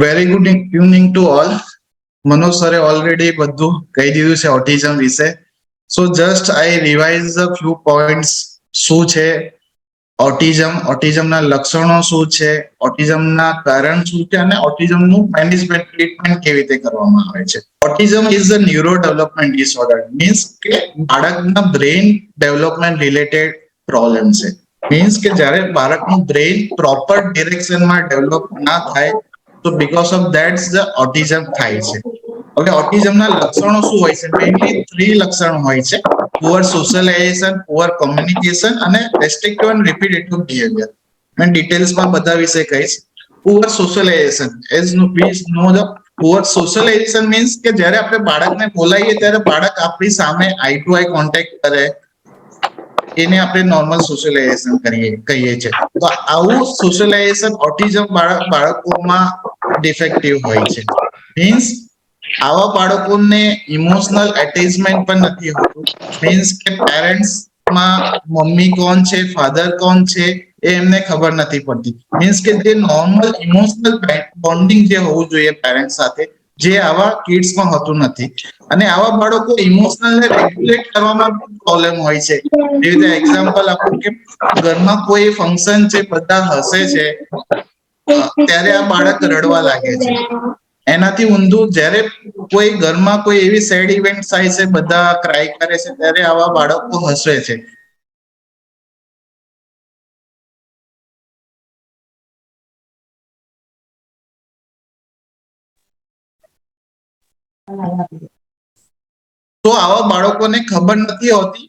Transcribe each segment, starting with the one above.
Very good evening to all. Manoj સરે already બધું કહી દીધું છે ઓટિઝમ વિશે. સો just I revise a few points. શું છે ઓટિઝમના લક્ષણો શું છે, ઓટિઝમના કારણ શું છે અને ઓટિઝમનું મેનેજમેન્ટ ટ્રીટમેન્ટ કેવી રીતે કરવામાં આવે છે. Autism is a neuro development disorder, means કે બાળકના બ્રેઇન ડેવલપમેન્ટ રિલેટેડ પ્રોબ્લેમ છે. મીન્સ કે જ્યારે બાળકનું બ્રેઇન પ્રોપર ડિરેક્શનમાં ડેવલપ ના થાય તો because of that's the autism થાય છે. હવે ઓટિઝમના લક્ષણો શું હોય છે? મેઇનલી 3 લક્ષણો હોય છે: પુઅર સોશિયલાઇઝેશન, પુઅર કોમ્યુનિકેશન અને રેસ્ટ્રિક્ટિવ એન્ડ રિપીટેટિવ બિહેવિયર. મેં ડિટેલ્સમાં બધા વિશે કહીશ. Poor socialization, as we know the poor socialization means કે જ્યારે આપણે બાળકને બોલાવીએ ત્યારે બાળક આપણી સામે આઈ ટુ આઈ કોન્ટેક્ટ કરે, એને આપણે નોર્મલ સોશિયલાઇઝેશન કહીએ છીએ. તો આવું સોશિયલાઇઝેશન ઓટિઝમ બાળકોમાં ડિફેક્ટિવ હોય છે. મીન્સ આવા બાળકોને ઇમોશનલ એટેચમેન્ટ પણ નથી હોતું. મીન્સ કે પેરેન્ટ્સમાં મમ્મી કોણ છે, ફાધર કોણ છે એ એમને ખબર નથી પડતી. મીન્સ કે જે નોર્મલ ઇમોશનલ બોન્ડિંગ જે હોવું જોઈએ પેરેન્ટ્સ સાથે, જે આવા કિડ્સમાં હોતું નથી. અને આવા બાળકો ઇમોશનલને રેગ્યુલેટ કરવામાં પ્રોબ્લેમ હોય છે. એવી રીતે એક્ઝામ્પલ આપું કે ઘરમાં કોઈ ફંક્શન છે, બધા હસે છે, ત્યારે આ બાળક રડવા લાગે છે. એનાથી ઊંધું જ્યારે કોઈ ઘરમાં કોઈ એવી સેડ ઇવેન્ટ થાય છે, બધા ક્રાય કરે છે, ત્યારે આવા બાળકો હસે છે. તો આવા બાળકોને ખબર નથી હોતી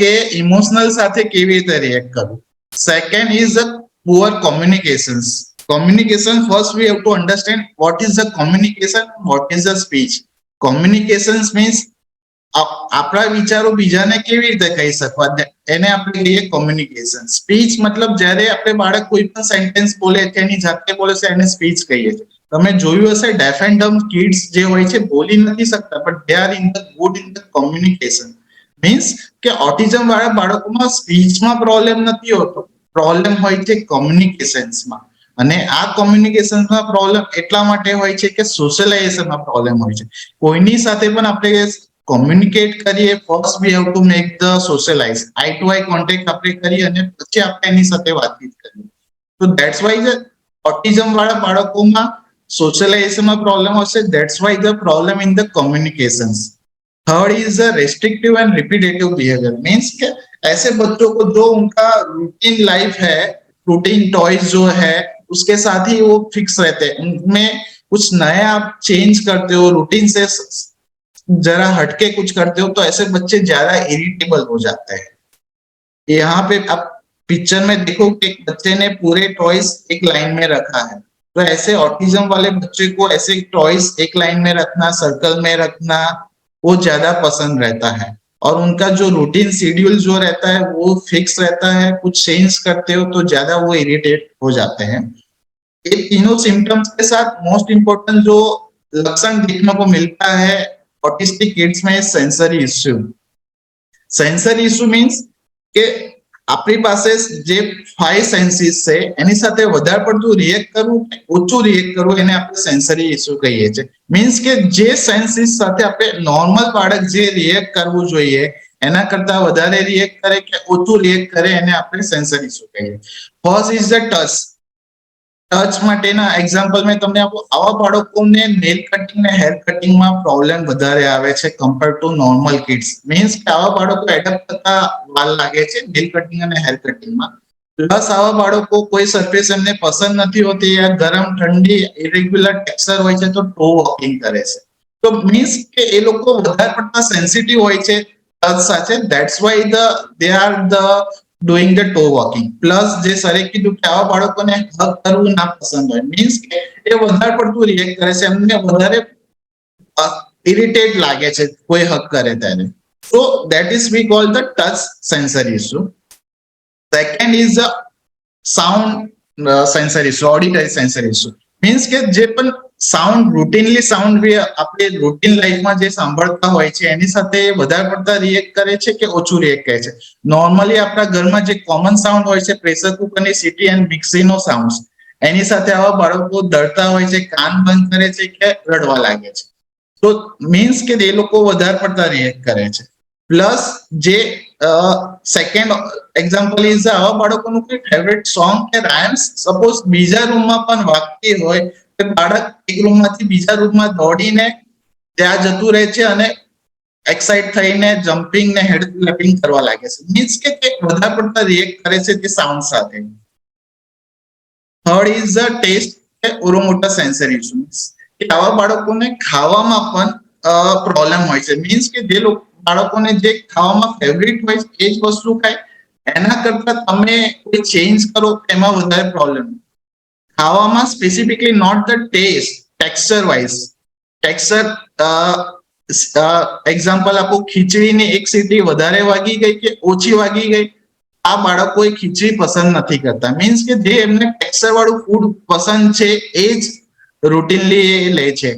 કે ઇમોશનલ સાથે કેવી રીતે રિએક્ટ કરવું. Second is the poor communications. Communication, first we have to understand what is the communication, what is the speech. Communications means આપણા વિચારો બીજાને કેવી રીતે કહી શકવા, એને આપણે કહીએ કોમ્યુનિકેશન. સ્પીચ મતલબ જ્યારે આપણે બાળક કોઈ પણ સેન્ટેન્સ બોલે છે, એની જાતે બોલે છે, એને સ્પીચ કહીએ છીએ. તમે જોયું હશે ડેફ એન્ડ ડમ્બ કિડ્સ જે હોય છે બોલી નથી શકતા, but they are in the good in the communication. Means કે ઓટિઝમ વાળા બાળકોમાં સ્પીચમાં પ્રોબ્લેમ નથી હોતો, પ્રોબ્લેમ હોય છે કોમ્યુનિકેશન્સમાં. અને આ કોમ્યુનિકેશનમાં પ્રોબ્લેમ એટલા માટે હોય છે કે સોશિયલાઇઝેશનમાં પ્રોબ્લેમ હોય છે. કોઈની સાથે પણ આપણે કોમ્યુનિકેટ કરીએ, first we have to make the socialize, eye to eye contact આપણે કરીએ અને પછી આપણે એની સાથે વાતચીત કરીએ. તો ધેટ્સ વાય ઓટિઝમ વાળા બાળકોમાં સોશિયલાઇઝેશનમાં પ્રોબ્લેમ હશે. That's why the problem in the communications. Third is the restrictive and repetitive behaviour, means के ऐसे बच्चों को जो उनका रूटीन लाइफ है, रूटीन टॉयज जो है उसके साथ ही वो फिक्स रहते हैं, उनमें कुछ नया आप चेंज करते हो, रूटीन से जरा हटके कुछ करते हो, तो ऐसे बच्चे ज्यादा इरिटेबल हो जाते हैं. यहाँ पे आप पिक्चर में देखो कि एक बच्चे ने पूरे टॉयज एक लाइन में रखा है. तो ऐसे ऑटिज्म वाले बच्चे को ऐसे टॉयज एक लाइन में रखना, सर्कल में रखना, वो ज्यादा पसंद रहता है. और उनका जो रूटीन शेड्यूल जो रहता है वो फिक्स रहता है. कुछ चेंज करते हो तो ज्यादा वो इरिटेट हो जाते हैं. ये तीनों सिम्टम्स के साथ मोस्ट इम्पोर्टेंट जो लक्षण देखने को मिलता है ऑटिस्टिक किड्स में, sensory issue. Sensory issue means કે આપણી પાસે જે 5 સેન્સીસ છે એની સાથે વધારે પડતું રિએક્ટ કરવું કે ઓછું રિએક્ટ કરવું, એને આપણે સેન્સરી ઇશ્યુ કહીએ છીએ. મીન્સ કે જે સેન્સીસ સાથે આપણે નોર્મલ બાળક જે રિએક્ટ કરવું જોઈએ એના કરતા વધારે રિએક્ટ કરે કે ઓછું રિએક્ટ કરે, એને આપણે સેન્સરી ઇશ્યુ કહીએ. First is the touch. Touch માટેના એક્ઝામ્પલ મેં તમને આપું. આવા બાળકોને નેલ કટિંગ ને હેર કટિંગમાં પ્રોબ્લેમ વધારે આવે છે compare to normal kids. Means કે આવા બાળકો એડપ્ટ થતા વાર લાગે છે નેલ કટિંગ અને હેર કટિંગમાં. પ્લસ આવા બાળકો કોઈ સરફેસ એમને પસંદ નથી હોતી, યા ગરમ ઠંડી ઇરેગ્યુલર ટેક્સચર હોય છે તો ટો વોકિંગ કરે છે. તો મીન્સ કે એ લોકો વધારે પડતા સેન્સિટિવ હોય છે ટચ સાથે. That's why they are doing the toe walking. Plus જે સરે કીધું કે આવા બાળકોને હગ કરવું ના પસંદ હોય, મીન્સ કે એ વધારે પડતું રિએક્ટ કરે છે, એમને વધારે ઇરિટેટ લાગે છે કોઈ હગ કરે ત્યારે. સો that is we call the touch sensory issue. Second is sound sensory issue, auditory sensory issue. Means કે જે પણ સાઉન્ડ રૂટીનલી સાઉન્ડ આપણે રૂટીન લાઈફમાં જે સાંભળતા હોય છે એની સાથે વધારે પડતા રિએક્ટ કરે છે કે ઓછું રિએક્ટ કરે છે. નોર્મલી આપણા ઘરમાં જે કોમન સાઉન્ડ હોય છે પ્રેશર કુકરની સીટી એન્ડ મિક્સીનો સાઉન્ડ, એની સાથે આવા બાળકો ડરતા હોય છે, કાન બંધ કરે છે કે રડવા લાગે છે. તો મીન્સ કે એ લોકો વધારે પડતા રિએક્ટ કરે છે. પ્લસ જે સેકન્ડ એક્ઝામ્પલ ઇઝ આવા બાળકોનું કોઈ ફેવરેટ સોંગ કે રાઇમ્સ સપોઝ બીજા રૂમમાં પણ વાગતી હોય તો બાળક એક રૂમમાંથી બીજા રૂમમાં દોડીને ત્યાં જતું રહે છે અને એક્સાઇટ થઈને જમ્પિંગ ને હેડ ક્લેપિંગ કરવા લાગે છે. મીન્સ કે તે વધારે પડતા રિએક્ટ કરે છે તે સાઉન્ડ સાથે. થર્ડ ઇઝ અ ટેસ્ટ કે ઓરોમોટર સેન્સરી ઇશ્યુઝ કે આવા બાળકોને ખાવામાં પણ પ્રોબ્લેમ હોય છે. મીન્સ કે જે બાળકોને જે ખાવામાં ફેવરિટ હોય એ જ વસ્તુ ખાય, એના કરતા તમે કોઈ ચેન્જ કરો એમાં વધારે પ્રોબ્લેમ. ખાવામાં specifically not the taste, texture wise. Texture example આપો, ખીચડીની એક સીટી વધારે વાગી ગઈ કે ઓછી વાગી ગઈ, આ બાળકો એ ખીચડી પસંદ નથી કરતા. મીન્સ કે જે એમને ટેક્સચર વાળું ફૂડ પસંદ છે એ જ રૂટીનલી લે છે.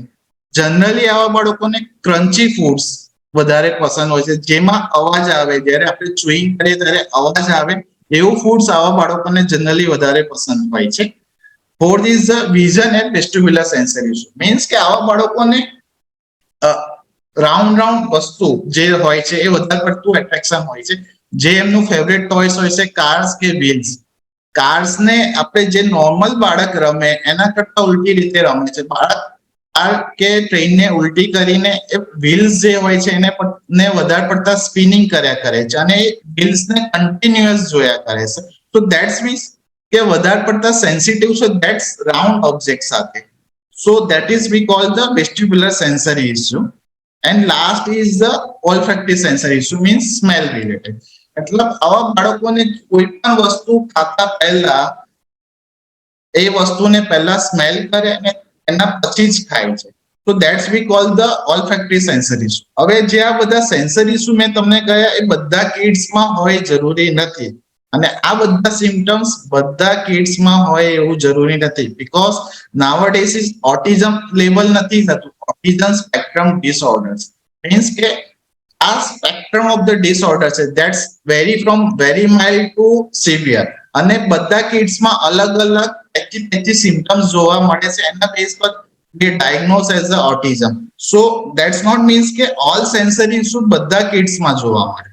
જનરલી આવા બાળકોને ક્રન્ચી ફૂડ્સ વધારે પસંદ હોય છે, જેમાં અવાજ આવે, જ્યારે આપણે ચુઈંગ કરીએ ત્યારે અવાજ આવે એવું ફૂડ્સ આવા બાળકોને જનરલી વધારે પસંદ હોય છે. Fourth is the vision and વેસ્ટિબ્યુલર sensory issue. Means કે આવા બાળકોને રાઉન્ડ વસ્તુ જે હોય છે એ વધારે પડતું એટ્રેક્શન હોય છે. જે એમનું ફેવરેટ ટોયસ હોય છે કાર્સ કે વ્હીલ્સ. કાર્સ ને આપણે જે નોર્મલ બાળક રમે એના કરતા ઉલટી રીતે રમે છે. બાળક કાર કે ટ્રેનને ઉલટી કરીને એ વ્હીલ્સ જે હોય છે એને વધારે પડતા સ્પિનિંગ કર્યા કરે છે અને એ વ્હીલ્સને કન્ટિન્યુઅસ જોયા કરે છે. તો ધેટ્સ મીન્સ કે વધારે પડતા સેન્સિટિવ છે ધેટ્સ રાઉન્ડ ઓબ્જેક્ટ સાથે. So that is we call the vestibular sensory issue. And last is the olfactory sensory issue, means smell related. મતલબ આવા બાળકોને કોઈ પણ વસ્તુ ખાતા પહેલા એ વસ્તુને પહેલા સ્મેલ કરે અને એના પછી જ ખાય છે. તો that's we call the olfactory sensory issue. હવે જે આ બધા સેન્સરી ઇશ્યુ મેં તમને કહ્યા એ બધા કિડ્સમાં હોય જરૂરી નથી, અને આ બધા સિમ્ટમ્સ બધા કિડ્સમાં હોય એવું જરૂરી નથી. Because nowadays is autism level નથી થતું, ઓટિઝમ સ્પેક્ટ્રમ ડિસઓર્ડર્સ. મીન્સ કે આ સ્પેક્ટ્રમ ઓફ ધ ડિસઓર્ડર છે that's very from very mild to severe, અને બધા કિડ્સમાં અલગ અલગ 25 સિમ્ટમ્સ જોવા મળે છે. એના બેઝ પર they diagnose as a autism. So that's not means કે all sensory issue બધા કિડ્સમાં જોવા મળે.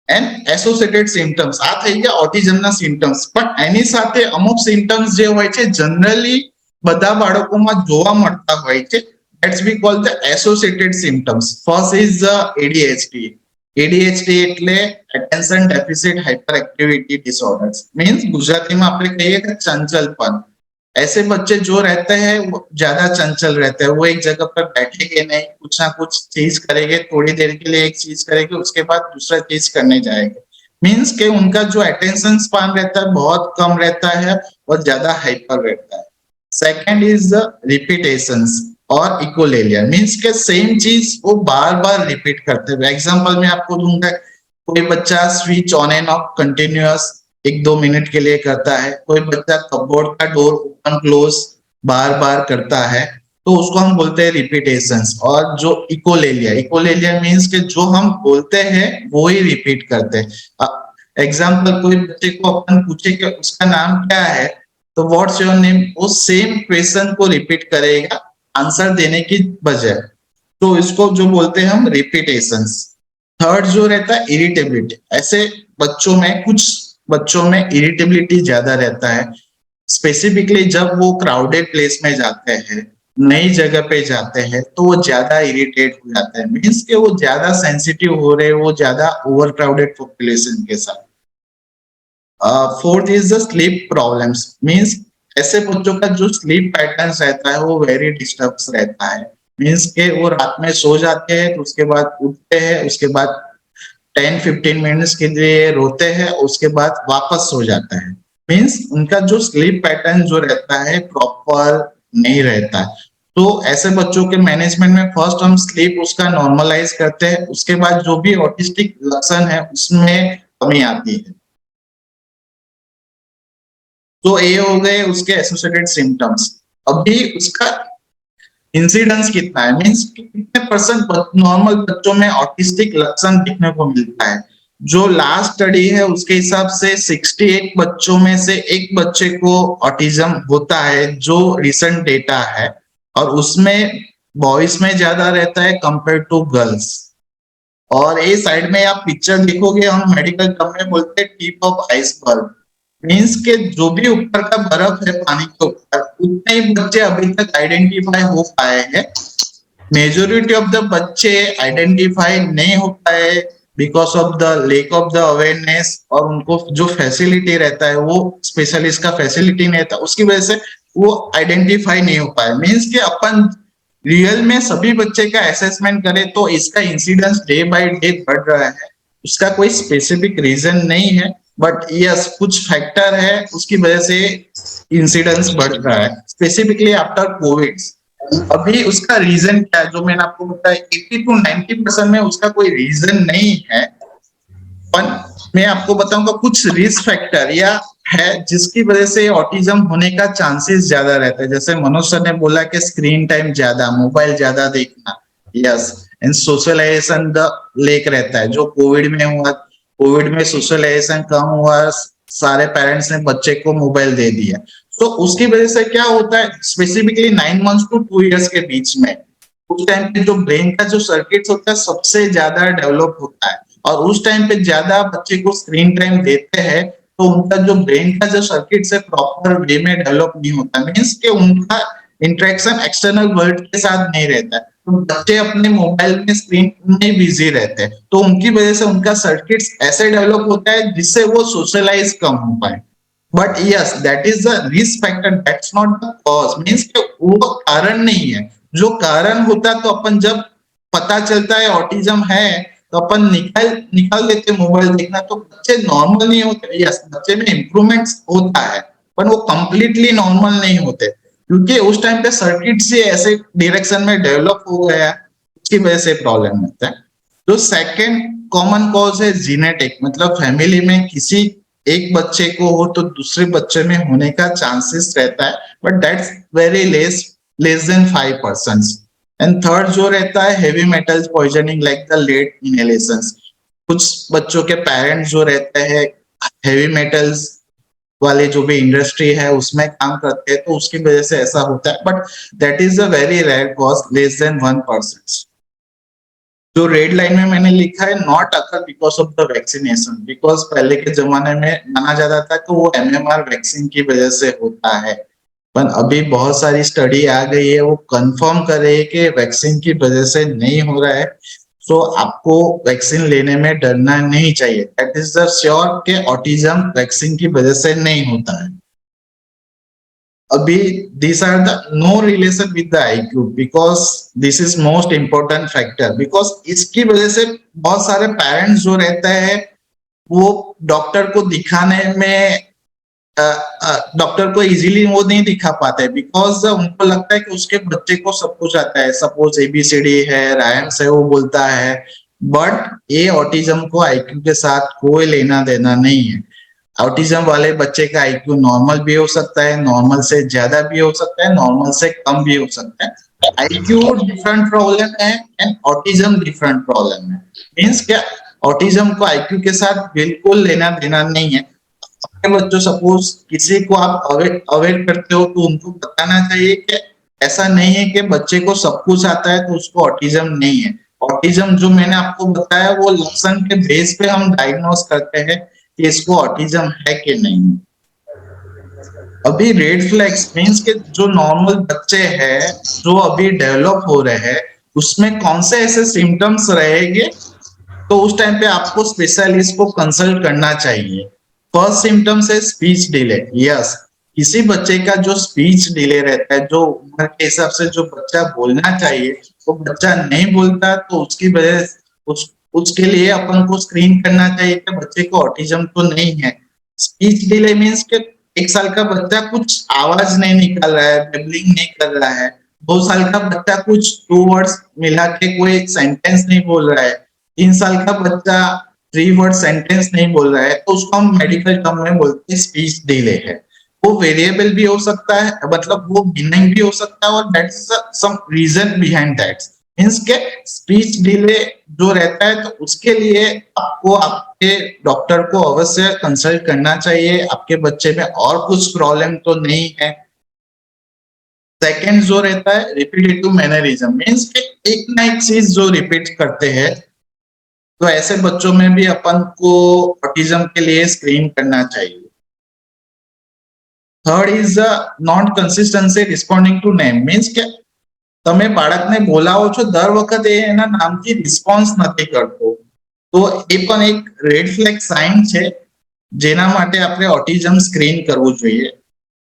એન્ડ એસોસિએટેડ સિમ્ટમ્સ આ થઈ ગયા ઓટિઝમના સિમ્ટમ્સ. પણ એની સાથે અમુક સિમ્ટમ્સ જે હોય છે જનરલી બધા બાળકોમાં જોવા મળતા હોય છે. That's we call the associated symptoms. First is the ADHD. ADHD એટલે attention deficit hyperactivity disorders. Means Gujarati में આપણે કહીએ કે ચંચલપન. ऐसे बच्चे जो रहते हैं वो ज्यादा चंचल रहते हैं, वो एक जगह पर बैठेंगे नहीं, कुछ ना कुछ चीज करेंगे, थोड़ी देर के लिए एक चीज करेंगे, उसके बाद दूसरा चीज करने जाएंगे. मीन्स के उनका जो अटेंशन स्पान रहता है बहुत कम रहता है और ज्यादा हाइपर रहता है. सेकेंड इज द रिपीटेशंस और इकोलेलिया. मीन्स के सेम चीज वो बार बार रिपीट करते हैं. एग्जाम्पल में आपको दूंगा, कोई बच्चा switch on end of continuous 1-2 minute के लिए करता है, कोई बच्चा कपबोर्ड का डोर ओपन क्लोज बार बार करता है, तो उसको हम बोलते हैं रिपीटेशंस. और जो इकोलेलिया मीन्स के जो हम बोलते हैं वो ही रिपीट करते हैं. एग्जाम्पल, कोई बच्चे को अपन पूछे कि उसका नाम क्या है, तो व्हाट्स योर नेम, वो सेम क्वेश्चन को रिपीट करेगा आंसर देने की बजाय. तो इसको जो बोलते हैं हम रिपीटेशंस. थर्ड जो रहता है इरिटेबिलिटी. ऐसे बच्चों में कुछ बच्चों में इरिटेबिलिटी ज्यादा रहता है. स्पेसिफिकली जब वो क्राउडेड प्लेस में जाते हैं, नई जगह पे जाते हैं, तो वो ज्यादा इरिटेट हो जाते हैं. मीन्स के वो ज्यादा सेंसिटिव हो रहे, वो ज्यादा ओवर क्राउडेड पॉपुलेशन के साथ. Fourth is the sleep problems. Means ऐसे बच्चों का जो स्लीप पैटर्न रहता है वो वेरी डिस्टर्ब रहता है. मीन्स के वो रात में सो जाते हैं तो उसके बाद उठते हैं, उसके बाद 10-15 मिनट्स के लिए रोते हैं, उसके बाद वापस सो जाता है. मीन्स उनका जो स्लीप पैटर्न जो रहता है प्रॉपर नहीं रहता है. तो ऐसे बच्चों के मैनेजमेंट में फर्स्ट हम स्लीप उसका नॉर्मलाइज करते हैं, उसके बाद जो भी ऑटिस्टिक लक्षण है उसमें कमी आती है. तो ये हो गए उसके एसोसिएटेड सिम्टम्स. अभी उसका इंसिडेंस कितना है, मीन्स कितने % नॉर्मल बच्चों में ऑटिस्टिक लक्षण दिखने को मिलता है. जो लास्ट स्टडी है उसके हिसाब से 68 बच्चों में से एक बच्चे को ऑटिज्म होता है, जो रिसेंट डेटा है, और उसमें बॉयज में ज्यादा रहता है कंपेयर टू गर्ल्स। और ये साइड में आप पिक्चर देखोगे, हम मेडिकल टर्म में बोलते हैं टिप ऑफ आइसबर्ग, मीन्स के जो भी ऊपर का बर्फ है पानी के ऊपर, उतने ही बच्चे अभी तक आइडेंटिफाई हो पाए हैं। मेजोरिटी ऑफ द बच्चे आइडेंटिफाई नहीं हो पाए because of the lake of the awareness, और उनको जो फैसिलिटी रहता है वो स्पेशलिस्ट का फैसिलिटी नहीं रहता, उसकी वजह से वो आइडेंटिफाई नहीं हो पाए। मीन्स के अपन रियल में सभी बच्चे का असेसमेंट करें तो इसका इंसिडेंस डे बाय डे बढ़ रहा है। उसका कोई स्पेसिफिक रीजन नहीं है, बट यस कुछ फैक्टर है उसकी वजह से इंसिडेंस बढ़ रहा है, स्पेसिफिकली आफ्टर कोविड। अभी उसका रीजन क्या है, जो मैंने आपको बताया 80 to 90% में उसका कोई रीजन नहीं है। पर मैं आपको बताऊंगा कुछ रिस्क फैक्टर या है जिसकी वजह से ऑटिज्म होने का चांसेस ज्यादा रहता है। जैसे मनोज सर ने बोला कि स्क्रीन टाइम ज्यादा, मोबाइल ज्यादा देखना, yes, and socialization the lack रहता है जो कोविड में हुआ। कोविड में सोशलाइजेशन कम हुआ, सारे पेरेंट्स ने बच्चे को मोबाइल दे दिया, तो उसकी वजह से क्या होता है, स्पेसिफिकली 9 months to 2 years के बीच में उस टाइम पे जो ब्रेन का जो सर्किट होता है सबसे ज्यादा डेवलप होता है, और उस टाइम पे ज्यादा बच्चे को स्क्रीन टाइम देते हैं तो उनका जो ब्रेन का जो सर्किट है प्रॉपर वे में डेवलप नहीं होता, मीन्स के उनका इंटरेक्शन एक्सटर्नल वर्ल्ड के साथ नहीं रहता है। तो बच्चे अपने मोबाइल में स्क्रीन में बिजी रहते हैं, तो उनकी वजह से उनका सर्किट्स ऐसे डेवलप होता है जिससे वो सोशलाइज कम हो पाए। But yes that is the risk factor, that's not the cause, means के वो कारण नहीं है। जो कारण होता तो अपन जब पता चलता है ऑटिज्म है तो अपन निकाल निकाल देते मोबाइल देखना, तो बच्चे नॉर्मल नहीं होते। यस बच्चे में इम्प्रूवमेंट होता है पर वो कंप्लीटली नॉर्मल नहीं होते, क्योंकि उस टाइम पे सर्किट से ऐसे डायरेक्शन में डेवलप हो गया, उसकी वजह से प्रॉब्लम होता है। जो सेकंड कॉमन कॉज है जीनेटिक, मतलब फैमिली में किसी एक बच्चे को हो तो दूसरे बच्चे में होने का चांसेस रहता है, but that's very less than 5%। And third जो रहता है heavy metals poisoning like the lead inhalations. कुछ बच्चों के पेरेंट्स जो रहते हैं हेवी मेटल्स वाले जो भी इंडस्ट्री है उसमें काम करते हैं, तो उसकी वजह से ऐसा होता है, but that is a very rare cause, less than 1%। जो रेड लाइन में मैंने लिखा है not occur because of the vaccination, because पहले के जमाने में माना जाता था कि वो एमएमआर वैक्सीन की वजह से होता है, पर अभी बहुत सारी स्टडी आ गई है वो कंफर्म कर रही है कि वैक्सीन की वजह से नहीं हो रहा है। सो आपको वैक्सीन लेने में डरना नहीं चाहिए, दैट इज द श्योर के ऑटिज्म वैक्सीन की वजह से नहीं होता है। अभी these are the no relation with the IQ because this is most important factor, because इसकी वजह से बहुत सारे पेरेंट्स जो रहते हैं वो डॉक्टर को दिखाने में डॉक्टर को इजीली वो नहीं दिखा पाते, बिकॉज उनको लगता है कि उसके बच्चे को सब कुछ आता है, सपोज एबीसीडी है, राइम्स है, वो बोलता है, बट ये ऑटिज्म को आईक्यू के साथ कोई लेना देना नहीं है। ऑटिज्म वाले बच्चे का आईक्यू नॉर्मल भी हो सकता है, नॉर्मल से ज्यादा भी हो सकता है, नॉर्मल से कम भी हो सकता है। आईक्यू डिफरेंट प्रॉब्लम है एंड ऑटिज्म डिफरेंट प्रॉब्लम है, मीन्स क्या ऑटिज्म को आईक्यू के साथ बिल्कुल लेना देना नहीं है। अपने बच्चों सपोज किसी को आप अवेयर करते हो तो उनको बताना चाहिए कि ऐसा नहीं है कि बच्चे को सब कुछ आता है तो उसको ऑटिज्म नहीं है। ऑटिज्म जो मैंने आपको बताया वो लक्षण के बेस पे हम डायग्नोस करते हैं कि इसको ऑटिज्म है कि नहीं। अभी रेड फ्लैग्स मीन्स के जो नॉर्मल बच्चे हैं जो अभी डेवलप हो रहे हैं उसमें कौन से ऐसे सिम्टम्स रहेंगे, तो उस टाइम पे आपको स्पेशलिस्ट को कंसल्ट करना चाहिए। फर्स्ट सिम्टम्स है स्पीच डिले। यस किसी बच्चे का जो स्पीच डिले रहता है, जो उम्र के हिसाब से जो बच्चा बोलना चाहिए वो बच्चा नहीं बोलता, तो उसकी वजह उसके लिए अपन को स्क्रीन करना चाहिए कि बच्चे को ऑटिज्म तो नहीं है। स्पीच डिले मीन्स के 1 साल का बच्चा कुछ आवाज नहीं निकाल रहा है, बेबलिंग नहीं कर रहा है, 2 साल का बच्चा कुछ 2 वर्ड्स मिला के कोई सेंटेंस नहीं बोल रहा है, 3 साल का बच्चा 3 वर्ड सेंटेंस नहीं बोल रहा है, तो उसको हम मेडिकल टर्म में बोलते हैं स्पीच डिले है। वो वेरिएबल भी हो सकता है, मतलब वो बिनाइन भी हो सकता है, और that's some reason behind that. Means के स्पीच डिले जो रहता है तो उसके लिए आपको आपके डॉक्टर को अवश्य कंसल्ट करना चाहिए, आपके बच्चे में और कुछ प्रॉब्लम तो नहीं है। सेकंड जो रहता है रिपीटेटिव मैनरिज्म, मीन्स के एक ना एक चीज जो रिपीट करते हैं, तो ऐसे बच्चों में भी अपन को ऑटिज्म के लिए स्क्रीन करना चाहिए। Third is non consistency responding to name, means કે તમે બાળકને બોલાવો છો દર વખતે એના નામથી રિસ્પોન્સ નથી કરતો, તો એ પણ એક રેડ ફ્લેગ સાઇન છે જેના માટે આપણે ઓટિઝમ સ્ક્રીન કરવું જોઈએ.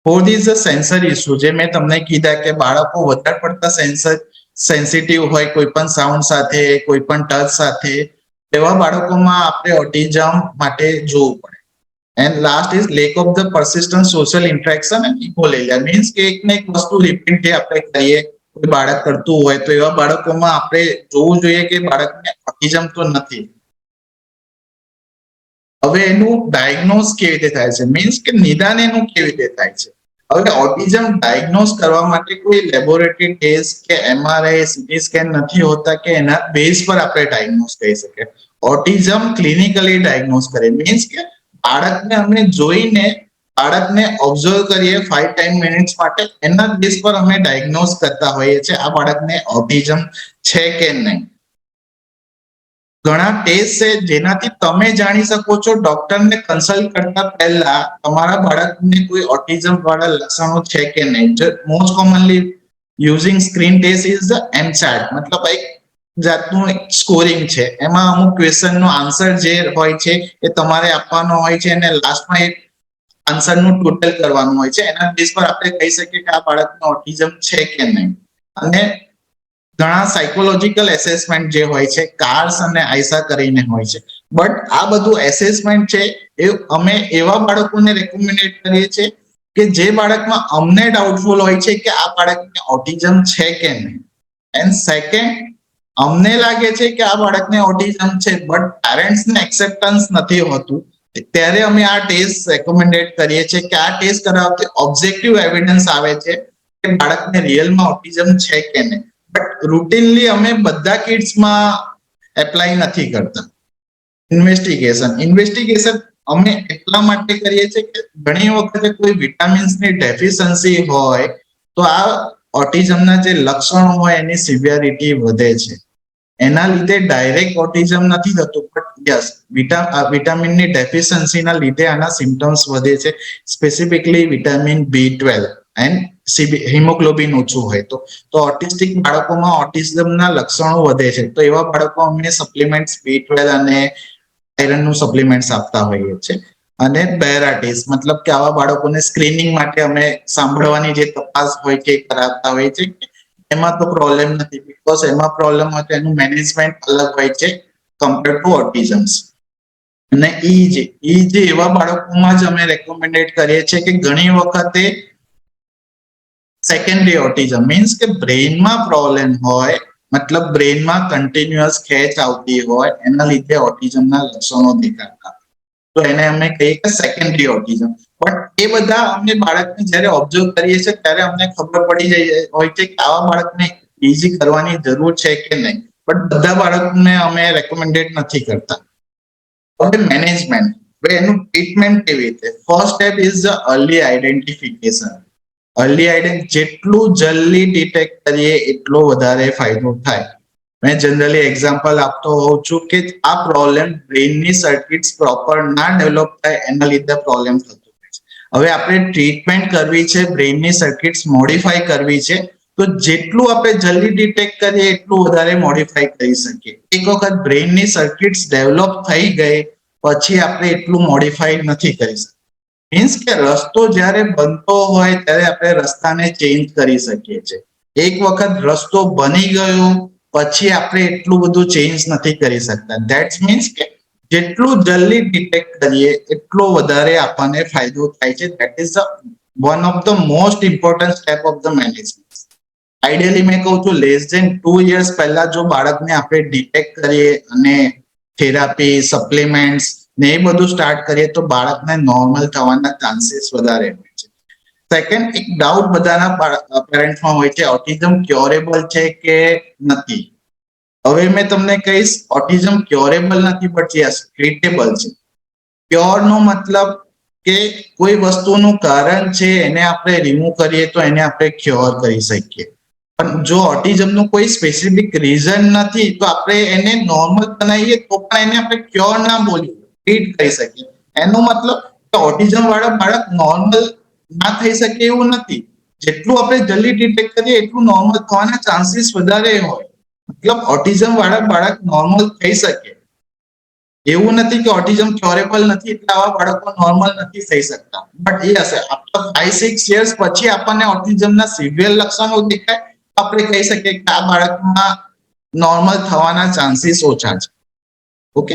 Fourth is a sensor issue, જે મેં તમને કીધા કે બાળકો વધારે પડતા સેન્સિટિવ હોય કોઈ પણ સાઉન્ડ સાથે, કોઈ પણ ટચ સાથે, એવા બાળકોમાં આપણે ઓટિઝમ માટે જોવું પડે. And last is lack of the persistent social interaction and equalia, means કે એક ને એક વસ્તુ રિપીટ જે આપણે કરીએ કોઈ બાળક કરતું હોય તો એવા બાળકોમાં આપણે જોવું જોઈએ કે બાળકને ઓટિઝમ તો નથી. હવે એનું ડાયગ્નોઝ કેવી રીતે થાય છે, મીન્સ કે નિદાન એનું કેવી રીતે થાય છે. હવે ઓટિઝમ ડાયગ્નોઝ કરવા માટે કોઈ લેબોરેટરી ટેસ્ટ કે એમઆરઆઈ સીટી સ્કેન નથી હોતા કે એના બેઝ પર આપણે ડાયગ્નોઝ કરી શકીએ. ઓટિઝમ ક્લિનિકલી ડાયગ્નોઝ કરે, મીન્સ કે બાળકને અમે જોઈને બાળકને ઓબ્ઝર્વ કરીએ 5-10 મિનિટ્સ માટે, એના બેઝ પર અમે ડાયગ્નોઝ કરતા હોઈએ છીએ આ બાળકને ઓટિઝમ છે કે નહીં. ઘણા ટેસ્ટ છે જેનાથી તમે જાણી શકો છો ડોક્ટરને કન્સલ્ટ કરતા પહેલા તમારા બાળકને કોઈ ઓટિઝમ વાળા લક્ષણો છે કે નહીં. Most commonly using screen test is the M CHAT, મતલબ એક જાતનું સ્કોરિંગ છે, એમાં અમુક ક્વેશ્ચનનો આન્સર જે હોય છે એ તમારે આપવાનો હોય છે અને લાસ્ટમાં એક આન્સરનું ટોટલ કરવાનું હોય છે, એના બેઝ પર આપણે કહી શકીએ કે આ બાળકને ઓટિઝમ છે કે નહીં. અને ઘણા સાયકોલોજીકલ એસેસમેન્ટ જે હોય છે, કાર્સ અને આઈસા કરીને હોય છે, બટ આ બધું એસેસમેન્ટ છે એ અમે એવા બાળકોને રેકમેન્ડેડ કરીએ છીએ કે જે બાળકમાં અમને ડાઉટફુલ હોય છે કે આ બાળકને ઓટિઝમ છે કે નહીં. એન્ડ સેકન્ડ, અમને લાગે છે કે આ બાળકને ઓટિઝમ છે બટ પેરેન્ટ્સને એક્સેપ્ટન્સ નથી હોતું, ત્યારે અમે આ ટેસ્ટ રેકમેન્ડેડ કરીએ છીએ કે આ ટેસ્ટ કરાવવાથી ઓબ્જેક્ટિવ એવિડન્સ આવે છે કે બાળકને રિયલમાં ઓટિઝમ છે કે નહીં. બટ રૂટીનલી અમે બધા કિડ્સમાં એપ્લાય નથી કરતા. ઇન્વેસ્ટિગેશન અમે એટલા માટે કરીએ છીએ કે ઘણી વખતે કોઈ વિટામિન્સની ડેફિશિયન્સી હોય તો આ ઓટિઝમના જે લક્ષણો હોય એની સિવિયરિટી વધે છે. એના લીધે ડાયરેક્ટ ઓટિઝમ નથી થતું, બટ યસ વિટામિનની ડેફિશિયન્સીના લીધે આના સિમ્ટમ્સ વધે છે, specifically vitamin B12 and haemoglobin ઓછું હોય તો ઓટિસ્ટિક બાળકોમાં ઓટિઝમના લક્ષણો વધે છે. તો એવા બાળકો અમને સપ્લિમેન્ટ્સ B12 અને આયરનનું સપ્લિમેન્ટ્સ આપતા હોઈએ છીએ. અને બેરાટીસ, મતલબ કે આવા બાળકોને સ્ક્રીનિંગ માટે અમે સાંભળવાની જે તપાસ હોય છે કરાવતા હોઈએ છીએ. એમાં તો પ્રોબ્લેમ નથી, બીકોઝ એમાં પ્રોબ્લેમ હોય તો એનું મેનેજમેન્ટ અલગ હોય છે કમ્પેર ટુ ઓટિઝમ્સ. અને ઈ એવા બાળકોમાં જ અમે રેકમેન્ડેડ કરીએ છીએ કે ઘણી વખતે સેકન્ડરી ઓટિઝમ, મીન્સ કે બ્રેઇનમાં પ્રોબ્લેમ હોય, મતલબ બ્રેઇનમાં કન્ટિન્યુઅસ ખેંચ આવતી હોય, એના લીધે ઓટિઝમના લક્ષણો દેખાતા, તો એને અમે કહીએ કે સેકન્ડરી ઓટિઝમ. પણ એ બધા અમને બાળકને જ્યારે ઓબ્ઝર્વ કરીએ છીએ ત્યારે અમને ખબર પડી જાય હોય છે કે આવા બાળકને ઇઝી કરવાની જરૂર છે કે નહીં, પણ બધા બાળકને અમે રેકમેન્ડેડ નથી કરતા. હવે મેનેજમેન્ટ, હવે એનું ટ્રીટમેન્ટ કેવી રીતે. First step is the early identification. જેટલું જલ્દી ડિટેક્ટ કરીએ એટલો વધારે ફાયદો થાય. મેં જનરલી એક્ઝામ્પલ આપતો હોઉં છું કે આ પ્રોબ્લેમ બ્રેઇનની સર્કિટ્સ પ્રોપર ના ડેવલપ થાય એના લીધે પ્રોબ્લેમ થતો હોય છે. હવે આપણે ટ્રીટમેન્ટ કરવી છે, બ્રેઇનની સર્કિટ્સ મોડિફાઈ કરવી છે, તો જેટલું આપણે જલ્દી ડિટેક્ટ કરીએ એટલું વધારે મોડિફાઈ કરી શકીએ. એક વખત બ્રેઇનની સર્કિટ્સ ડેવલપ થઈ ગઈ પછી આપણે એટલું મોડિફાઈ નથી કરી શકતા. મીન્સ કે રસ્તો જ્યારે બનતો હોય ત્યારે આપણે રસ્તાને ચેન્જ કરી શકીએ છીએ. એક વખત રસ્તો બની ગયો પછી આપણે એટલું બધું ચેન્જ નથી કરી શકતા. ધેટ્સ મીન્સ કે જેટલું જલ્દી ડિટેક્ટ કરીએ એટલો વધારે આપણને ફાયદો થાય છે. That is one of the most important step of the management. Ideally મેં કહું છું લેસ ધેન 2 years પહેલા જો બાળકને આપણે ડિટેક્ટ કરીએ અને થેરાપી, સપ્લિમેન્ટ્સ ને એ બધું સ્ટાર્ટ કરીએ તો બાળકને નોર્મલ થવાના ચાન્સીસ વધારે હોય છે. સેકન્ડ, એક ડાઉટ બધાના પેરેન્ટ્સમાં હોય છે, ઓટિઝમ ક્યોરેબલ છે કે નથી. હવે મેં તમને કહીશ ઓટિઝમ ક્યોરેબલ નથી બટ યસ ટ્રીટેબલ છે. ક્યોર નો મતલબ કે કોઈ વસ્તુનું કારણ છે એને આપણે રિમૂવ કરીએ તો એને આપણે ક્યોર કરી શકીએ, પણ જો ઓટિઝમનું કોઈ સ્પેસિફિક રીઝન નથી તો આપણે એને નોર્મલ બનાવીએ તો પણ એને આપણે ક્યોર ના બોલીએ, ટ્રીટ કરી શકીએ. એનો મતલબ કે ઓટિઝમ વાળા બાળક નોર્મલ ના થઈ શકે એવું નથી. જેટલું આપણે જલ્દી ડિટેક્ટ કરીએ એટલું નોર્મલ થવાના ચાન્સીસ વધારે હોય. મતલબ ઓટિઝમ વાળા બાળક નોર્મલ થઈ શકે, એવું નથી કે ઓટિઝમ ક્યોરેબલ નથી એટલે આવા બાળકો નોર્મલ નથી થઈ શકતા. બટ એ હશે આફ્ટર 5-6 યર્સ પછી આપણને ઓટિઝમના સિવિયર લક્ષણો દેખાય, આપણે કહી શકીએ કે આ બાળકમાં નોર્મલ થવાના ચાન્સીસ ઓછા છે. ઓકે,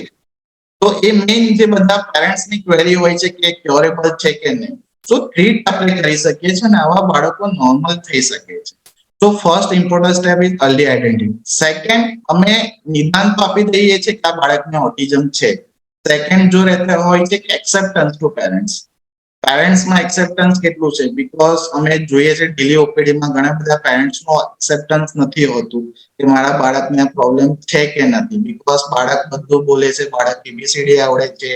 તો એ મેઇન જે બધા પેરેન્ટ્સની ક્વેરી હોય છે કે ક્યોરેબલ છે કે નહીં, તો ટ્રીટ આપણે કરી શકીએ છીએ અને આવા બાળકો નોર્મલ થઈ શકે છે. તો first important step is early identity. Second, અમે નિદાન તો આપી દઈએ છીએ કે આ બાળકને ઓટિઝમ છે. સેકન્ડ જો રહેતા હોય છે કે એક્સેપ્ટન્સ ટુ પેરેન્ટ્સ. પેરેન્ટ્સમાં એક્સેપ્ટન્સ કેટલું છે, બીકોઝ અમે જોઈએ છે ડેલી ઓપીડીમાં ઘણા બધા પેરેન્ટ્સનો એક્સેપ્ટન્સ નથી હોતું કે મારા બાળકને પ્રોબ્લેમ છે કે નથી, બીકોઝ બાળક બધું બોલે છે, બાળક એબીસીડી આવડે છે,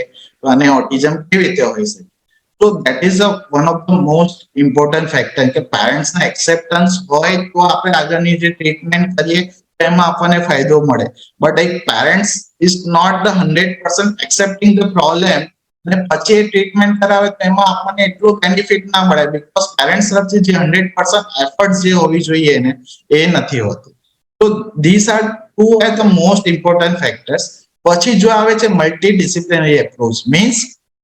અને ઓટિઝમ કેવી રીતે હોય છે. તો that is one of the most important factor કે પેરેન્ટ્સના એક્સેપ્ટન્સ હોય તો આપણે આગળની જે ટ્રીટમેન્ટ કરીએ એમાં આપણને ફાયદો મળે. બટ એક parents is not the 100% accepting the problem અને પછી ટ્રીટમેન્ટ કરાવે તો એમાં આપણને એટલું બેનિફિટ ના મળે, બીકોઝ પેરેન્ટ્સ તરફથી જે 100% એફર્ટ જે હોવી જોઈએ ને એ નથી હોતું. તો this are two are the most important factors. પછી જો આવે છે મલ્ટી ડિસિપ્લિનરી એપ્રોચ, મીન્સ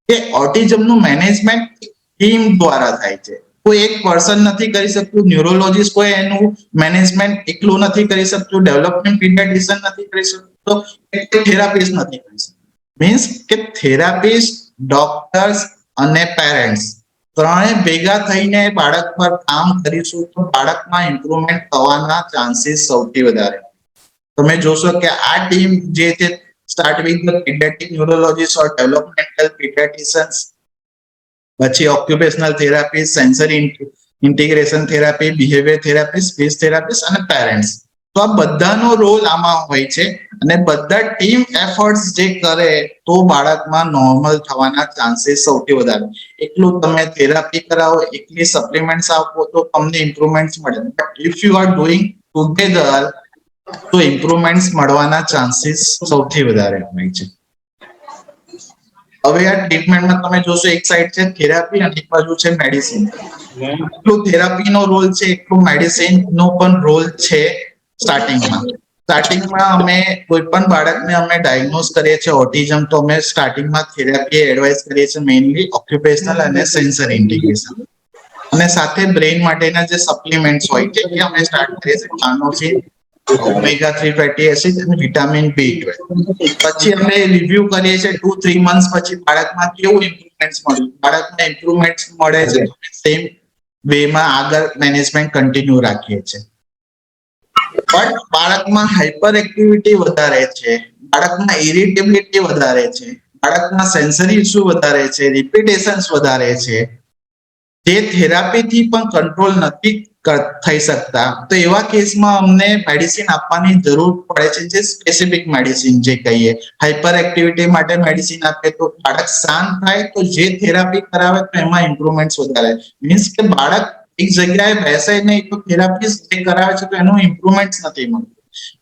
કે ઓટિઝમનું મેનેજમેન્ટ ટીમ દ્વારા થાય છે. કોઈ એક પર્સન નથી કરી શકતું, ન્યુરોલોજીસ્ટ કોઈ એનું મેનેજમેન્ટ એકલું નથી કરી શકતું, ડેવલપમેન્ટ પીડિયાટ્રિશિયન નથી કરી શકતો, થેરાપિસ્ટ નથી કરી શકતું. મીન્સ કે થેરાપિસ્ટ, ડોક્ટર્સ અને પેરેન્ટ્સ ત્રણે ભેગા થઈને બાળક પર કામ કરીશું તો બાળકમાં ઇમ્પ્રુવમેન્ટ થવાના ચાન્સીસ સૌથી વધારે. તમે જોશો કે આ ટીમ જે છે start with the paediatric neurologist or developmental paediatricians, પછી occupational therapy, sensory integration therapy, behaviour therapy, speech therapist અને પેરેન્ટ્સ. તો આ બધાનો રોલ આમાં હોય છે અને બધા ટીમ એફર્ટ્સ જે કરે તો બાળકમાં નોર્મલ થવાના ચાન્સીસ સૌથી વધારે. એકલું તમે થેરાપી કરાવો, એકલી સપ્લિમેન્ટ્સ આપો તો તમને ઇમ્પ્રુવમેન્ટ મળે, but if you are doing together તો ઇમ્પ્રુવમેન્ટ મળવાના ચાન્સીસ સૌથી વધારે હોય છે. હવે આ ટ્રીટમેન્ટમાં તમે જોશો એક સાઈડ છે થેરાપી અને એક બાજુ છે મેડિસિન. એટલું થેરાપીનો રોલ છે એટલું મેડિસિનનો પણ રોલ છે. સ્ટાર્ટિંગમાં અમે કોઈ પણ બાળકને અમે ડાયગ્નોઝ કરીએ છીએ ઓટિઝમ તો અમે સ્ટાર્ટિંગમાં થેરાપી એડવાઇસ કરીએ છીએ, મેઇનલી ઓક્યુપેશનલ અને સેન્સરી ઇન્ટિગ્રેશન, અને સાથે બ્રેઇન માટેના જે સપ્લિમેન્ટ્સ હોય છે એ અમે સ્ટાર્ટ કરીએ છીએ, કાર્નોસિન, ઓમેગા 3 ફેટી એસિડ અને વિટામિન B12. પછી અમે રિવ્યુ કરીએ છીએ 2-3 મંથ્સ પછી બાળકમાં કેવું ઇમ્પ્રુવમેન્ટ મળ્યું. બાળકને ઇમ્પ્રુવમેન્ટ મળે છે તો સેમ વેમાં આગળ મેનેજમેન્ટ કન્ટિન્યુ રાખીએ છીએ. પણ બાળકમાં હાઇપર એક્ટિવિટી વધારે છે, બાળકમાં ઇરિટેબિલિટી વધારે છે, બાળકમાં સેન્સરી ઇસ્યુ વધારે છે, રિપીટેશન્સ વધારે છે, જે થેરાપીથી પણ કંટ્રોલ નથી થઈ શકતા, તો એવા કેસમાં અમને મેડિસિન આપવાની જરૂર પડે છે, જે સ્પેસિફિક મેડિસિન જે કહીએ. હાઇપર એક્ટિવિટી માટે મેડિસિન આપે તો બાળક શાંત થાય તો જે થેરાપી કરાવે તો એમાં ઇમ્પ્રુવમેન્ટ વધારે. મીન્સ કે બાળક એક જગ્યાએ બેસે નહીં તો થેરાપિસ્ટ જે કરાવે છે તો એનું ઇમ્પ્રુવમેન્ટ નથી મળતું.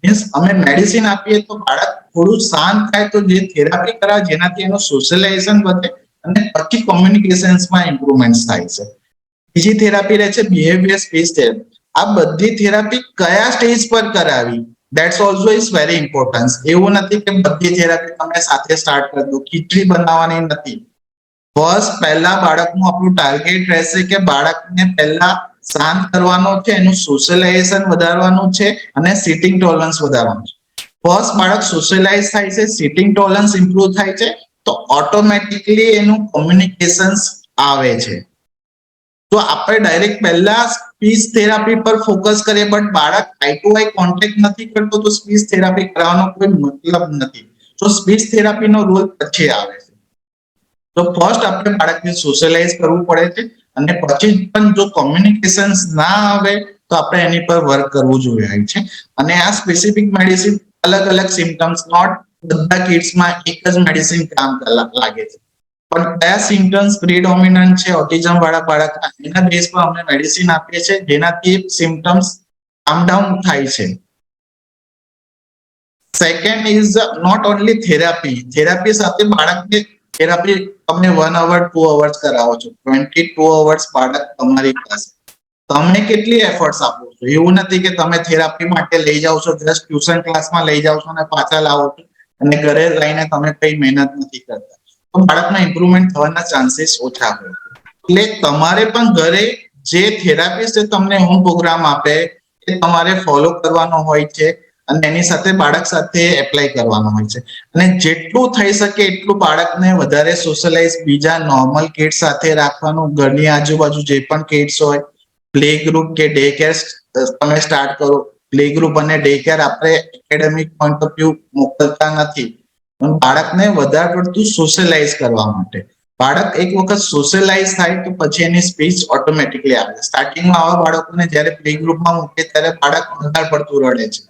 મીન્સ અમે મેડિસિન આપીએ તો બાળક થોડું શાંત થાય તો જે થેરાપી કરાવે જેનાથી એનું સોશિયલાઇઝેશન વધે અને પછી કોમ્યુનિકેશન્સમાં ઇમ્પ્રુવમેન્ટ થાય છે. બીજી થેરાપી રહે છે બિહેવિયર સ્પીચ થેરાપી. આ બધી થેરાપી કયા સ્ટેજ પર કરાવી that's also is very important. એવું નથી કે બધી થેરાપી તમે સાથે સ્ટાર્ટ કરી દો, ખીચડી બનાવવાની નથી. ફર્સ્ટ પહેલા બાળકનું આપણું ટાર્ગેટ રહેશે કે બાળકને પહેલા શાંત કરવાનો છે, એનું સોશિયલાઇઝેશન વધારવાનું છે અને સિટિંગ ટોલરન્સ વધારવાનું છે. ફર્સ્ટ બાળક સોશિયલાઇઝ થાય છે, સિટિંગ ટોલરન્સ ઇમ્પ્રુવ થાય છે તો ઓટોમેટિકલી એનું કોમ્યુનિકેશન આવે છે. તો આપણે ડાયરેક્ટ પહેલા સ્પીચ થેરાપી પર ફોકસ કરીએ, બટ બાળક આઈ ટુ આઈ કોન્ટેક્ટ નથી કરતો તો સ્પીચ થેરાપી કરવાનો કોઈ મતલબ નથી. તો સ્પીચ થેરાપીનો રોલ પછી આવે છે. તો ફર્સ્ટ આપણે બાળકને સોશિયલાઇઝ કરવું પડે છે અને પછી પણ જો કોમ્યુનિકેશન ના આવે તો આપણે એની પર વર્ક કરવું જોઈએ છે. અને આ સ્પેસિફિક મેડિસિન અલગ અલગ સિમ્ટમ્સ, નોટ બધા કિડ્સમાં એક જ મેડિસિન કામ લાગે છે, પણ કયા સિમ્ટમ્સ પ્રીડોમિનન્ટ છે ઓટિઝમ વાળા બાળકના એના બેઝ પર અમે મેડિસિન આપીએ છીએ જેનાથી સિમ્ટમ્સ કામ ડાઉન થાય છે. Second is not only therapy સાથે બાળકને થેરાપી તમે 1 અવર 2 અવર્સ કરાવો છો, 22 અવર્સ બાળક તમારી પાસે, તમે કેટલી એફર્ટ્સ આપો છો. એવું નથી કે તમે થેરાપી માટે લઈ જાઓ છો, જસ્ટ ટ્યુશન ક્લાસમાં લઈ જાઓ છો અને પાછા લાવો છો અને ઘરે લઈને તમે કઈ મહેનત નથી કરતા, તો બાળકમાં ઇમ્પ્રુવમેન્ટ થવાના ચાન્સીસ ઓછા હોય. એટલે તમારે પણ ઘરે જે થેરાપિસ્ટ તમને હોમ પ્રોગ્રામ આપે એ તમારે ફોલો કરવાનો હોય છે અને એની સાથે બાળક સાથે એપ્લાય કરવાનો હોય છે. અને જેટલું થઈ શકે એટલું બાળકને વધારે સોશિયલાઇઝ બીજા નોર્મલ કિડ્સ સાથે રાખવાનું. ઘરની આજુબાજુ જે પણ કિડ્સ હોય, પ્લે ગ્રુપ કે ડે કેર તમે સ્ટાર્ટ કરો. પ્લે ગ્રુપ અને ડે કેર આપણે એકેડેમિક પોઈન્ટ ઓફ વ્યૂ મોકલતા નથી, પણ બાળકને વધારે પડતું સોશિયલાઇઝ કરવા માટે. બાળક એક વખત સોશિયલાઇઝ થાય તો પછી એની સ્પીચ ઓટોમેટિકલી આવે. સ્ટાર્ટિંગમાં આવા બાળકોને જ્યારે પ્લે ગ્રુપમાં મૂકે ત્યારે બાળક વધારે પડતું રડે છે,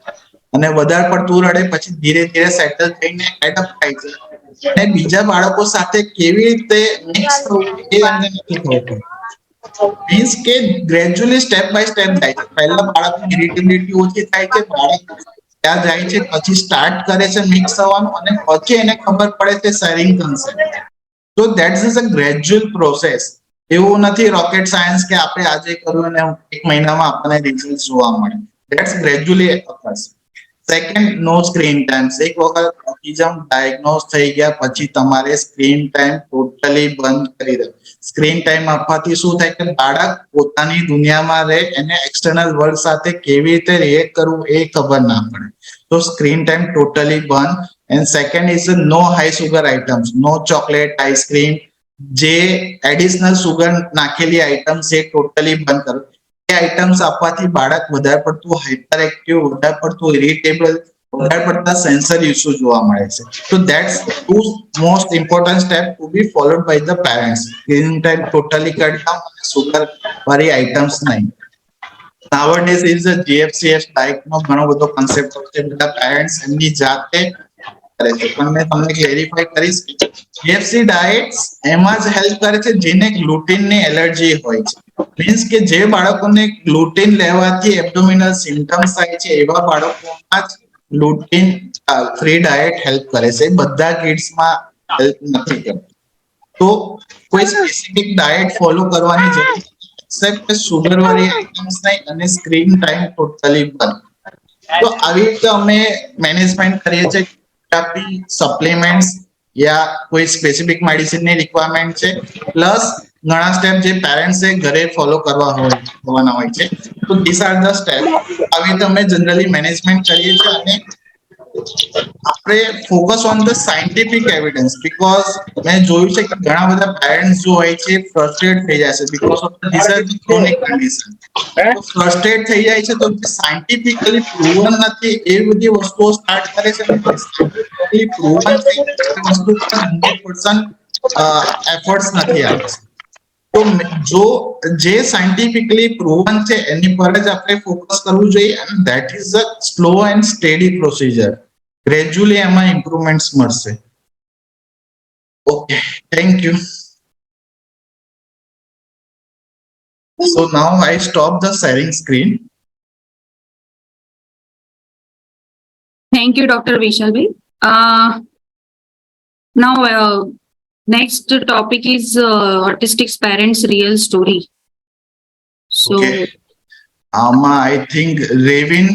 અને વધારે પડતું રડે પછી ધીરે ધીરે સેટલ થઈને એડપ્ટ થાય છે, અને બીજા બાળકો સાથે કેવી રીતે મિક્સ થવું એ એમને નથી ખબર. મીન્સ કે ગ્રેજ્યુઅલી સ્ટેપ બાય સ્ટેપ જાય છે. પહેલા બાળકની ઇરિટેબિલિટી ઓછી થાય છે, બાળક ત્યાં જાય છે, પછી સ્ટાર્ટ કરે છે મિક્સ થવાનું, અને પછી એને ખબર પડે છે શેરિંગ કન્સેપ્ટ. તો that's is a gradual process. એવું નથી રોકેટ સાયન્સ કે આપણે આજે કર્યું અને 1 મહિનામાં આપણને રિઝલ્ટ જોવા મળે. That's gradually occurs. Second, no screen time. એક વખત ઓટિઝમ ડાયગ્નોઝ થઈ ગયા પછી તમારે સ્ક્રીન ટાઈમ ટોટલી બંધ કરી દો. સ્ક્રીન ટાઈમ આપવાથી શું થાય કે બાળક પોતાની દુનિયામાં રહે, એને એક્સટર્નલ વર્લ્ડ સાથે કેવી રીતે રિએક્ટ કરવું એ ખબર ના પડે. તો સ્ક્રીન ટાઈમ ટોટલી બંધ. And second is no high sugar items, no chocolate, ice cream, જે એડિશનલ સુગર નાખેલી આઇટમ્સ એ ટોટલી બંધ કરો. એ આઇટમ્સ આપવાથી બાળક વધારે પડતું હાઇપર એક્ટિવ, વધારે પડતું ઇરિટેબલ, વધારે પડતા સેન્સર ઇસ્યુ જોવા મળે છે. તો that's 2 most important step to be followed by the parents. Screen time totally cut down અને સુગર વાળી આઇટમ્સ નહીં. નાવરડેઝ ઇઝ અ જીએફસીએસ ડાયટનો ઘણો બધો કોન્સેપ્ટ હોય છે, બધા પેરેન્ટ્સ એમની જાતે કરે છે, પણ મેં તમને ક્લેરિફાઈ કરીશ કે જીએફસી ડાયટ્સ એમાં જ હેલ્પ કરે છે જેને ગ્લુટેનની એલર્જી હોય છે. મીન્સ કે જે બાળકોને ગ્લુટેન લેવાથી એબ્ડોમિનલ સિમ્ટમ્સ થાય છે એવા બાળકોમાં જ ગ્લુટેન ફ્રી ડાયટ હેલ્પ કરે છે. બધા કિડ્સમાં હેલ્પ નથી કરતું. તો કોઈ સ્પેસિફિક ડાયટ ફોલો કરવાની જરૂર એક્સેપ્ટ સુગર વાળી આઇટમ્સ નહીં અને સ્ક્રીન ટાઈમ ટોટલી બંધ. તો આવી રીતે અમે મેનેજમેન્ટ કરીએ છીએ. થેરાપી, સપ્લિમેન્ટ્સ યા કોઈ સ્પેસિફિક મેડિસિનની રિક્વાયરમેન્ટ છે, પ્લસ ઘણા સ્ટેપ જે પેરેન્ટ્સે ઘરે ફોલો કરવા હોવાના હોય છે. તો ધીસ આર ધ સ્ટેપ. આવી રીતે અમે જનરલી મેનેજમેન્ટ કરીએ છીએ, અને આપણે focus on the scientific evidence. Because મેં જોયું છે કે ઘણા બધા પેરેન્ટ્સ જો હોય છે ફ્રસ્ટ્રેટ થઈ જાય છે because of this are the chronic condition. તો ફ્રસ્ટ્રેટ થઈ જાય છે, તો સાયન્ટિફિકલી પ્રૂવન નથી એ બધી વસ્તુઓ સ્ટાર્ટ કરે છે, અને સાયન્ટિફિકલી પ્રૂવન છે એ વસ્તુ પર 100% એફર્ટ્સ નથી આપતા. તો જો જે સાયન્ટિફિકલી પ્રૂવન છે એની પર જ આપણે ફોકસ કરવું જોઈએ, અને that is a slow and steady procedure. Gradually એમાં ઇમ્પ્રુવમેન્ટ્સ મળશે. Okay, thank you. So now I stop the sharing screen. Thank you, Dr. Vishalbhai. Now, next topic is autistic parents' real story. So, Okay. I think Revin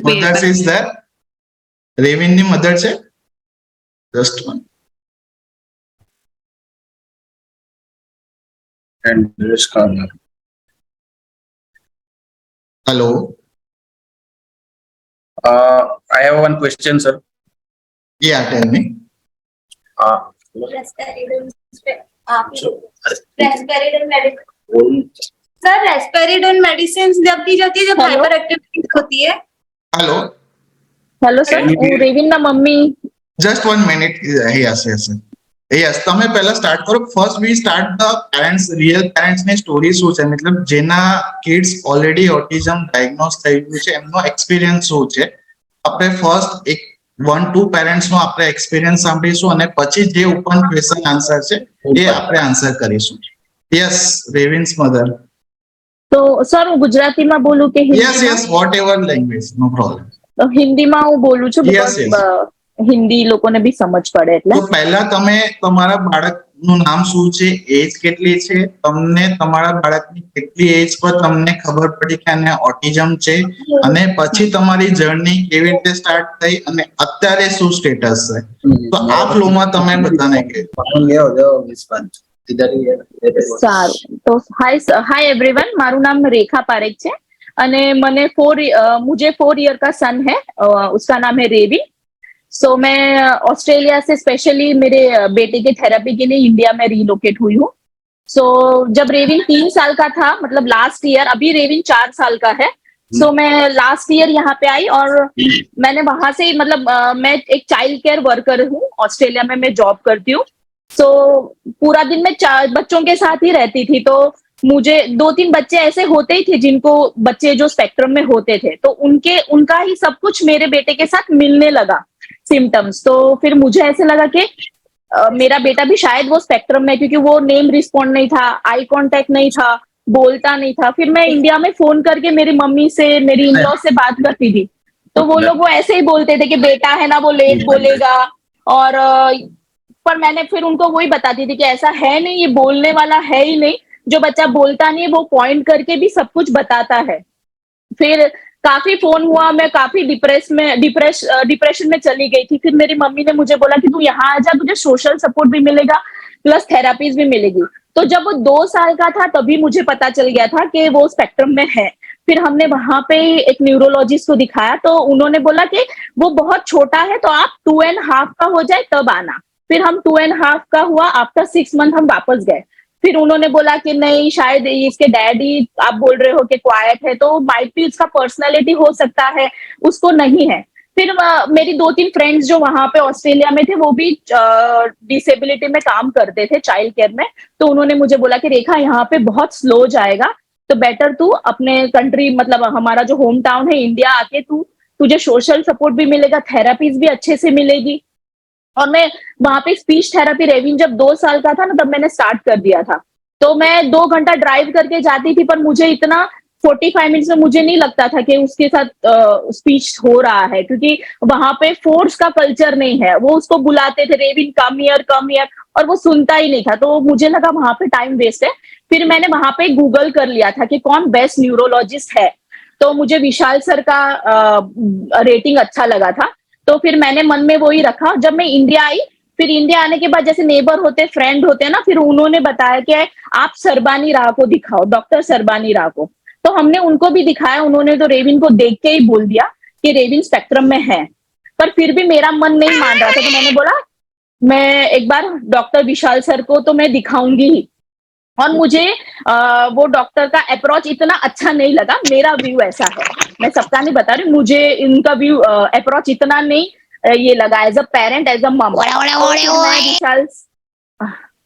mother is there. Revin ની mother છે. Just one. And this corner. Hello. I have one question, sir. Yeah, tell me. Sir risperidone medicine जब दी जाती है जब hyper activity होती है. Hello. Hello sir, હું રેવિનના મમ્મી. Just 1 minute. Yes, તમે પહેલા સ્ટાર્ટ કરો. First V start the parents, real parents ની સ્ટોરી શું છે, મતલબ જેના કિડ્સ ઓલરેડી ઓટિઝમ ડાયગ્નોઝ થઈ ગયું છે એમનો એક્સપિરિયન્સ શું છે. આપણે ફર્સ્ટ એક 1-2 પેરેન્ટ્સ નો આપણે એક્સપિરિયન્સ સાંભળીશું અને પછી જે ઓપન ક્વેશ્ચન આન્સર છે એ આપણે આન્સર કરીશું. યસ, રેવિન્સ મધર. તો સર હું ગુજરાતીમાં બોલું કે yes yes, whatever language, no problem. હિન્દીમાં હું બોલું છું Yes, yes. because હિન્દી લોકોને બી સમજ પડે એટલે. તો પહેલા તમે તમારા બાળકનું નામ શું છે, એજ કેટલી છે, તમને તમારા બાળકની કેટલી એજ પર તમને ખબર પડી કે આને ઓટિઝમ છે, અને પછી તમારી જર્ની કેવી રીતે સ્ટાર્ટ થઈ અને અત્યારે શું સ્ટેટસ છે, તો આ ફ્લોમાં તમે બધાને કહો. સારું. તો हाय एवरीवन, મારું નાम रेखा पारेख છે અને મને मुझे 4 ईयर का सन है, उसका नाम है रेविन. सो मैं ऑस्ट्रेलिया से स्पेशली मेरे बेटे के थेरेपी के लिए इंडिया में रीलोकेट हुई हूँ. सो जब रेविन 3 साल का था, मतलब लास्ट ईयर, अभी रेविन 4 साल का है. सो मैं लास्ट ईयर यहाँ पे आई और मैंने वहां से मतलब मैं एक चाइल्ड केयर वर्कर हूँ, ऑस्ट्रेलिया में मैं जॉब करती हूँ. सो पूरा दिन मैं 4 बच्चों के साथ ही रहती थी. तो मुझे 2-3 बच्चे ऐसे होते ही थे जिनको बच्चे जो स्पेक्ट्रम में होते थे, तो उनका ही सब कुछ मेरे बेटे के साथ मिलने लगा सिम्टम्स. तो फिर मुझे ऐसे लगा कि मेरा बेटा भी शायद वो स्पेक्ट्रम में, क्योंकि वो नेम रिस्पॉन्ड नहीं था, आई कांटेक्ट नहीं था, बोलता नहीं था. फिर मैं इंडिया में फोन करके मेरी मम्मी से, मेरी इन लॉ से बात करती थी, तो वो लोग वो ऐसे ही बोलते थे कि बेटा है ना वो लेट बोलेगा. और पर मैंने फिर उनको वही बताती थी कि ऐसा है नहीं, ये बोलने वाला है ही नहीं. जो बच्चा बोलता नहीं है वो पॉइंट करके भी सब कुछ बताता है. फिर काफी फोन हुआ, मैं काफी डिप्रेशन में चली गई थी. फिर मेरी मम्मी ने मुझे बोला कि तू यहाँ आ जा, तुझे सोशल सपोर्ट भी मिलेगा प्लस थेरापीज भी मिलेगी. तो जब वो 2 साल का था तभी मुझे पता चल गया था कि वो स्पेक्ट्रम में है. फिर हमने वहां पे एक न्यूरोलॉजिस्ट को दिखाया, तो उन्होंने बोला कि वो बहुत छोटा है, तो आप 2.5 का हो जाए तब आना. फिर हम 2.5 का हुआ, आफ्टर 6 मंथ हम वापस गए. फिर उन्होंने बोला कि नहीं, शायद इसके डैडी, आप बोल रहे हो कि क्वाइट है, तो माइट भी उसका पर्सनालिटी हो सकता है, उसको नहीं है. फिर मेरी 2-3 फ्रेंड्स जो वहां पे ऑस्ट्रेलिया में थे, वो भी डिसेबिलिटी में काम करते थे, चाइल्ड केयर में. तो उन्होंने मुझे बोला कि रेखा यहाँ पे बहुत स्लो जाएगा, तो बेटर तू अपने कंट्री, मतलब हमारा जो होम टाउन है, इंडिया आके तुझे सोशल सपोर्ट भी मिलेगा, थेरापीज भी अच्छे से मिलेगी. और मैं वहां पे स्पीच थेरेपी, रेविन जब 2 साल का था ना, तब मैंने स्टार्ट कर दिया था. तो मैं 2 घंटा ड्राइव करके जाती थी, पर मुझे इतना 45 मिनट्स में मुझे नहीं लगता था कि उसके साथ स्पीच हो रहा है, क्योंकि वहां पे फोर्स का कल्चर नहीं है. वो उसको बुलाते थे, रेविन कम हियर, और वो सुनता ही नहीं था. तो मुझे लगा वहां पे टाइम वेस्ट है. फिर मैंने वहां पे गूगल कर लिया था कि कौन बेस्ट न्यूरोलॉजिस्ट है. तो मुझे विशाल सर का रेटिंग अच्छा लगा था, तो फिर मैंने मन में वही रखा. जब मैं इंडिया आई, फिर इंडिया आने के बाद जैसे नेबर होते, फ्रेंड होते हैं ना, फिर उन्होंने बताया कि आप सरबानी राह को दिखाओ, डॉक्टर सरबानी राह को. तो हमने उनको भी दिखाया. उन्होंने तो रेविन को देख के ही बोल दिया कि रेविन स्पेक्ट्रम में है. पर फिर भी मेरा मन नहीं मान रहा था, तो मैंने बोला मैं एक बार डॉक्टर विशाल सर को तो मैं दिखाऊंगी ही. और मुझे वो डॉक्टर का अप्रोच इतना अच्छा नहीं लगा. मेरा व्यू ऐसा है, मैं सबका नहीं बता रही, मुझे इनका व्यू अप्रोच इतना नहीं ये लगा as a parent, as a mum.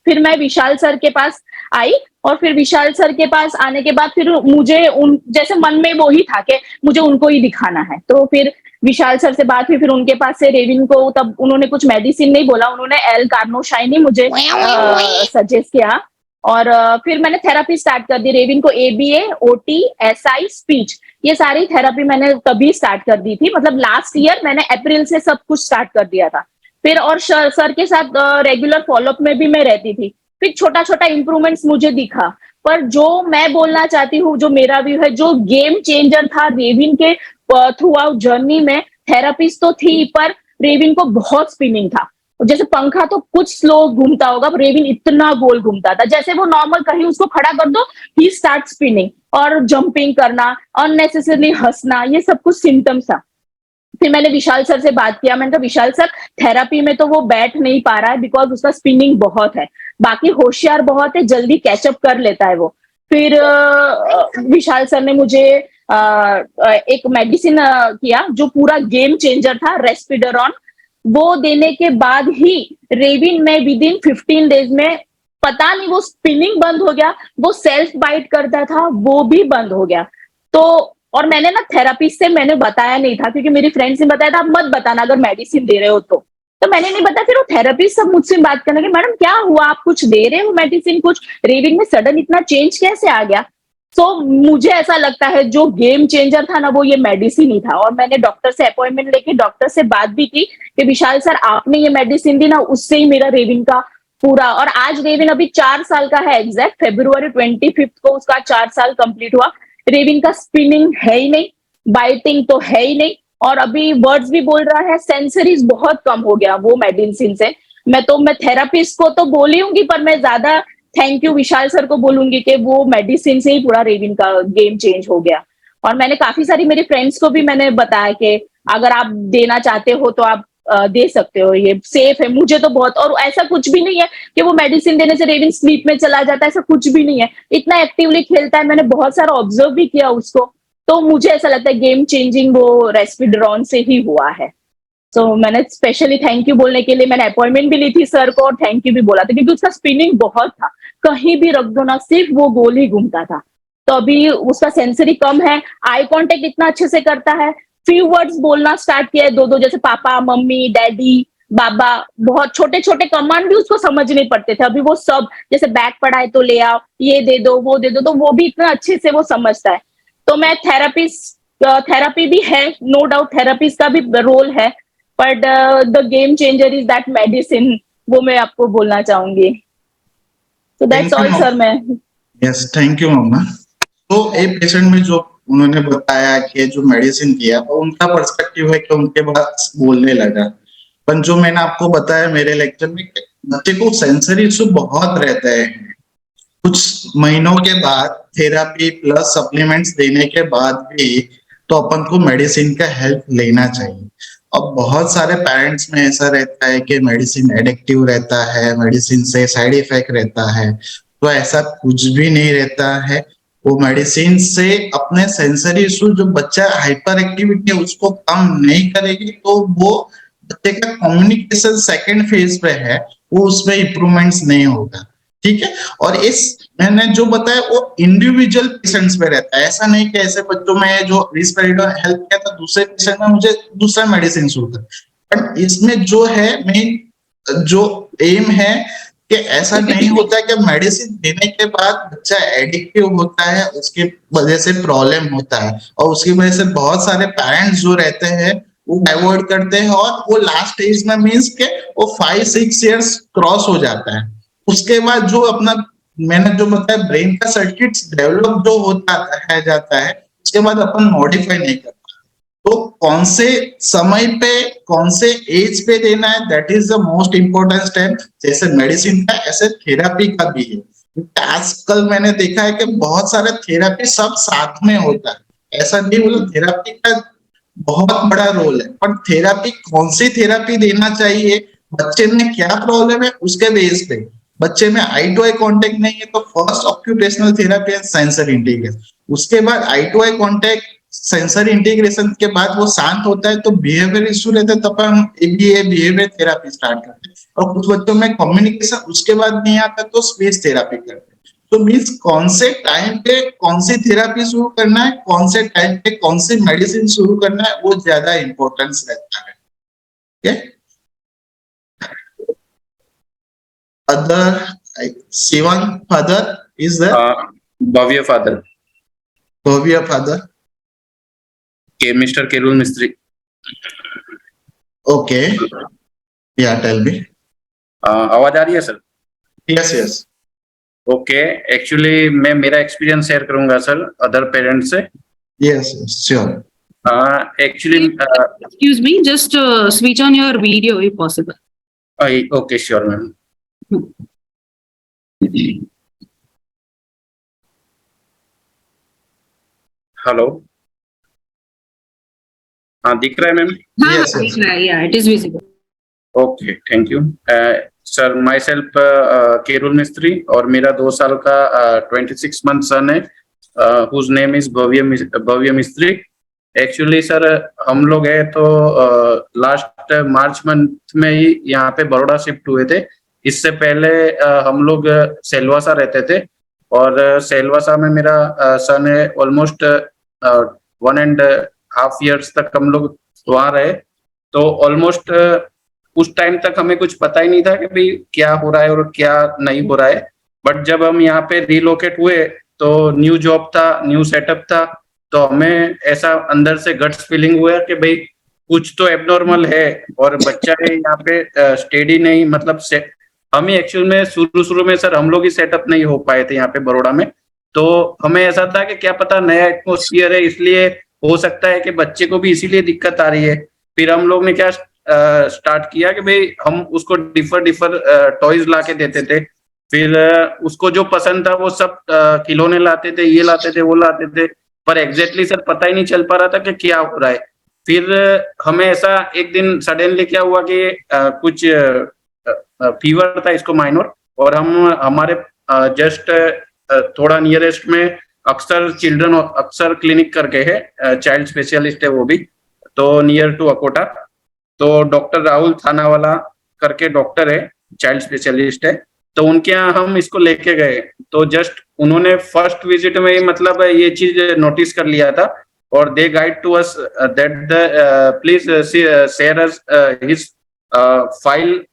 फिर मैं विशाल सर के पास आई, और फिर विशाल सर के पास आने के बाद फिर मुझे जैसे मन में वो ही था कि मुझे उनको ही दिखाना है. तो फिर विशाल सर से बात हुई. फिर उनके पास से रेविन को, तब उन्होंने कुछ मेडिसिन नहीं बोला, उन्होंने एल कार्नोशाइन ही मुझे सजेस्ट किया. और फिर मैंने थेरापी स्टार्ट कर दी. रेविन को ABA, OT, SI, स्पीच, ये सारी थेरापी मैंने तभी स्टार्ट कर दी थी. मतलब लास्ट ईयर मैंने अप्रैल से सब कुछ स्टार्ट कर दिया था. फिर और सर के साथ रेगुलर फॉलोअप में भी मैं रहती थी. फिर छोटा छोटा इंप्रूवमेंट्स मुझे दिखा. पर जो मैं बोलना चाहती हूँ, जो मेरा व्यू है, जो गेम चेंजर था रेविन के थ्रू आउट जर्नी में, थेरापीज तो थी, पर रेविन को बहुत स्पिनिंग था. जैसे पंखा तो कुछ स्लो घूमता होगा, रेविन इतना गोल घूमता था. जैसे वो नॉर्मल कहीं उसको खड़ा कर दो, ही स्टार्ट स्पिनिंग और जंपिंग करना, अननेसेसरली हंसना, ये सब कुछ सिम्टम्स था. फिर मैंने विशाल सर से बात किया. मैंने कहा विशाल सर, थेरापी में तो वो बैठ नहीं पा रहा है बिकॉज उसका स्पिनिंग बहुत है, बाकी होशियार बहुत है, जल्दी कैचअप कर लेता है वो. फिर विशाल सर ने मुझे एक मेडिसिन किया जो पूरा गेम चेंजर था, रेस्पिडरॉन. वो देने के बाद ही रेविन में विदिन 15 डेज में, पता नहीं वो स्पिनिंग बंद हो गया, वो सेल्फ बाइट करता था वो भी बंद हो गया. तो और मैंने ना थेरापिस्ट से मैंने बताया नहीं था, क्योंकि मेरी फ्रेंड्स ने बताया था आप मत बताना अगर मेडिसिन दे रहे हो तो मैंने नहीं बताया। फिर वो थेरेपिस्ट सब मुझसे बात करने लगे, मैडम क्या हुआ, आप कुछ दे रहे हो मेडिसिन, कुछ रेविंग में सडन इतना चेंज कैसे आ गया। तो मुझे ऐसा लगता है जो गेम चेंजर था ना वो ये मेडिसिन ही था। और मैंने डॉक्टर से अपॉइंटमेंट लेके डॉक्टर से बात भी की कि विशाल सर आपने ये मेडिसिन दी ना, उससे ही मेरा रेविन का पूरा, और आज रेविन अभी 4 साल का है, एग्जैक्ट February 25 को उसका 4 साल कंप्लीट हुआ। रेविन का स्पिनिंग है ही नहीं, बाइटिंग तो है ही नहीं, और अभी वर्ड्स भी बोल रहा है, सेंसरीज बहुत कम हो गया वो मेडिसिन से। मैं थेरापिस्ट को तो बोली हूँ, पर मैं ज्यादा थैंक यू विशाल सर को बोलूंगी कि वो मेडिसिन से ही पूरा रेविन का गेम चेंज हो गया। और मैंने काफी सारी मेरी फ्रेंड्स को भी मैंने बताया कि अगर आप देना चाहते हो तो आप दे सकते हो, ये सेफ है। मुझे तो बहुत, और ऐसा कुछ भी नहीं है कि वो मेडिसिन देने से रेविन स्लीप में चला जाता है, ऐसा कुछ भी नहीं है, इतना एक्टिवली खेलता है। मैंने बहुत सारा ऑब्जर्व भी किया उसको, तो मुझे ऐसा लगता है गेम चेंजिंग वो रेस्पिडरॉन से ही हुआ है। तो मैंने स्पेशली थैंक यू बोलने के लिए मैंने अपॉइंटमेंट भी ली थी सर को, और थैंक यू भी बोला था, क्योंकि उसका स्पिनिंग बहुत था, कहीं भी रख दो ना सिर्फ वो गोल ही घूमता था। तो अभी उसका सेंसरी कम है, आई कांटेक्ट इतना अच्छे से करता है, फ्यू वर्ड्स बोलना स्टार्ट किया है, दो जैसे पापा, मम्मी, डैडी, बाबा, बहुत छोटे छोटे कमांड भी उसको समझ नहीं पड़ते थे, अभी वो सब, जैसे बैग पड़ा है तो ले आओ, ये दे दो, वो दे दो, तो वो भी इतना अच्छे से वो समझता है। तो मैं थेरापी भी है, नो डाउट थेरापिस्ट का भी रोल है, but the game changer is that medicine, वो मैं आपको बोलना चाहूंगी। तो that's Thank you, all sir. मैं यस, थैंक यू मम्मा। तो एक पेशेंट में जो उन्होंने बताया कि जो मेडिसिन दिया वो उनका पर्सपेक्टिव है कि उनके पास बोलने लगा, पर जो मैंने आपको बताया मेरे लेक्चर में कि बच्चे को सेंसरी इशू बहुत रहता है। कुछ महीनों के बाद थेरापी प्लस सप्लीमेंट्स देने के बाद भी तो अपन को मेडिसिन का हेल्प लेना चाहिए। अब बहुत सारे पेरेंट्स में ऐसा रहता है कि मेडिसिन एडिक्टिव रहता है, मेडिसिन से साइड इफेक्ट रहता है, तो ऐसा कुछ भी नहीं रहता है। वो मेडिसिन से अपने सेंसरी इशू, जो बच्चा हाइपर एक्टिविटी है उसको कम नहीं करेगी, तो वो बच्चे का कम्युनिकेशन सेकंड फेज पे है, वो उसमें इम्प्रूवमेंट्स नहीं होगा। ठीक है। और इस मैंने जो बताया वो इंडिविजुअल पेशेंट्स पे रहता है, ऐसा नहीं कि ऐसे बच्चों में जो रिस्पिरेटरी हेल्प किया था दूसरे पेशेंट में मुझे दूसरा मेडिसिन शुरू कर, बट इसमें जो है मेन जो एम है कि ऐसा नहीं होता कि मेडिसिन देने के बाद बच्चा एडिक्टिव होता है, उसकी वजह से प्रॉब्लम होता है, और उसकी वजह से बहुत सारे पेरेंट्स जो रहते हैं वो अवॉइड करते हैं, और वो लास्ट स्टेज में मीन्स के वो 5-6 इयर्स क्रॉस हो जाता है। उसके बाद जो अपना मैंने जो बताया ब्रेन का सर्किट्स डेवलप जो होता है जाता है, उसके बाद अपन मॉडिफाई नहीं करता। तो कौन से समय पे कौन से एज पे देना है, that is the most important step. जैसे मेडिसिन का ऐसे थेरापी का भी है। आजकल मैंने देखा है कि बहुत सारे थेरापी सब साथ में होता है, ऐसा नहीं बोला थेरापी का बहुत बड़ा रोल है, पर थेरापी कौन सी थेरापी देना चाहिए, बच्चे में क्या प्रॉब्लम है उसके बेस पे। बच्चे में आई टू आई कांटेक्ट नहीं है तो फर्स्ट ऑक्यूपेशनल थेरापी है सेंसर इंटीग्रेशन, उसके बाद eye to eye contact sensor integration के बाद वो शांत होता है तो बिहेवियर इशू रहता है, तब हम बिहेवियर थेरापी स्टार्ट करते हैं। और कुछ बच्चों में कम्युनिकेशन उसके बाद नहीं आता तो स्पीच थेरापी करते हैं। तो मीन्स कौन से टाइम पे कौन सी थेरापी शुरू करना है, कौन से टाइम पे कौन सी मेडिसिन शुरू करना है, वो ज्यादा इंपॉर्टेंस रहता है। okay? Other Sivan father is there? Bhavya father. Bhavya father. Okay, Mr. Kerul Mistry. Okay. Yeah, tell me. आवाज आ रही है sir? Yes, yes. Okay, actually मैं मेरा एक्सपीरियंस शेयर करूंगा सर अदर पेरेंट्स से। Yes, yes, sure. Actually Excuse me, just switch on your video if possible. Okay sure ma'am. Hello, हाँ दिख रहा है ma'am? Yes, yes. Yeah, it is visible. Okay, thank you sir. Myself Kerul Mistry, और मेरा 2 साल का 26 month सन है, whose name is भव्य मिस्त्री। एक्चुअली सर हम लोग है तो लास्ट मार्च मंथ में ही यहाँ पे बड़ौदा शिफ्ट हुए थे। इससे पहले हम लोग सेलवासा रहते थे, और सेलवासा में मेरा सन है ऑलमोस्ट 1.5 years तक हम लोग वहाँ रहे। तो ऑलमोस्ट उस टाइम तक हमें कुछ पता ही नहीं था कि भाई क्या हो रहा है और क्या नहीं हो रहा है। बट जब हम यहाँ पे रिलोकेट हुए तो न्यू जॉब था, न्यू सेटअप था, तो हमें ऐसा अंदर से गट्स फीलिंग हुआ कि भाई कुछ तो एबनॉर्मल है और बच्चा है यहाँ पे स्टेडी नहीं, मतलब हम ही एक्चुअल में शुरू में सर हम लोग ही सेटअप नहीं हो पाए थे यहाँ पे बड़ौदा में। तो हमें ऐसा था कि क्या पता नया एटमोस्फियर है, इसलिए हो सकता है कि बच्चे को भी इसीलिए दिक्कत आ रही है। फिर हम लोग ने क्या स्टार्ट किया कि भाई हम उसको डिफर टॉयज ला के देते थे। फिर उसको जो पसंद था वो सब खिलौने लाते थे, ये लाते थे, वो लाते थे, पर एग्जैक्टली सर पता ही नहीं चल पा रहा था कि क्या हो रहा है। फिर हमें ऐसा एक दिन सडनली क्या हुआ कि कुछ फीवर था इसको माइनर, और हम हमारे जस्ट थोड़ा नियरेस्ट में अक्सर क्लिनिक करके है, चाइल्ड स्पेशलिस्ट है वो भी, तो नियर टू अकोटा। तो डॉक्टर राहुल थानावाला करके डॉक्टर है, चाइल्ड स्पेशलिस्ट है, तो उनके यहाँ हम इसको लेके गए। तो जस्ट उन्होंने फर्स्ट विजिट में ही मतलब ये चीज नोटिस कर लिया था, और they guide to us that the please share us his file.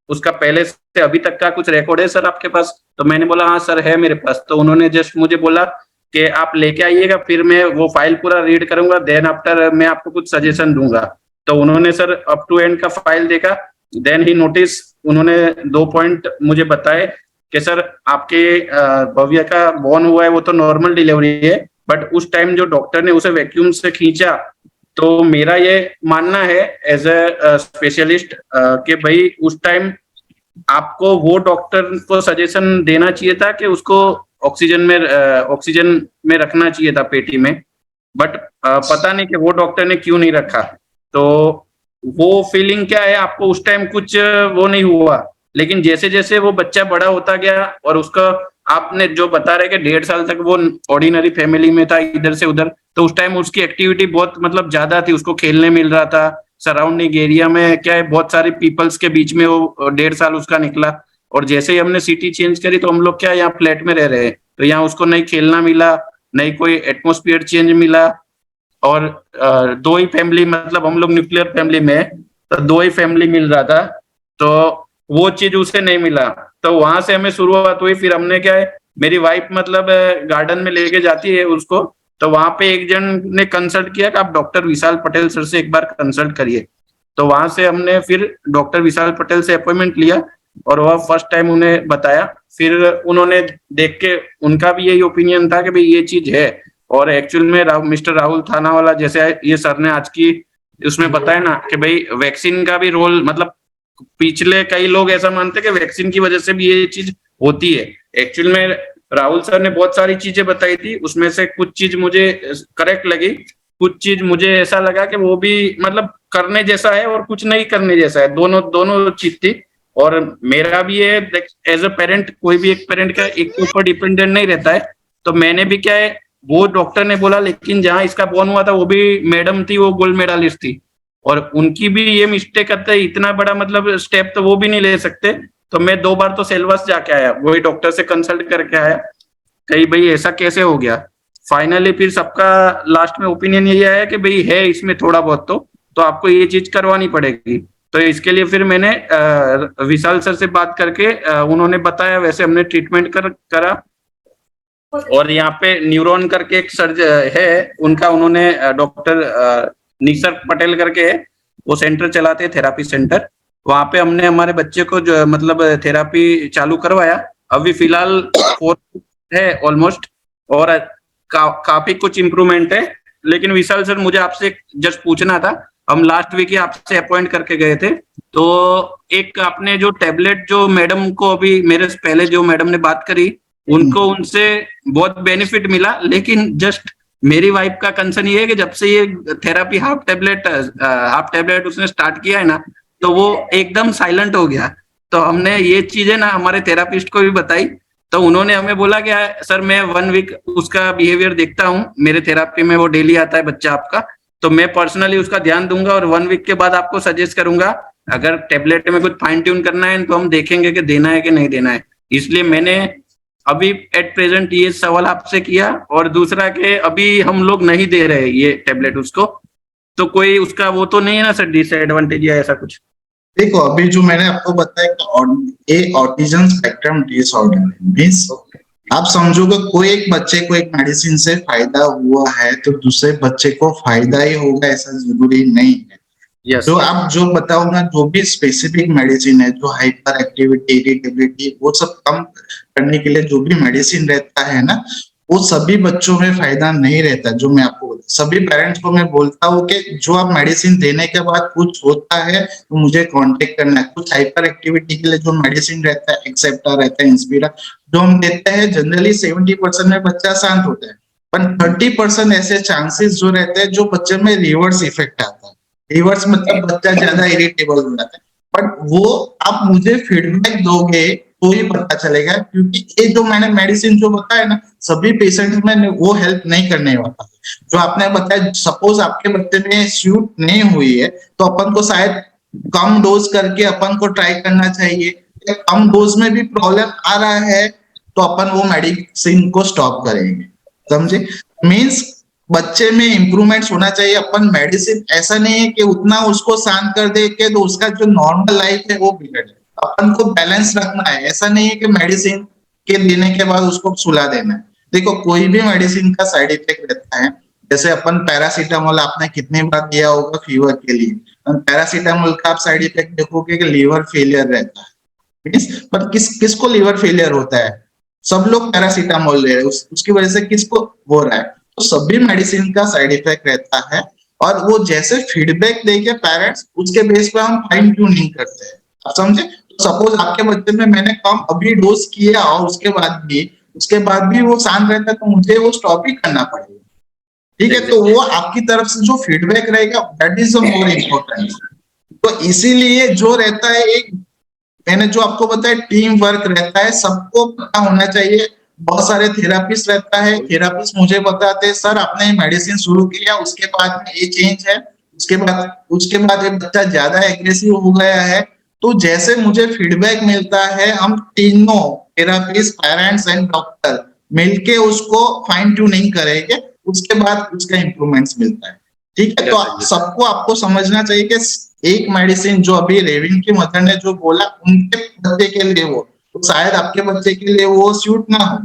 उसका पहले से अभी तक का कुछ रिकॉर्ड है सर आपके पास? तो मैंने बोला हाँ सर है मेरे पास। तो उन्होंने जस्ट मुझे बोला कि आप लेके आइएगा, फिर मैं वो फाइल पूरा रीड करूंगा, देन आफ्टर मैं आपको कुछ सजेशन दूंगा। तो उन्होंने सर अप टू एंड का फाइल देखा, देन ही नोटिस उन्होंने 2 पॉइंट मुझे बताए कि सर आपके भव्य का बॉर्न हुआ है वो तो नॉर्मल डिलीवरी है, बट उस टाइम जो डॉक्टर ने उसे वैक्यूम से खींचा, तो मेरा ये मानना है एज ए स्पेशलिस्ट कि भाई उस टाइम आपको वो डॉक्टर को सजेशन देना चाहिए था कि उसको ऑक्सीजन में रखना चाहिए था पेटी में, बट पता नहीं कि वो डॉक्टर ने क्यों नहीं रखा। तो वो फीलिंग क्या है, आपको उस टाइम कुछ वो नहीं हुआ, लेकिन जैसे जैसे वो बच्चा बड़ा होता गया और उसका आपने जो बता रहे कि 1.5 साल तक वो ऑर्डिनरी फैमिली में था इधर से उधर, तो उस टाइम उसकी एक्टिविटी बहुत मतलब ज्यादा थी, उसको खेलने मिल रहा था, सराउंडिंग एरिया में क्या है बहुत सारे पीपल्स के बीच में वो 1.5 साल उसका निकला। और जैसे ही हमने सिटी चेंज करी तो हम लोग क्या यहाँ फ्लैट में रह रहे हैं, तो यहाँ उसको नहीं खेलना मिला, नहीं कोई एटमोस्फियर चेंज मिला, और 2 ही फैमिली, मतलब हम लोग न्यूक्लियर फैमिली में है, तो 2 ही फैमिली मिल रहा था, तो वो चीज उसे नहीं मिला। तो वहां से हमें शुरुआत हुई। फिर हमने क्या है, मेरी वाइफ मतलब गार्डन में लेके जाती है उसको, तो वहां पे एक जन ने कंसल्ट किया कि आप डॉक्टर विशाल पटेल सर से एक बार कंसल्ट करिए। तो वहां से हमने फिर डॉक्टर विशाल पटेल से अपॉइंटमेंट लिया और वह फर्स्ट टाइम उन्हें बताया। फिर उन्होंने देख के उनका भी यही ओपिनियन था कि भाई ये चीज है, और एक्चुअल में मिस्टर राहुल थानावाला जैसे ये सर ने आज की उसमें बताया ना कि भाई वैक्सीन का भी रोल, मतलब पिछले कई लोग ऐसा मानते हैं कि वैक्सीन की वजह से भी ये चीज होती है। एक्चुअल में राहुल सर ने बहुत सारी चीजें बताई थी, उसमें से कुछ चीज मुझे करेक्ट लगी, कुछ चीज मुझे ऐसा लगा कि वो भी मतलब करने जैसा है और कुछ नहीं करने जैसा है, दोनों चीज थी। और मेरा भी है एज अ पेरेंट, कोई भी एक पेरेंट का एक के ऊपर डिपेंडेंट नहीं रहता है, तो मैंने भी क्या है, वो डॉक्टर ने बोला, लेकिन जहाँ इसका बॉर्न हुआ था वो भी मैडम थी, वो गोल्ड मेडलिस्ट थी, और उनकी भी ये मिस्टेक करते हैं, इतना बड़ा मतलब स्टेप तो वो भी नहीं ले सकते। तो मैं 2 बार तो सेल्वस जाके आया, वही डॉक्टर से कंसल्ट करके आया, कहीं भाई ऐसा कैसे हो गया। फाइनली फिर सबका लास्ट में ओपिनियन यही आया कि भाई है इसमें थोड़ा बहुत तो आपको ये चीज करवानी पड़ेगी। तो इसके लिए फिर मैंने विशाल सर से बात करके उन्होंने बताया, वैसे हमने ट्रीटमेंट करा। और यहाँ पे न्यूरॉन करके एक सर्जन है उनका, उन्होंने डॉक्टर निसर्ग पटेल करके है, वो सेंटर चलाते हैं, थेरापी सेंटर, वहां पे हमने हमारे बच्चे को जो मतलब थेरापी चालू करवाया। अभी फिलहाल 4 है ऑलमोस्ट, और काफी कुछ इम्प्रूवमेंट है। लेकिन विशाल सर मुझे आपसे जस्ट पूछना था, हम लास्ट वीक ही आपसे अपॉइंट करके गए थे, तो एक आपने जो टैबलेट जो मैडम को अभी मेरे से पहले जो मैडम ने बात करी उनको उनसे बहुत बेनिफिट मिला, लेकिन जस्ट मेरी वाइफ का कंसर्न ये है कि जब से ये थेरापी हाफ टेबलेट उसने स्टार्ट किया है ना, तो वो एकदम साइलेंट हो गया। तो हमने ये चीजें ना हमारे थेरापिस्ट को भी बताई, तो उन्होंने हमें बोला कि सर मैं 1 वीक उसका बिहेवियर देखता हूँ, मेरे थेरापी में वो डेली आता है बच्चा आपका, तो मैं पर्सनली उसका ध्यान दूंगा और 1 वीक के बाद आपको सजेस्ट करूंगा, अगर टेबलेट में कुछ फाइन ट्यून करना है तो हम देखेंगे कि देना है कि नहीं देना है। इसलिए मैंने अभी एट प्रेजेंट ये सवाल आपसे किया, और दूसरा के अभी हम लोग नहीं दे रहे ये टेबलेट उसको, तो कोई उसका वो तो नहीं है ना सर, डिसएडवांटेज या ऐसा कुछ? देखो अभी जो मैंने आपको बताया कि ये ऑटिज्म स्पेक्ट्रम डिसऑर्डर है, मीन्स आप समझोगे कोई एक बच्चे को एक मेडिसिन से फायदा हुआ है तो दूसरे बच्चे को फायदा ही होगा ऐसा जरूरी नहीं है। यस, जो आप जो बताऊंगा जो भी स्पेसिफिक मेडिसिन है, जो हाइपर एक्टिविटी, इरिटेबिलिटी, वो सब कम करने के लिए जो भी मेडिसिन रहता है ना, वो सभी बच्चों में फायदा नहीं रहता। जो मैं आपको सभी पेरेंट्स को मैं बोलता हूँ कि जो आप मेडिसिन देने के बाद कुछ होता है तो मुझे कांटेक्ट करना है। कुछ हाइपर एक्टिविटी के लिए जो मेडिसिन रहता है, एक्सेप्टा रहता है, इंस्पिरा, जो हम देते हैं जनरली 70% में बच्चा शांत होता है, पर 30% ऐसे चांसेस जो रहते हैं जो बच्चे में रिवर्स इफेक्ट आता है। रिवर्स मतलब बच्चा ज्यादा इरिटेबल हो जाता है, बट वो आप मुझे फीडबैक दोगे तो ही पता चलेगा, क्योंकि ये जो मैंने मेडिसिन जो बताया ना, सभी पेशेंट में वो हेल्प नहीं करने वाला। जो आपने बताया, सपोज आपके बच्चे में सूट नहीं हुई है तो अपन को शायद कम डोज करके अपन को ट्राई करना चाहिए, या कम डोज में भी प्रॉब्लम आ रहा है तो अपन वो मेडिसिन को स्टॉप करेंगे, समझे। मीन्स बच्चे में इम्प्रूवमेंट्स होना चाहिए। अपन मेडिसिन ऐसा नहीं है कि उतना उसको शांत कर दे के तो उसका जो नॉर्मल लाइफ है वो बिगड़ जाए। अपन को बैलेंस रखना है, ऐसा नहीं है कि मेडिसिन के देने के बाद उसको सुला देना है। देखो कोई भी मेडिसिन का साइड इफेक्ट रहता है, जैसे अपन पैरासीटामोल आपने कितने बार दिया होगा फीवर के लिए, पैरासीटामोल का आप साइड इफेक्ट देखोगे कि लीवर फेलियर रहता है। पर किसको लीवर फेलियर होता है? सब लोग पैरासीटामोल ले रहे हैं, उसकी वजह से किसको हो रहा है? तो सभी मेडिसिन का साइड इफेक्ट रहता है, और वो जैसे फीडबैक देके पेरेंट्स, उसके बेस पे हम फाइन ट्यूनिंग करते हैं, आप समझे। तो सपोज आपके बच्चे में मैंने कम अभी डोज किया और उसके बाद भी वो शांत रहता है तो मुझे वो स्टॉप ही करना पड़ेगा, ठीक है। तो वो आपकी तरफ से जो फीडबैक रहेगा दैट इज मोर इम्पोर्टेंट। तो इसीलिए जो रहता है, एक मैंने जो आपको बताया टीम वर्क रहता है, सबको पता होना चाहिए। बहुत सारे थेरापिस्ट रहता है, थेरापिस्ट मुझे बताते हैं सर आपने मेडिसिन शुरू किया उसके बाद में ये चेंज है, उसके बाद ये बच्चा ज्यादा एग्रेसिव हो गया है। तो जैसे मुझे फीडबैक मिलता है, हम तीनों थेरापिस्ट, पेरेंट्स एंड डॉक्टर मिलके उसको फाइन ट्यूनिंग करेंगे, उसके बाद उसका इम्प्रूवमेंट्स मिलता है, ठीक है। तो सबको आपको समझना चाहिए कि एक मेडिसिन जो अभी रेविन की मदर ने जो बोला उनके बच्चे के लिए वो, तो शायद आपके बच्चे के लिए वो सूट ना हो,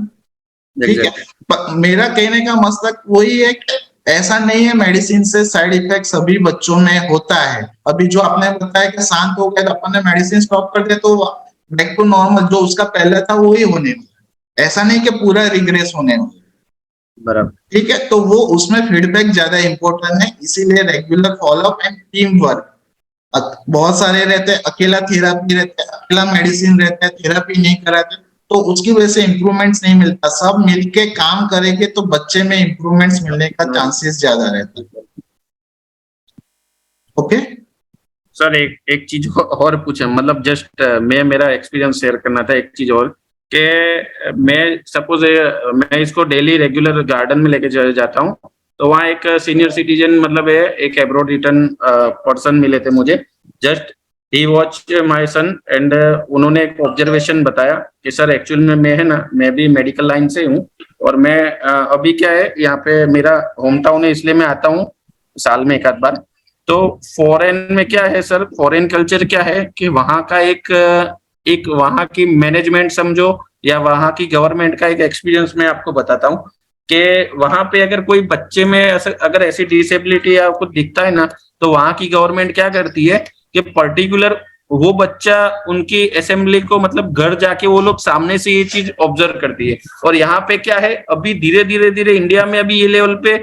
ठीक है। मेरा कहने का मकसद वही है कि ऐसा नहीं है मेडिसिन से साइड इफेक्ट सभी बच्चों में होता है। अभी जो आपने बताया कि शांत हो गया तो अपन ने मेडिसिन स्टॉप कर दिया तो बैक टू नॉर्मल जो उसका पहले था वही होने वाला, ऐसा नहीं कि पूरा रिग्रेस होने वाला, बराबर, ठीक है। तो वो उसमें फीडबैक ज्यादा इंपॉर्टेंट है, इसीलिए regular follow up and team work. बहुत सारे रहते हैं अकेला थेरापी रहता है, अकेला मेडिसिन रहता है, थेरापी नहीं कराते तो उसकी वजह से इम्प्रूवमेंट्स नहीं मिलता। सब मिलके काम करेंगे तो बच्चे में इम्प्रूवमेंट्स मिलने का चांसेस ज्यादा रहता है। ओके सर एक चीज और पूछे, मतलब जस्ट मैं मेरा एक्सपीरियंस शेयर करना था। एक चीज और कि मैं सपोज मैं इसको डेली रेगुलर गार्डन में लेके जाता हूँ, तो वहाँ एक सीनियर सिटीजन मतलब है, एक एब्रॉड रिटर्न पर्सन मिले थे मुझे। Just he watch my son and उन्होंने एक ऑब्जर्वेशन बताया कि सर एक्चुअल में मैं है ना, मैं भी मेडिकल लाइन से हूँ, और मैं अभी क्या है यहाँ पे मेरा होम टाउन है, इसलिए मैं आता हूँ साल में एक आध बार। तो फॉरेन में क्या है सर, फॉरेन कल्चर क्या है कि वहाँ का एक वहाँ की मैनेजमेंट समझो, या वहाँ की गवर्नमेंट का एक एक्सपीरियंस मैं आपको बताता हूँ कि वहाँ पे अगर कोई बच्चे में अगर ऐसी डिसेबिलिटी या कुछ दिखता है ना, तो वहाँ की गवर्नमेंट क्या करती है कि पर्टिकुलर वो बच्चा उनकी असेंबली को मतलब घर जाके वो लोग सामने से ये चीज ऑब्जर्व करती है। और यहाँ पे क्या है, अभी धीरे धीरे इंडिया में अभी ये लेवल पे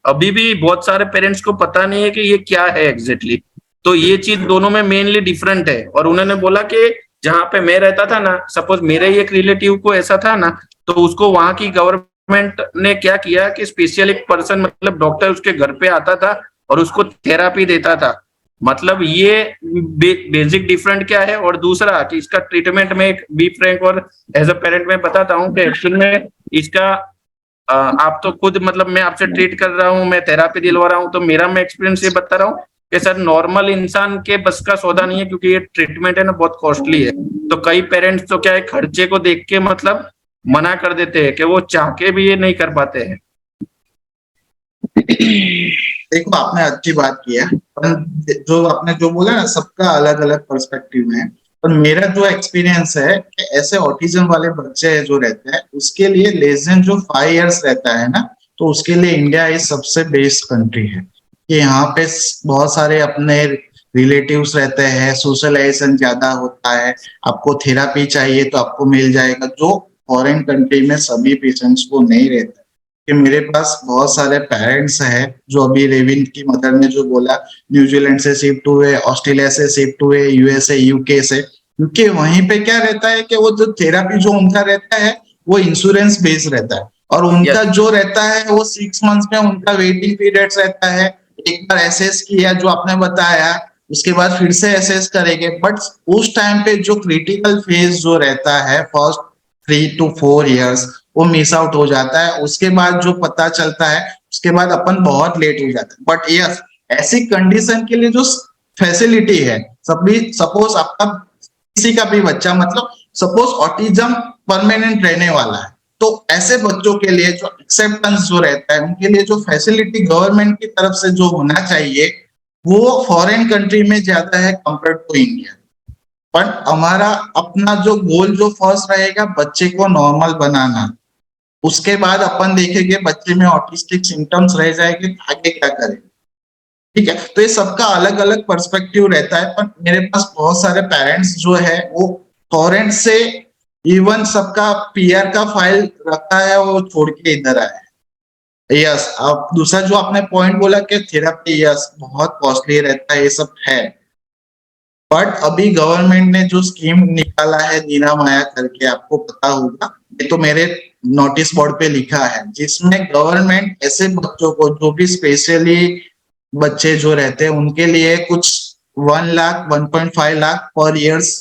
अभी भी बहुत सारे पेरेंट्स को पता नहीं है कि ये क्या है एग्जैक्टली। तो ये चीज दोनों में मेनली डिफरेंट है। और उन्होंने बोला कि जहाँ पे मैं रहता था ना, सपोज मेरे ही एक रिलेटिव को ऐसा था ना, तो उसको वहां की गवर्नमेंट ने क्या किया कि स्पेशल एक पर्सन मतलब डॉक्टर उसके घर पे आता था और उसको थेरापी देता था। मतलब ये बेसिक डिफरेंट क्या है। और दूसरा कि इसका ट्रीटमेंट में एक बी फ्रैंक और एज अ पेरेंट मैं बताता हूँ कि एक्चुअल में इसका आप तो खुद मतलब मैं आपसे ट्रीट कर रहा हूँ, मैं थेरापी दिलवा रहा हूँ, तो मेरा मैं एक्सपीरियंस ये बता रहा हूँ कि सर नॉर्मल इंसान के बस का सौदा नहीं है, क्योंकि ये ट्रीटमेंट है ना बहुत कॉस्टली है। तो कई पेरेंट्स तो क्या है, खर्चे को देख के मतलब मना कर देते हैं कि वो चाह के भी ये नहीं कर पाते हैं। देखो आपने अच्छी बात की है, पर जो आपने जो बोला ना, सबका अलग अलग पर्सपेक्टिव है। पर मेरा जो एक्सपीरियंस है कि ऐसे ऑटिज्म वाले बच्चे जो रहते हैं उसके लिए लेस देन जो 5 इयर्स रहता है ना, तो उसके लिए इंडिया इज सबसे बेस्ट कंट्री है। कि यहाँ पे बहुत सारे अपने रिलेटिव्स रहते हैं, सोशलाइजेशन ज्यादा होता है, आपको थेरापी चाहिए तो आपको मिल जाएगा, जो फॉरेन कंट्री में सभी पेशेंट्स को नहीं रहता। कि मेरे पास बहुत सारे पेरेंट्स हैं जो अभी रेविन की मदर ने जो बोला, न्यूजीलैंड से शिफ्ट हुए, ऑस्ट्रेलिया से शिफ्ट हुए, यूएसए यूके से, क्योंकि वहीं पे क्या रहता है कि वो जो थेरापी जो उनका रहता है वो इंश्योरेंस बेस्ड रहता है, और उनका जो रहता है वो 6 मंथ्स में उनका वेटिंग पीरियड रहता है। एक बार एसेस किया जो आपने बताया, उसके बाद फिर से एसेस करेंगे, बट उस टाइम पे जो क्रिटिकल फेज जो रहता है फर्स्ट 3 to 4 इयर्स, वो मिस आउट हो जाता है। उसके बाद जो पता चलता है उसके बाद अपन बहुत लेट हो जाता है। बट यस, ऐसी कंडीशन के लिए जो फैसिलिटी है, सभी सपोज आपका किसी का भी बच्चा, मतलब सपोज ऑटिज्म परमानेंट रहने वाला है, तो ऐसे बच्चों के लिए जो एक्सेप्टेंस जो रहता है, उनके लिए जो फैसिलिटी गवर्नमेंट की तरफ से जो होना चाहिए वो फॉरेन कंट्री में ज्यादा है कंपेयर टू इंडिया। पर हमारा अपना जो गोल जो फर्स्ट रहेगा बच्चे को नॉर्मल बनाना, उसके बाद अपन देखेंगे बच्चे में ऑटिस्टिक सिम्टम्स रह जाएंगे तो आगे क्या करें। ठीक है, तो ये सबका अलग अलग पर्सपेक्टिव रहता है। पर मेरे पास बहुत सारे पेरेंट्स जो है वो फॉरेन से इवन सबका पीआर का फाइल रखा है वो छोड़ के इधर आए। यस, अब दूसरा जो आपने पॉइंट बोला कि थेरापी, यस बहुत कॉस्टली रहता है, ये सब है। बट अभी गवर्नमेंट ने जो स्कीम निकाला है नीरा माया करके, आपको पता होगा, ये तो मेरे नोटिस बोर्ड पे लिखा है, जिसमें गवर्नमेंट ऐसे बच्चों को जो भी स्पेशली बच्चे जो रहते हैं उनके लिए कुछ 1 लाख 1.5 लाख पर ईयर्स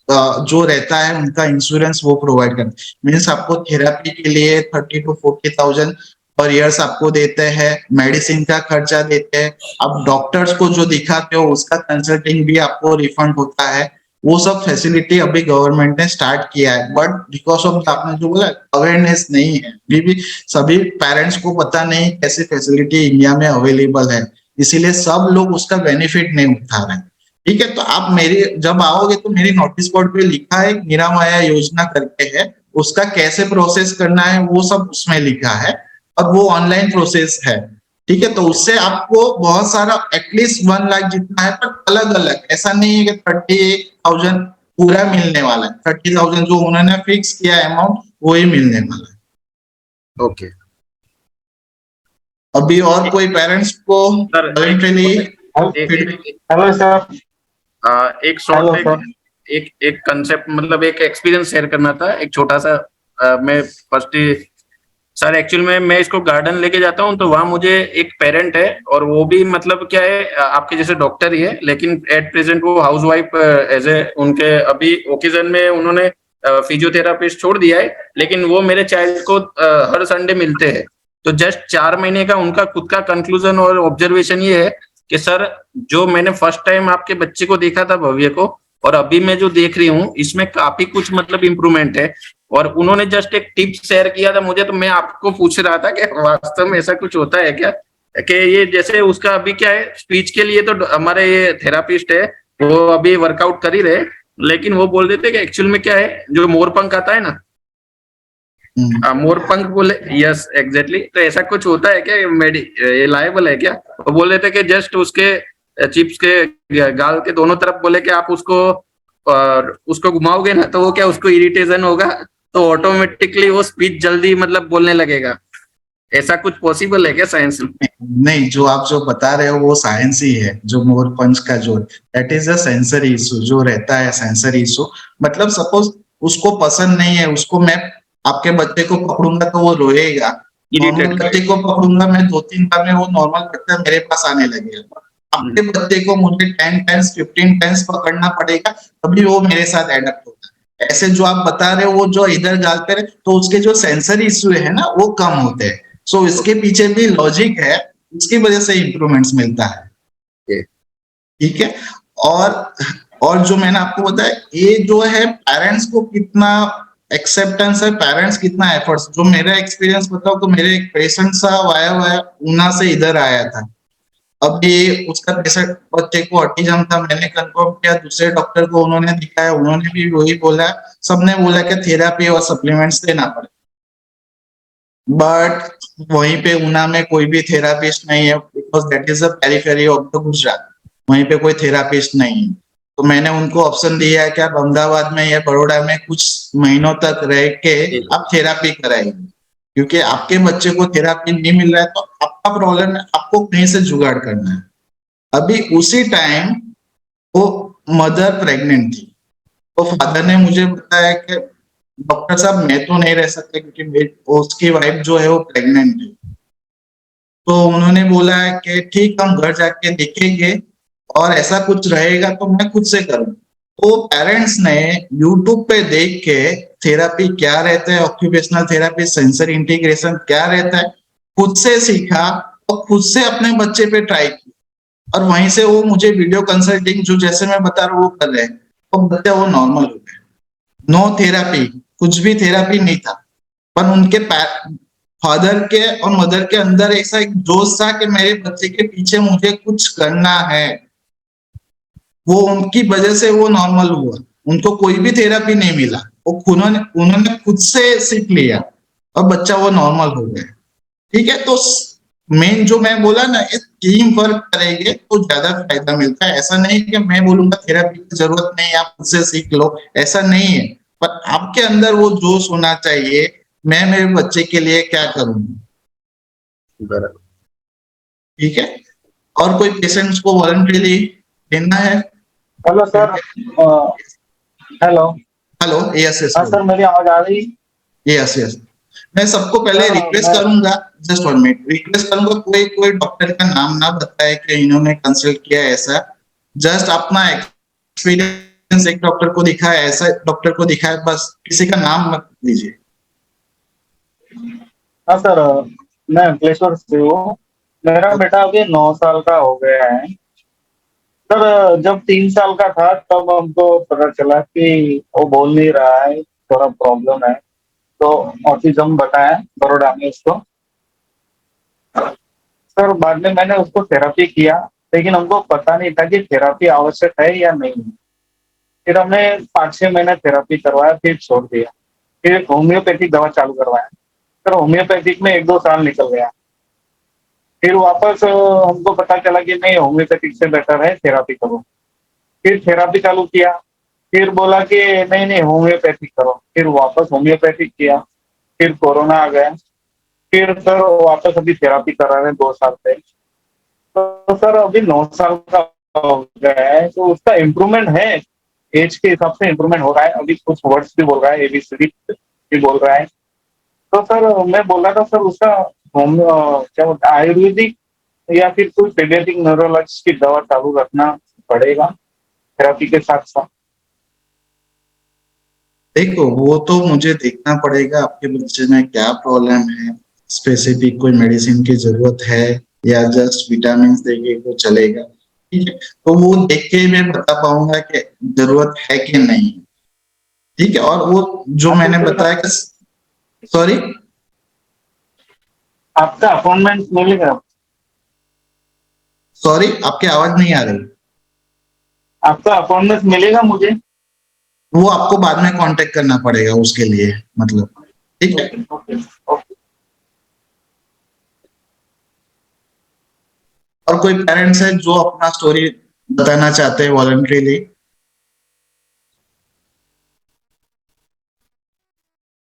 जो रहता है उनका इंश्योरेंस वो प्रोवाइड करते हैं। मीन्स आपको थेरापी के लिए 30 to 40,000 पर ईयर्स आपको देते हैं, मेडिसिन का खर्चा देते हैं, आप डॉक्टर्स को जो दिखाते हो उसका कंसल्टिंग भी आपको रिफंड होता है। वो सब फैसिलिटी अभी गवर्नमेंट ने स्टार्ट किया है, बट बिकॉज ऑफ आपने जो बोला अवेयरनेस नहीं है, अभी भी सभी पेरेंट्स को पता नहीं कैसी फैसिलिटी इंडिया में अवेलेबल है, इसीलिए सब लोग उसका बेनिफिट नहीं उठा रहे हैं। ठीक है, तो आप मेरी जब आओगे तो मेरी नोटिस बोर्ड पे लिखा है नीरा माया योजना करके है, उसका कैसे प्रोसेस करना है वो सब उसमें लिखा है, और वो ऑनलाइन प्रोसेस है। ठीक है, तो उससे आपको बहुत सारा एटलीस्ट 1 लाख जितना है, पर अलग अलग, ऐसा नहीं है कि 30,000 पूरा मिलने वाला है। 30,000 जो उन्होंने फिक्स किया अमाउंट वो ही मिलने वाला है। ओके अभी और कोई पेरेंट्स को सर, वॉलंटरली हेलो सर। एक शॉर्ट एक कंसेप्ट, मतलब एक एक्सपीरियंस शेयर करना था, एक छोटा सा। मैं फर्स्ट सर एक्चुअल में मैं इसको गार्डन लेके जाता हूँ, तो वहां मुझे एक पेरेंट है, और वो भी मतलब क्या है आपके जैसे डॉक्टर ही है, लेकिन एट प्रेजेंट वो हाउस वाइफ एज ए, उनके अभी ओकेजन में उन्होंने फिजियोथेरापिस्ट छोड़ दिया है, लेकिन वो मेरे चाइल्ड को हर संडे मिलते हैं। तो जस्ट 4 महीने का उनका खुद का कंक्लूजन और ऑब्जर्वेशन ये है कि सर जो मैंने फर्स्ट टाइम आपके बच्चे को देखा था भव्य को, और अभी मैं जो देख रही हूँ इसमें काफी कुछ मतलब इम्प्रूवमेंट है। और उन्होंने जस्ट एक टिप शेयर किया था मुझे, तो मैं आपको पूछ रहा था कि वास्तव में ऐसा कुछ होता है क्या, कि ये जैसे उसका अभी क्या है, स्पीच के लिए तो हमारे ये थेरापिस्ट है वो अभी वर्कआउट कर ही रहे, लेकिन वो बोल देते कि एक्चुअल में क्या है, जो मोरपंख आता है ना, मोरपंख बोले, यस एग्जैक्टली, तो ऐसा कुछ होता है क्या, ये लायबल है क्या? वो बोल देते कि जस्ट उसके चिप्स के गाल के दोनों तरफ बोले कि आप उसको घुमाओगे ना, तो वो क्या, उसको इरिटेशन होगा, तो ऑटोमेटिकली वो स्पीच जल्दी मतलब बोलने लगेगा। ऐसा कुछ पॉसिबल है क्या साइंस में? नहीं, जो आप जो बता रहे हो वो साइंस ही है। जो मोर पंच का जो that is a sensory issue जो रहता है, सेंसरी इशू मतलब सपोज उसको पसंद नहीं है, उसको मैं आपके बच्चे को पकड़ूंगा तो वो रोएगा, नॉर्मल बच्चे को पकड़ूंगा मैं 2-3 बार में वो नॉर्मल बच्चा मेरे पास आने लगेगा। आपके बच्चे को मुझे 10 टाइम्स 15 टाइम्स पकड़ना पड़ेगा तभी वो मेरे साथ एडप्ट होता है। ऐसे जो आप बता रहे हो वो जो इधर गालते रहे तो उसके जो सेंसरी इशू है ना वो कम होते हैं। सो इसके पीछे भी लॉजिक है, इसकी वजह से इंप्रूवमेंट्स मिलता है। ठीक है, और जो मैंने आपको बताया ये जो है पेरेंट्स को कितना एक्सेप्टेंस है, पेरेंट्स कितना एफर्ट्स। जो मेरा एक्सपीरियंस बताओ तो मेरे एक पेशेंट सा वाया वाया ऊना से इधर आया था। अब ये उसका पेशेंट बच्चे को ऑटिज्म था, मैंने कंफर्म किया, दूसरे डॉक्टर को उन्होंने दिखाया, उन्होंने भी वही बोला, सबने बोला कि थेरापी और सप्लीमेंट्स देना पड़े। बट वहीं पे ऊना में कोई भी थेरापिस्ट नहीं है, because that is the periphery of the Gujarat. वहीं पे कोई थेरापिस्ट नहीं है, तो मैंने उनको ऑप्शन दिया है कि आप अहमदाबाद में या बड़ौदा में कुछ महीनों तक रह के आप थेरापी कराएंगे, क्योंकि आपके बच्चे को थेरापी नहीं मिल रहा है तो आपका प्रॉब्लम है, आपको कहीं से जुगाड़ करना है। अभी उसी टाइम वो मदर प्रेग्नेंट थी, तो फादर ने मुझे बताया कि डॉक्टर साहब मैं तो नहीं रह सकता क्योंकि उसकी वाइफ जो है वो प्रेग्नेंट है। तो उन्होंने बोला है कि ठीक, हम घर जाके देखेंगे और ऐसा कुछ रहेगा तो मैं खुद से करूँ। तो पेरेंट्स ने यूट्यूब पे देख के थेरापी क्या रहता है, ऑक्यूपेशनल थेरापी, सेंसर इंटीग्रेशन क्या रहता है, खुद से सीखा और खुद से अपने बच्चे पे ट्राई किया, और वहीं से वो मुझे वीडियो कंसल्टिंग जो जैसे मैं बता रहा हूँ वो कर रहे हैं, तो बच्चा वो नॉर्मल हो गया। नो थेरापी, कुछ भी थेरापी नहीं था, पर उनके फादर के और मदर के अंदर ऐसा एक जोश था कि मेरे बच्चे के पीछे मुझे कुछ करना है। वो उनकी वजह से वो नॉर्मल हुआ, उनको कोई भी थेरापी नहीं मिला, वो उन्होंने खुद से सीख लिया और बच्चा वो नॉर्मल हो गया। ठीक है, तो मेन जो मैं बोला ना, टीम वर्क करेंगे तो ज्यादा फायदा मिलता है। ऐसा नहीं कि मैं बोलूंगा थेरापी की जरूरत नहीं, आप खुद से सीख लो, ऐसा नहीं है, पर आपके अंदर वो जोश होना चाहिए, मैं मेरे बच्चे के लिए क्या करूंगा। बराबर। ठीक है, और कोई पेशेंट्स को वॉलंटरीली देना है? Hello sir. Hello. Hello, yes yes हाँ सर, मेरी आवाज आ रही? Yes yes. मैं सबको पहले हाँ, रिक्वेस्ट मैं- करूंगा, जस्ट 1 मिनट, रिक्वेस्ट करूंगा कोई कोई डॉक्टर का नाम ना बताए कि इन्होंने कंसल्ट किया ऐसा, जस्ट अपना एक्सपीरियंस, एक डॉक्टर को दिखाया, ऐसा डॉक्टर को दिखाया, बस किसी का नाम मत लीजिए। हाँ सर, मैं अंकलेश्वर से हूँ। मेरा बेटा अभी 9 साल का हो गया है सर। जब 3 साल का था तब हमको पता चला कि वो बोल नहीं रहा है, थोड़ा प्रॉब्लम है, तो ऑटिज्म बताया बड़ौदा में उसको। सर बाद में मैंने उसको थेरापी किया, लेकिन हमको पता नहीं था कि थेरापी आवश्यक है या नहीं। फिर हमने 5-6 महीने थेरापी करवाया, फिर छोड़ दिया। फिर होम्योपैथिक दवा चालू करवाया सर। होम्योपैथिक में 1-2 साल निकल गया। फिर वापस हमको पता चला कि नहीं, होम्योपैथिक से बेटर है थेरापी करो। फिर थेरापी चालू किया, फिर बोला कि नहीं नहीं होम्योपैथिक करो। फिर वापस होम्योपैथिक किया, फिर कोरोना आ गया, फिर सर वापस अभी थेरापी करा रहे हैं 2 साल से। तो सर अभी 9 साल का हो गया है, तो उसका इम्प्रूवमेंट है, एज के हिसाब से इम्प्रूवमेंट हो रहा है। अभी कुछ वर्ड्स भी बोल रहा है, ABCD भी बोल रहा है। तो सर मैं बोल रहा था सर, उसका क्या बोलते हैं, आयुर्वेदिक या फिर कोई पीडियाट्रिक न्यूरोलॉजिस्ट की दवा चालू रखना पड़ेगा थेरापी के साथ साथ? देखो, वो तो मुझे देखना पड़ेगा आपके बच्चे में क्या प्रॉब्लम है, स्पेसिफिक कोई मेडिसिन की जरूरत है या जस्ट विटामिन देंगे तो चलेगा। ठीक है, तो वो देख के मैं बता पाऊंगा कि जरूरत है कि नहीं। ठीक है, और वो जो मैंने बताया कि सॉरी, आपका अपॉइंटमेंट मिलेगा? सॉरी आपकी आवाज नहीं आ रही। आपका अपॉइंटमेंट मिलेगा मुझे? वो आपको बाद में कांटेक्ट करना पड़ेगा उसके लिए, मतलब। ठीक है, ओके। और कोई पेरेंट्स है जो अपना स्टोरी बताना चाहते हैं वॉलंटरीली?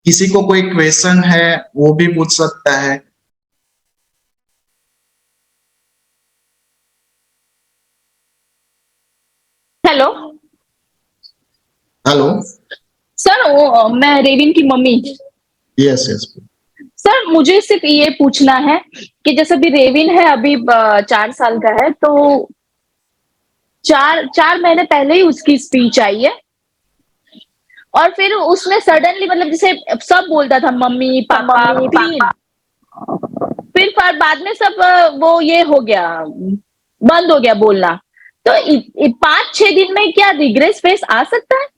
किसी को कोई क्वेश्चन है वो भी पूछ सकता है। हेलो हेलो, सर, वो मैं रेविन की मम्मी। Yes yes. सर मुझे सिर्फ ये पूछना है कि जैसे अभी रेविन है, अभी 4 साल का है, तो 4 महीने पहले ही उसकी स्पीच आई है, और फिर उसने सडनली, मतलब जैसे सब बोलता था मम्मी पापा क्लीन, फिर बाद में सब वो ये हो गया, बंद हो गया बोलना। तो 5-6 दिन में क्या रिग्रेस फेस आ सकता है?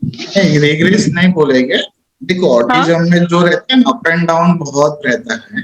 नहीं, रिग्रेस नहीं बोलेंगे, देखो ऑटिज्म में जो रहता है ना, अप एंड डाउन बहुत रहता है।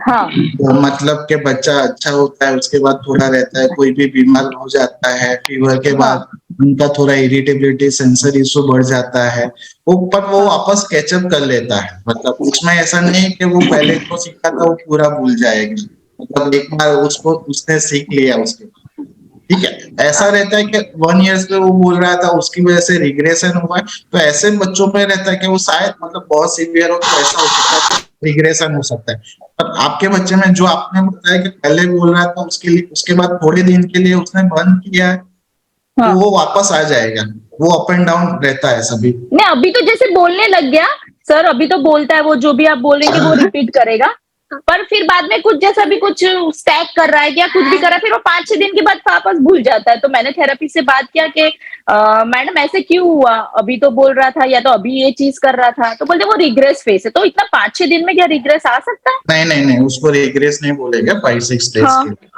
हाँ तो मतलब कि बच्चा अच्छा होता है, उसके बाद थोड़ा रहता है, कोई भी बीमार हो जाता है, फीवर के बाद उनका थोड़ा इरिटेबिलिटी, सेंसर इशू बढ़ जाता है। वो पर वो वापस कैचअप कर लेता है। मतलब उसमें ऐसा नहीं है कि वो पहले जो सीखा था वो पूरा भूल जाएगा। मतलब एक बार उसको उसने सीख लिया उसके बाद, ठीक है। ऐसा रहता है कि 1 ईयर पे वो बोल रहा था, उसकी वजह से रिग्रेशन हुआ है। तो ऐसे बच्चों पे रहता है कि वो शायद मतलब बहुत सीवियर हो तो ऐसा हो सकता है, रिग्रेशन हो सकता है। पर आपके बच्चे में जो आपने बताया कि पहले बोल रहा था, उसके लिए उसके बाद थोड़े दिन के लिए उसने बंद किया है, तो हाँ। वो वापस आ जाएगा। वो अप एंड डाउन रहता है सभी। नहीं, अभी तो जैसे बोलने लग गया सर, अभी तो बोलता है, वो जो भी आप बोल रहे हैं कि वो रिपीट करेगा, पर फिर बाद में कुछ जैसा भी कुछ स्टैक कर रहा है या कुछ भी कर रहा है, फिर वो 5-6 दिन के बाद वापस भूल जाता है। तो मैंने थेरेपी से बात किया कि मैडम ऐसे क्यों हुआ, अभी तो बोल रहा था या तो अभी ये चीज कर रहा था, तो बोलते वो रिग्रेस फेस है। तो इतना 5-6 दिन में क्या रिग्रेस आ सकता है? नहीं नहीं नहीं, उसको रिग्रेस नहीं बोलेगा 5-6 डेज हाँ के लिए।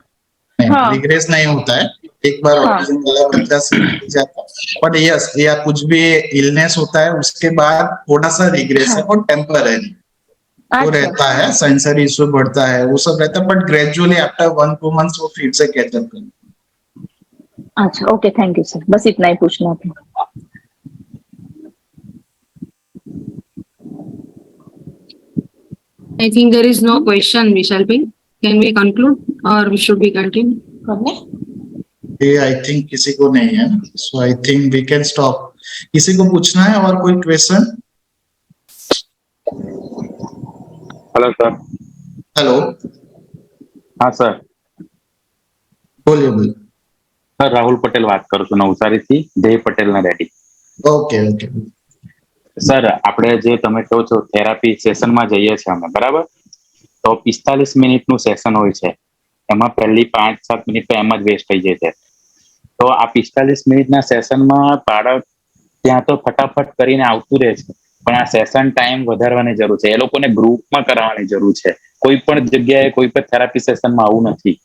नहीं, हाँ रिग्रेस नहीं होता है। एक बार हाँ। ऑटिज्म वाला बच्चा सीख जाता है, बट यस, या कुछ भी इलनेस होता है उसके बाद थोड़ा सा रिग्रेस है, और टेम्पररी वो अच्छा रहता है। सेंसरी इशू बढ़ता है, वो सब रहता है, बट ग्रेजुअली आफ्टर 1-2 मंथ्स वो फिर से कैचअप कर। अच्छा, ओके, थैंक यू सर, बस इतना ही पूछना था। I think there is no question, Vishal bhai. Can we conclude or we should be continue? ये आई थिंक किसी को नहीं है, so I think we can stop. किसी को पूछना है और कोई क्वेश्चन? Hello sir. हेलो, हाँ सर। બોલીએ બોલીએ। સર રાહુલ પટેલ વાત કરું છું નવસારીથી, જય પટેલના ડેડી. Okay okay. સર આપણે જે તમે કહો છો થેરાપી સેશનમાં જઈએ છીએ અમે, બરાબર? તો 45 મિનિટનું સેશન હોય છે, એમાં પહેલી 5-7 મિનિટ તો એમ જ વેસ્ટ થઈ જાય છે. તો આ 45 મિનિટના સેશનમાં બાળક ત્યાં તો ફટાફટ કરીને આવતું રહે છે, પણ આ સેશન ટાઈમ વધારવાની જરૂર છે. એ લોકોને ગ્રુપમાં કરાવવાની જરૂર છે. કોઈ પણ જગ્યાએ કોઈ પણ થેરાપી સેશનમાં આવું નથી.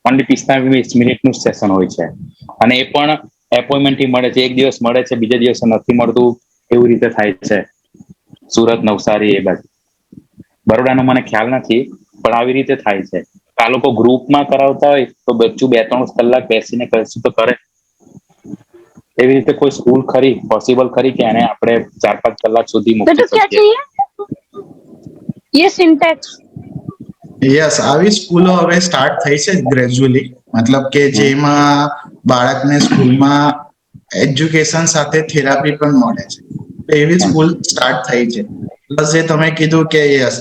ઓનલી 45 મિનિટનું સેશન હોય છે, અને એ પણ એપોઇન્ટમેન્ટથી મળે છે. એક દિવસ મળે છે, બીજા દિવસે નથી મળતું, એવી રીતે થાય છે. સુરત, નવસારી એ બાજુ, બરોડાનો મને ખ્યાલ નથી, પણ આવી રીતે થાય છે. આ લોકો ગ્રુપમાં કરાવતા હોય તો બચ્ચું 2-3 કલાક બેસીને કરશું તો કરે. એવી રીતે કોઈ સ્કૂલ ખરી, પોસિબલ ખરી કે એને આપણે 4-5 કલાક સુધી મૂકી बेटा क्या શકીએ? चाहिए? ये सिंटैक्स। યસ, આવી સ્કૂલો હવે સ્ટાર્ટ થઈ છે ગ્રેજ્યુઅલી। મતલબ કે જેમાં બાળકને સ્કૂલમાં એજ્યુકેશન સાથે થેરાપી પણ મળે છે, તો એવી સ્કૂલ સ્ટાર્ટ થઈ છે। પ્લસ જે તમે કીધું કે યસ,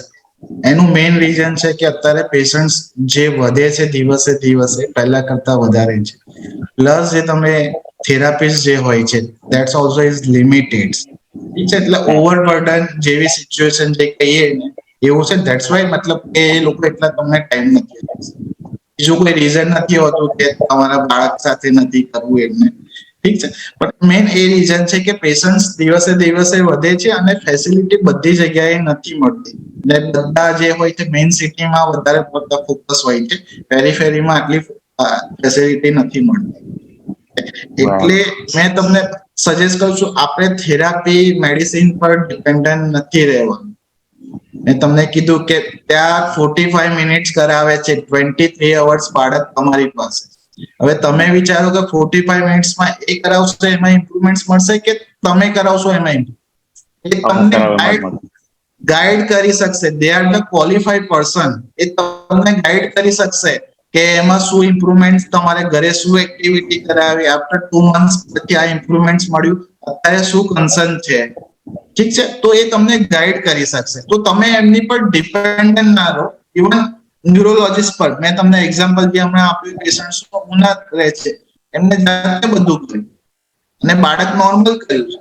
એનું મેઇન રીઝન છે કે અત્યારે પેશન્ટ્સ જે વધે છે દિવસે દિવસે, પહેલા કરતા વધારે છે। પ્લસ જે તમે થેરાપિસ્ટ જે હોય છે, ધેટ્સ ઓલ્સો ઇઝ લિમિટેડ, ઠીક છે। એટલે ઓવરબર્ડન જેવી સિચ્યુએશન જે કહીએ ને એવું છે। ધેટ્સ વાય મતલબ કે એ લોકો એટલા તમને ટાઈમ નથી આપી શકતા। બીજું કોઈ રીઝન નથી હોતું કે તમારા બાળક સાથે નથી કરવું એમને, ઠીક છે। પણ મેઇન એ રીઝન છે કે પેશન્ટ્સ દિવસે દિવસે વધે છે, અને ફેસિલિટી બધી જગ્યાએ નથી મળતી। ને બધા જે હોય છે મેઇન સિટીમાં વધારે પડતા ફોકસ હોય છે, પેરીફેરીમાં આટલી ફેસિલિટી નથી મળતી। એટલે મેં તમને સજેસ્ટ કરું છું, આપણે થેરાપી મેડિસિન પર ડિપેન્ડન્ટ નથી રહેવાનું। મેં તમને કીધું કે ત્યાં 45 મિનિટ્સ કરાવે છે, 23 અવર્સ બાળક તમારી પાસે। હવે તમે વિચારો કે 45 મિનિટ્સમાં એ કરાવશો એમાં ઇમ્પ્રુવમેન્ટ્સ મળશે કે તમે કરાવશો એમાં એ તમને ગાઈડ કરી શકશે। They are the qualified person, એ તમને ગાઈડ કરી શકશે કે એમાં શું ઇમ્પ્રુવમેન્ટ, તમારે ઘરે શું એક્ટિવિટી કરાવી, આફ્ટર 2 મંથ્સ પછી આ ઇમ્પ્રુવમેન્ટ મળ્યું, અત્યારે શું કન્સર્ન છે, ઠીક છે। તો એ તમને ગાઈડ કરી શકશે। તો તમે એમની પર ડિપેન્ડન્ટ ના રહો। ઇવન ન્યુરોલોજીસ્ટ પર મેં તમને એક્ઝામ્પલ જે હમણાં આપ્યું, પેશન્ટ્સ ઉના રહે છે, એમને જાતે બધું કર્યું અને બાળક નોર્મલ કર્યું છે,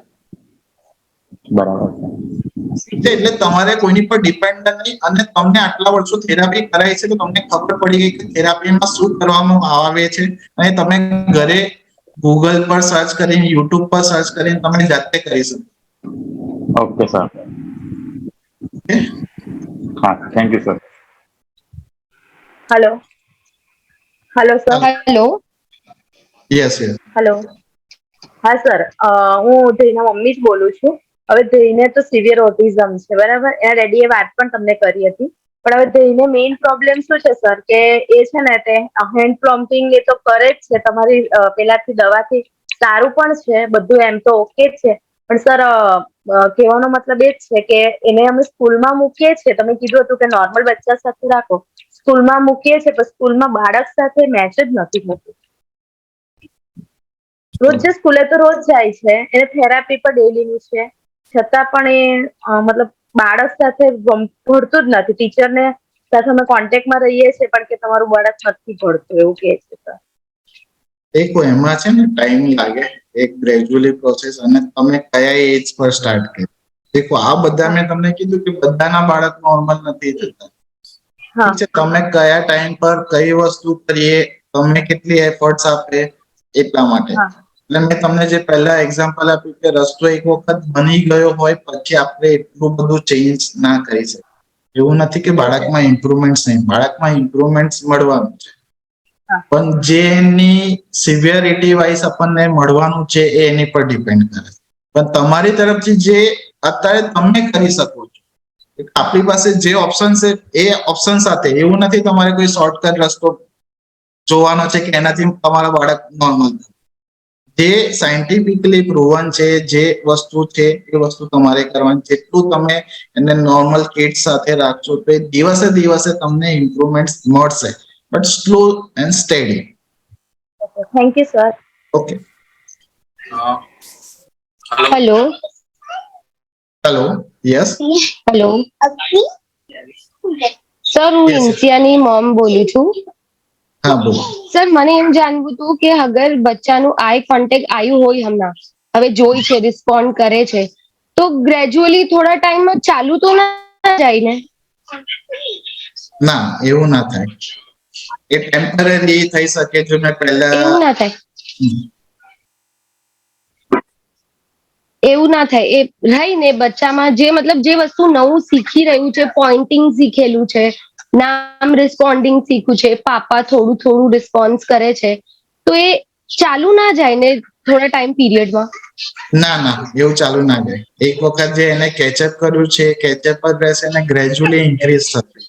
બરાબર છે। ઠીક છે। એટલે તમારે કોઈની પર ડિપેન્ડન્ટ નહીં। અને તમને આટલા વર્ષો થેરાપી કરાઈ છે તો તમને ખબર પડી ગઈ કે થેરાપીમાં શું કરવામાં આવે છે, અને તમે ઘરે ગૂગલ પર સર્ચ કરીને, યુટ્યુબ પર સર્ચ કરીને તમે જાતે કરી શકો। ઓકે સર, ઓકે, હા, thank you sir. Hello hello sir. Hello, yes yes. Hello, हाँ सर, હું જયના મમ્મી જ બોલું છું। હવે ધ્યેયને તો સિવિયર ઓટિઝમ છે બરાબર, એના ડેડીએ વાત પણ તમને કરી હતી. પણ હવે ધ્યેયને મેઇન પ્રોબ્લેમ શું છે સર, કે એ છે ને તે હેન્ડ પ્લોમ્પિંગ એ તો કરે જ છે, તમારી પેલાથી દવાથી સારું પણ છે, બધું એમ તો ઓકે જ છે. પણ સર કહેવાનો મતલબ એ જ છે કે એને અમે સ્કૂલમાં મૂકીએ છીએ, તમે કીધું હતું કે નોર્મલ બચ્ચા સાથે રાખો, સ્કૂલમાં મૂકીએ છીએ પણ સ્કૂલમાં બાળક સાથે મેચ જ નથી થતું. રોજ જે સ્કૂલે તો રોજ જાય છે, એને થેરાપી પણ ડેલીની છે, છતાં પણ એ મતલબ બાળક સાથે ભળતું જ નથી. ટીચરને સાથે અમે કોન્ટેક્ટમાં રહીએ છીએ પણ કે તમારું બાળક નથી ભળતું એવું કહે છે સર. દેખો એમાં છે ને ટાઈમ લાગે, એક ગ્રેજ્યુઅલી પ્રોસેસ, અને તમે કયા એજ પર સ્ટાર્ટ કર્યું. દેખો આ બધા મેં તમને કીધું કે બધાના બાળક નોર્મલ નથી થતા. હા ઠીક છે, તમે કયા ટાઈમ પર કઈ વસ્તુ કરીએ, તમે કેટલી એફર્ટ્સ આપે એટલા માટે. હા એટલે મેં તમને જે પહેલા એક્ઝામ્પલ આપ્યું કે રસ્તો એક વખત બની ગયો હોય પછી આપણે એટલું બધું ચેન્જ ના કરી શકીએ. એવું નથી કે બાળકમાં ઇમ્પ્રુવમેન્ટ નહીં, બાળકમાં ઇમ્પ્રુવમેન્ટ મળવાનું છે, હા. પણ જે એની સિવિયરિટી વાઇઝ આપણને મળવાનું છે એ એની પર ડિપેન્ડ કરે. પણ તમારી તરફથી જે અત્યારે તમે કરી શકો છો, આપણી પાસે જે ઓપ્શન છે એ ઓપ્શન સાથે, એવું નથી તમારે કોઈ શોર્ટકટ રસ્તો જોવાનો છે કે એનાથી તમારા બાળક નોર્મલ. જે સાયન્ટિફિકલી પ્રૂવન છે, જે વસ્તુ છે એ વસ્તુ તમારે કરવાની. જેટલું તમે એને નોર્મલ કિડ્સ સાથે રાખશો તો એ દિવસે દિવસે તમને ઇમ્પ્રુવમેન્ટ મળશે, but slow and steady. Thank you sir. Okay. Hello. Hello. Yes. Hello sir, હું Yes, yes. ઇન્સિયાની મોમ બોલું છું. હા બોલો. સર, મને એમ જાણવું હતું કે અગર બચ્ચાનું આઈ કોન્ટેક્ટ આવ્યું હોય, હમણાં હવે જોઈ છે, રિસ્પોન્ડ કરે છે, તો ગ્રેજ્યુઅલી થોડા ટાઈમમાં ચાલુ તો ના જાય ને? ના, એવું ના થાય. એ ટેમ્પરરી થઈ શકે. જો મેં પહેલા એવું ના થાય. એવું ના થાય. એ રહી ને બચ્ચામાં જે મતલબ જે વસ્તુ નવું શીખી રહ્યું છે, પોઇન્ટિંગ શીખેલું છે, નામ રિસ્પોન્ડિંગ શીખ્યું છે, પાપા થોડું થોડું રિસ્પોન્સ કરે છે, તો એ ચાલુ ના જાય ને થોડા ટાઈમ પીરિયડમાં? ના ના, એવું ચાલુ ના જાય. એક વખત જે એને કેચઅપ કર્યું છે, કેચઅપ જ રહેશે અને ગ્રેજ્યુઅલી ઇન્ક્રીઝ થશે.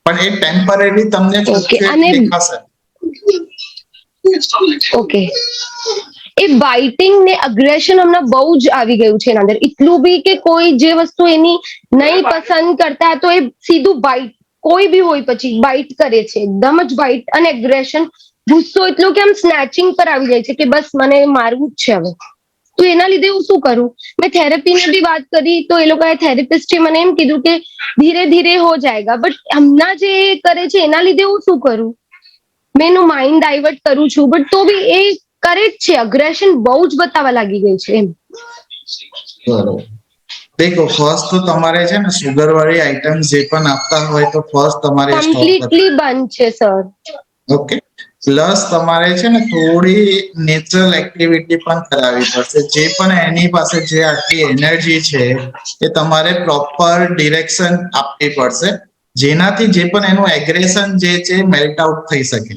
પણ એ ટેમ્પરરી તમને ઓકે. ફ્લક્ચ્યુએટ અને દેખાશે. ઓકે, એ બાઇટિંગ ને અગ્રેશન હમણાં બહુ જ આવી ગયું છે એના અંદર. એટલું બી કે કોઈ જે વસ્તુ એની નહીં પસંદ કરતા તો એ સીધું બાઇટ, કોઈ બી હોય પછી બાઇટ કરે છે, એકદમ જ બાઇટ. અને એગ્રેશન, ગુસ્સો એટલો કે આમ સ્નેચિંગ પર આવી જાય છે કે બસ મને મારવું જ છે હવે. તો એના લીધે હું શું કરું? મેં થેરેપીની બી વાત કરી તો એ લોકોએ થેરેપિસ્ટે મને એમ કીધું કે ધીરે ધીરે હો જાયગા. બટ હમણાં જે કરે છે એના લીધે હું શું કરું? મેં એનું માઇન્ડ ડાયવર્ટ કરું છું, બટ તો બી એ કરે જ છે. અગ્રેશન બહુ જ બતાવવા લાગી ગઈ છે એમ. બરોબર. દેખો, ફર્સ્ટ તો તમારે છે ને સુગર વાળી આઈટમ જે પણ આપતા હોય તો ફર્સ્ટ તમારે સ્ટોપ કરવું. કમ્પ્લીટલી બંધ છે સર. ઓકે. પ્લસ તમારે છે ને થોડી નેચરલ એક્ટિવિટી પણ કરાવવી પડશે. જે પણ એની પાસે જે આટલી એનર્જી છે એ તમારે પ્રોપર ડિરેક્શન આપવી પડશે, જેનાથી જે પણ એનું એગ્રેશન જે છે મેલ્ટ આઉટ થઈ શકે.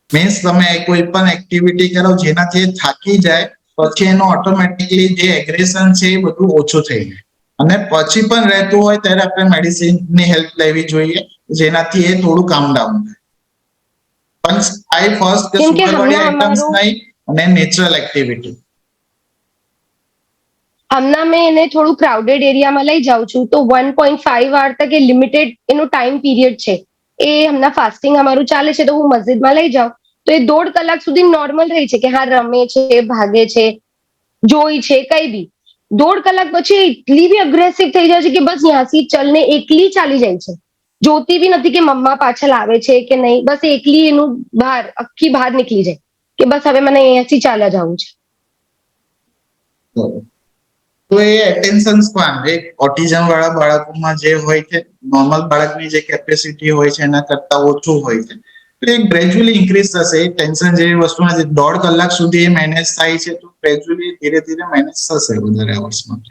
મીન્સ તમે કોઈ પણ એક્ટિવિટી કરો જેનાથી એ થાકી જાય, પછી એનું ઓટોમેટિકલી જે એગ્રેશન છે એ બધું ઓછું થઈ જાય. અને પછી પણ રહેતું હોય ત્યારે આપણે મેડિસિનની હેલ્પ લેવી જોઈએ, જેનાથી એ થોડું કામ ડાઉન થાય. પણ આઈ ફર્સ્ટ કે કેમ કે સુગર વાળી હમણાં આઈટમ્સ અમારું નહીં, અને નેચરલ એક્ટિવિટી. હમણાં મેં એને થોડું ક્રાઉડેડ એરિયામાં લઈ જાઉં છું તો 1.5 hour તક એ લિમિટેડ એનું ટાઈમ પીરિયડ છે. એ હમણાં ફાસ્ટિંગ અમારું ચાલે છે તો હું મસ્જિદમાં લઈ જાઉં તો એ 1.5 કલાક સુધી નોર્મલ રહી છે કે હા રમે છે, ભાગે છે, જોઈ છે, કઈ બી. 1.5 કલાક પછી એટલી બી અગ્રેસિવ થઈ જાય છે કે બસ ત્યાંથી ચલને એકલી ચાલી જાય છે. જોતી બી નથી કે મમ્મા પાછળ આવે છે કે નહીં, બસ એકલી એનું બહાર આખી બહાર નીકળી જાય કે બસ હવે મને અહીંયાથી ચાલ્યા જવું છે. તો એ એટેન્શન સ્પાન એક ઓટિઝમ વાળા બાળકોમાં જે હોય છે, નોર્મલ બાળકની જે કેપેસિટી હોય છે એના કરતા ઓછું હોય છે. તો એ ગ્રેજ્યુઅલી ઇન્ક્રીઝ થશે. એ ટેન્શન જેવી વસ્તુ નથી. 1.5 કલાક સુધી એ મેનેજ થાય છે તો ગ્રેજ્યુઅલી ધીરે ધીરે મેનેજ થશે વધારે અવર્સમાં.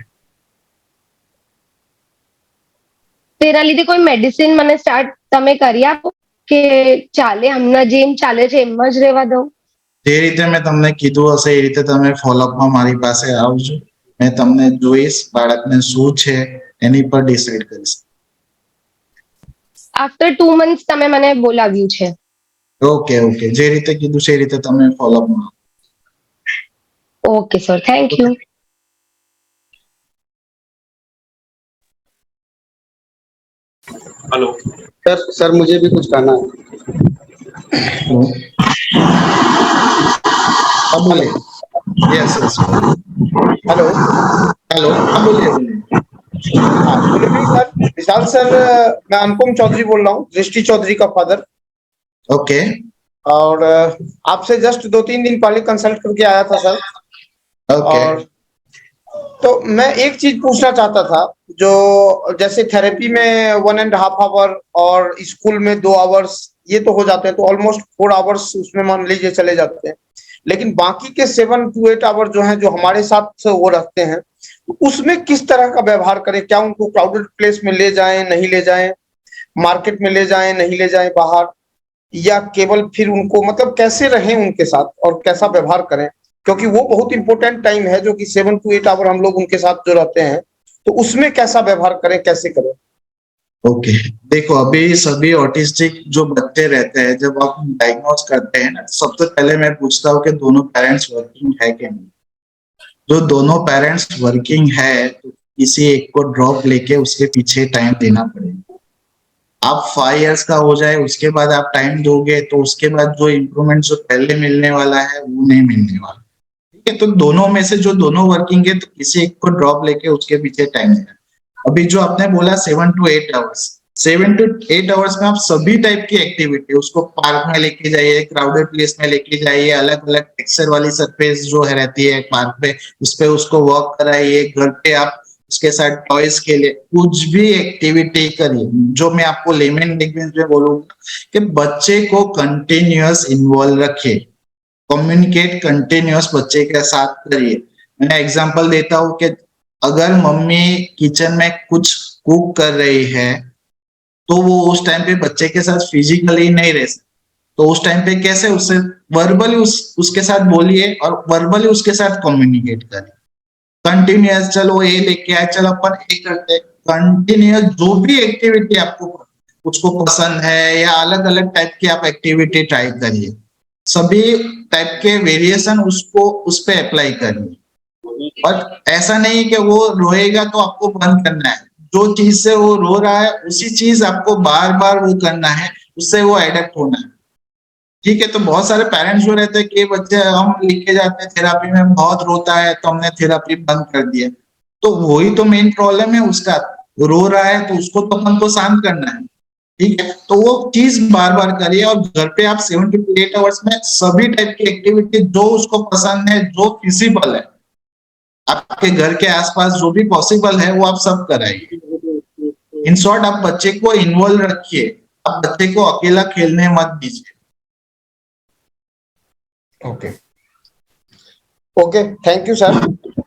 તેના લીધે કોઈ મેડિસિન મને સ્ટાર્ટ તમે કરી આપો કે ચાલે હમણાં જેમ ચાલે છે એમ જ રહેવા દઉં? જે રીતે મેં તમને કીધું હશે એ રીતે તમે ફોલોઅપમાં મારી પાસે આવજો. મેં તમને જોઈશ બાળકને શું છે એની પર ડિસાઈડ કરીશ. આફ્ટર 2 months તમે મને બોલાવ્યું છે. ઓકે ઓકે, જે રીતે કીધું છે એ રીતે તમે ફોલોઅપમાં. Okay sir, thank you. Hello sir मुझे भी कुछ कहना है. हाँ बोलिए. Yes yes. हेलो. हेलो, हाँ बोलिए बोलिए. Good evening sir. Vishal sir, मैं अनुपम चौधरी बोल रहा हूँ, दृष्टि चौधरी का फादर. ओके और आपसे जस्ट 2-3 दिन पहले कंसल्ट करके आया था सर. ओके. और तो मैं एक चीज पूछना चाहता था, जो जैसे थेरेपी में 1.5 आवर और स्कूल में 2 आवर्स ये तो हो जाते हैं, तो ऑलमोस्ट 4 आवर्स उसमें मान लीजिए चले जाते हैं. लेकिन बाकी के 7 to 8 आवर जो हैं, जो हमारे साथ वो रखते हैं, उसमें किस तरह का व्यवहार करें? क्या उनको क्राउडेड प्लेस में ले जाएं, नहीं ले जाएं, मार्केट में ले जाएं, नहीं ले जाएं बाहर, या केवल फिर उनको मतलब कैसे रहें उनके साथ और कैसा व्यवहार करें? क्योंकि वो बहुत इंपॉर्टेंट टाइम है, जो कि 7 to 8 आवर हम लोग उनके साथ जो रहते हैं, तो उसमें कैसा व्यवहार करें, कैसे करें? ओके, देखो अभी सभी ऑटिस्टिक जो बच्चे रहते हैं, जब आप डायग्नोज करते हैं ना, सबसे पहले मैं पूछता हूँ कि दोनों पेरेंट्स वर्किंग है कि नहीं. जो दोनों पेरेंट्स वर्किंग है तो किसी एक को ड्रॉप लेके उसके पीछे टाइम देना पड़ेगा. आप 5 years का हो जाए उसके बाद आप टाइम दोगे तो उसके बाद जो इम्प्रूवमेंट जो पहले मिलने वाला है वो नहीं मिलने वाला. ठीक है, तो दोनों में से जो दोनों वर्किंग है तो किसी एक को ड्रॉप लेके उसके पीछे टाइम देना. अभी जो आपने बोला 7 to 8 आवर्स, 7 to 8 आवर्स में आप सभी टाइप की एक्टिविटी, उसको पार्क में लेके जाइए, क्राउडेड प्लेस में लेके जाइए, अलग अलग टेक्सचर वाली सरफेस जो है रहती है पार्क पे, उस पे उसको वॉक कराइए. घर पे आप उसके साथ टॉयज के लिए कुछ भी एक्टिविटी करिए. जो मैं आपको लेमन लैंग्वेज में बोलूंगा कि बच्चे को कंटिन्यूअस इन्वॉल्व रखिए, कम्युनिकेट कंटिन्यूअस बच्चे के साथ करिए. मैं एग्जांपल देता हूँ कि अगर मम्मी किचन में कुछ कुक कर रही है तो वो उस टाइम पे बच्चे के साथ फिजिकली नहीं रह सकते, तो उस टाइम पे कैसे उससे वर्बली उसके साथ बोलिए और वर्बली उसके साथ कम्युनिकेट करिए. कंटिन्यूअस, चलो ये लेके आए, चलो अपन ये करते हैं. कंटिन्यूअस जो भी एक्टिविटी आपको उसको पसंद है या अलग अलग टाइप की आप एक्टिविटी ट्राई करिए. सभी टाइप के वेरिएशन उसको उस पे अप्लाई करिए. और ऐसा नहीं कि वो रोएगा तो आपको बंद करना है. जो चीज से वो रो रहा है उसी चीज आपको बार बार वो करना है, उससे वो एडेप्ट होना है. ठीक है, तो बहुत सारे पेरेंट्स जो रहते हैं कि बच्चे हम लेके जाते हैं थेरापी में, बहुत रोता है तो हमने थेरापी बंद कर दिया. तो वही तो मेन प्रॉब्लम है उसका. वो रो रहा है तो उसको तो अपन को शांत करना है. ठीक है, तो वो चीज बार बार करिए. और घर पे आप 7 to 8 आवर्स में सभी टाइप की एक्टिविटी जो उसको पसंद है, जो फिजिबल है, आपके घर के आसपास जो भी पॉसिबल है वो आप सब कराइए. इन शॉर्ट, आप बच्चे को इन्वॉल्व रखिए, आप बच्चे को अकेला खेलने मत दीजिए. Okay okay, thank you sir.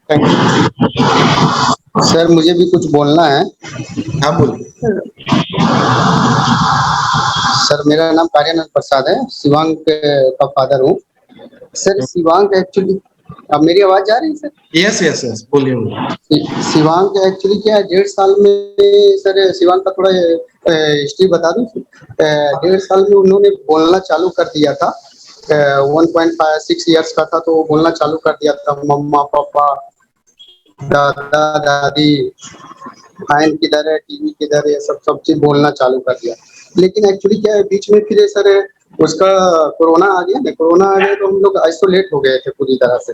Thank you sir. मुझे भी कुछ बोलना है. हाँ बोलिए. सर मेरा नाम कार्यानंद प्रसाद है, शिवांग का फादर हूँ. सर शिवांग एक्चुअली, अब मेरी आवाज जा रही है सर? यस यस यस, बोलिए बोलिए. शिवांग एक्चुअली क्या है, 1.5 साल में सर, शिवांग का थोड़ा हिस्ट्री बता दूं. 1.5 साल में उन्होंने बोलना चालू कर दिया था. 1.56 years का था तो बोलना चालू कर दिया था. मम्मा पापा, दादा दादी, फाइन किधर है, टीवी किधर है, ये सब चीज बोलना चालू कर दिया. लेकिन एक्चुअली क्या है, बीच में फिर सर उसका कोरोना आ गया ना. कोरोना आ गया तो हम लोग आइसोलेट हो गए थे पूरी तरह से.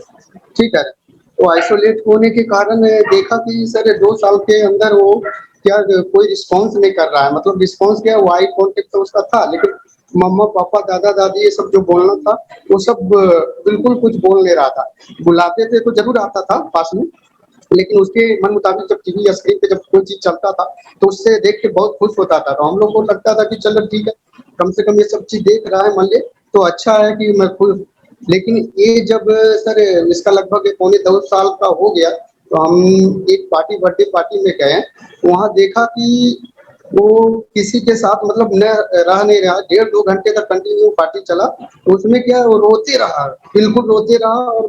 ठीक है, तो आइसोलेट होने के कारण देखा कि सर 2 साल के अंदर वो क्या कोई रिस्पॉन्स नहीं कर रहा है. मतलब रिस्पॉन्स क्या है, वो आई कॉन्टेक्ट तो उसका था, लेकिन मम्मा पापा दादा दादी ये सब जो बोलना था वो सब बिल्कुल कुछ बोल नहीं रहा था. बुलाते थे तो जरूर आता था पास में, लेकिन उसके मन मुताबिक जब टीवी या स्क्रीन पे जब कोई चीज चलता था तो उससे देख के बहुत खुश होता था. तो हम लोग को लगता था कि चलो ठीक है, कम से कम ये सब चीज देख रहा है मान ले तो अच्छा है कि मैं खुश. लेकिन ये जब सर इसका लगभग 1.25 साल का हो गया तो हम एक पार्टी, बर्थडे पार्टी में गए. वहाँ देखा कि वो किसी के साथ मतलब न रह नहीं रहा, 1.5-2 घंटे तक कंटिन्यू पार्टी चला। तो उसमें क्या वो रोते रहा, बिल्कुल रोते रहा, और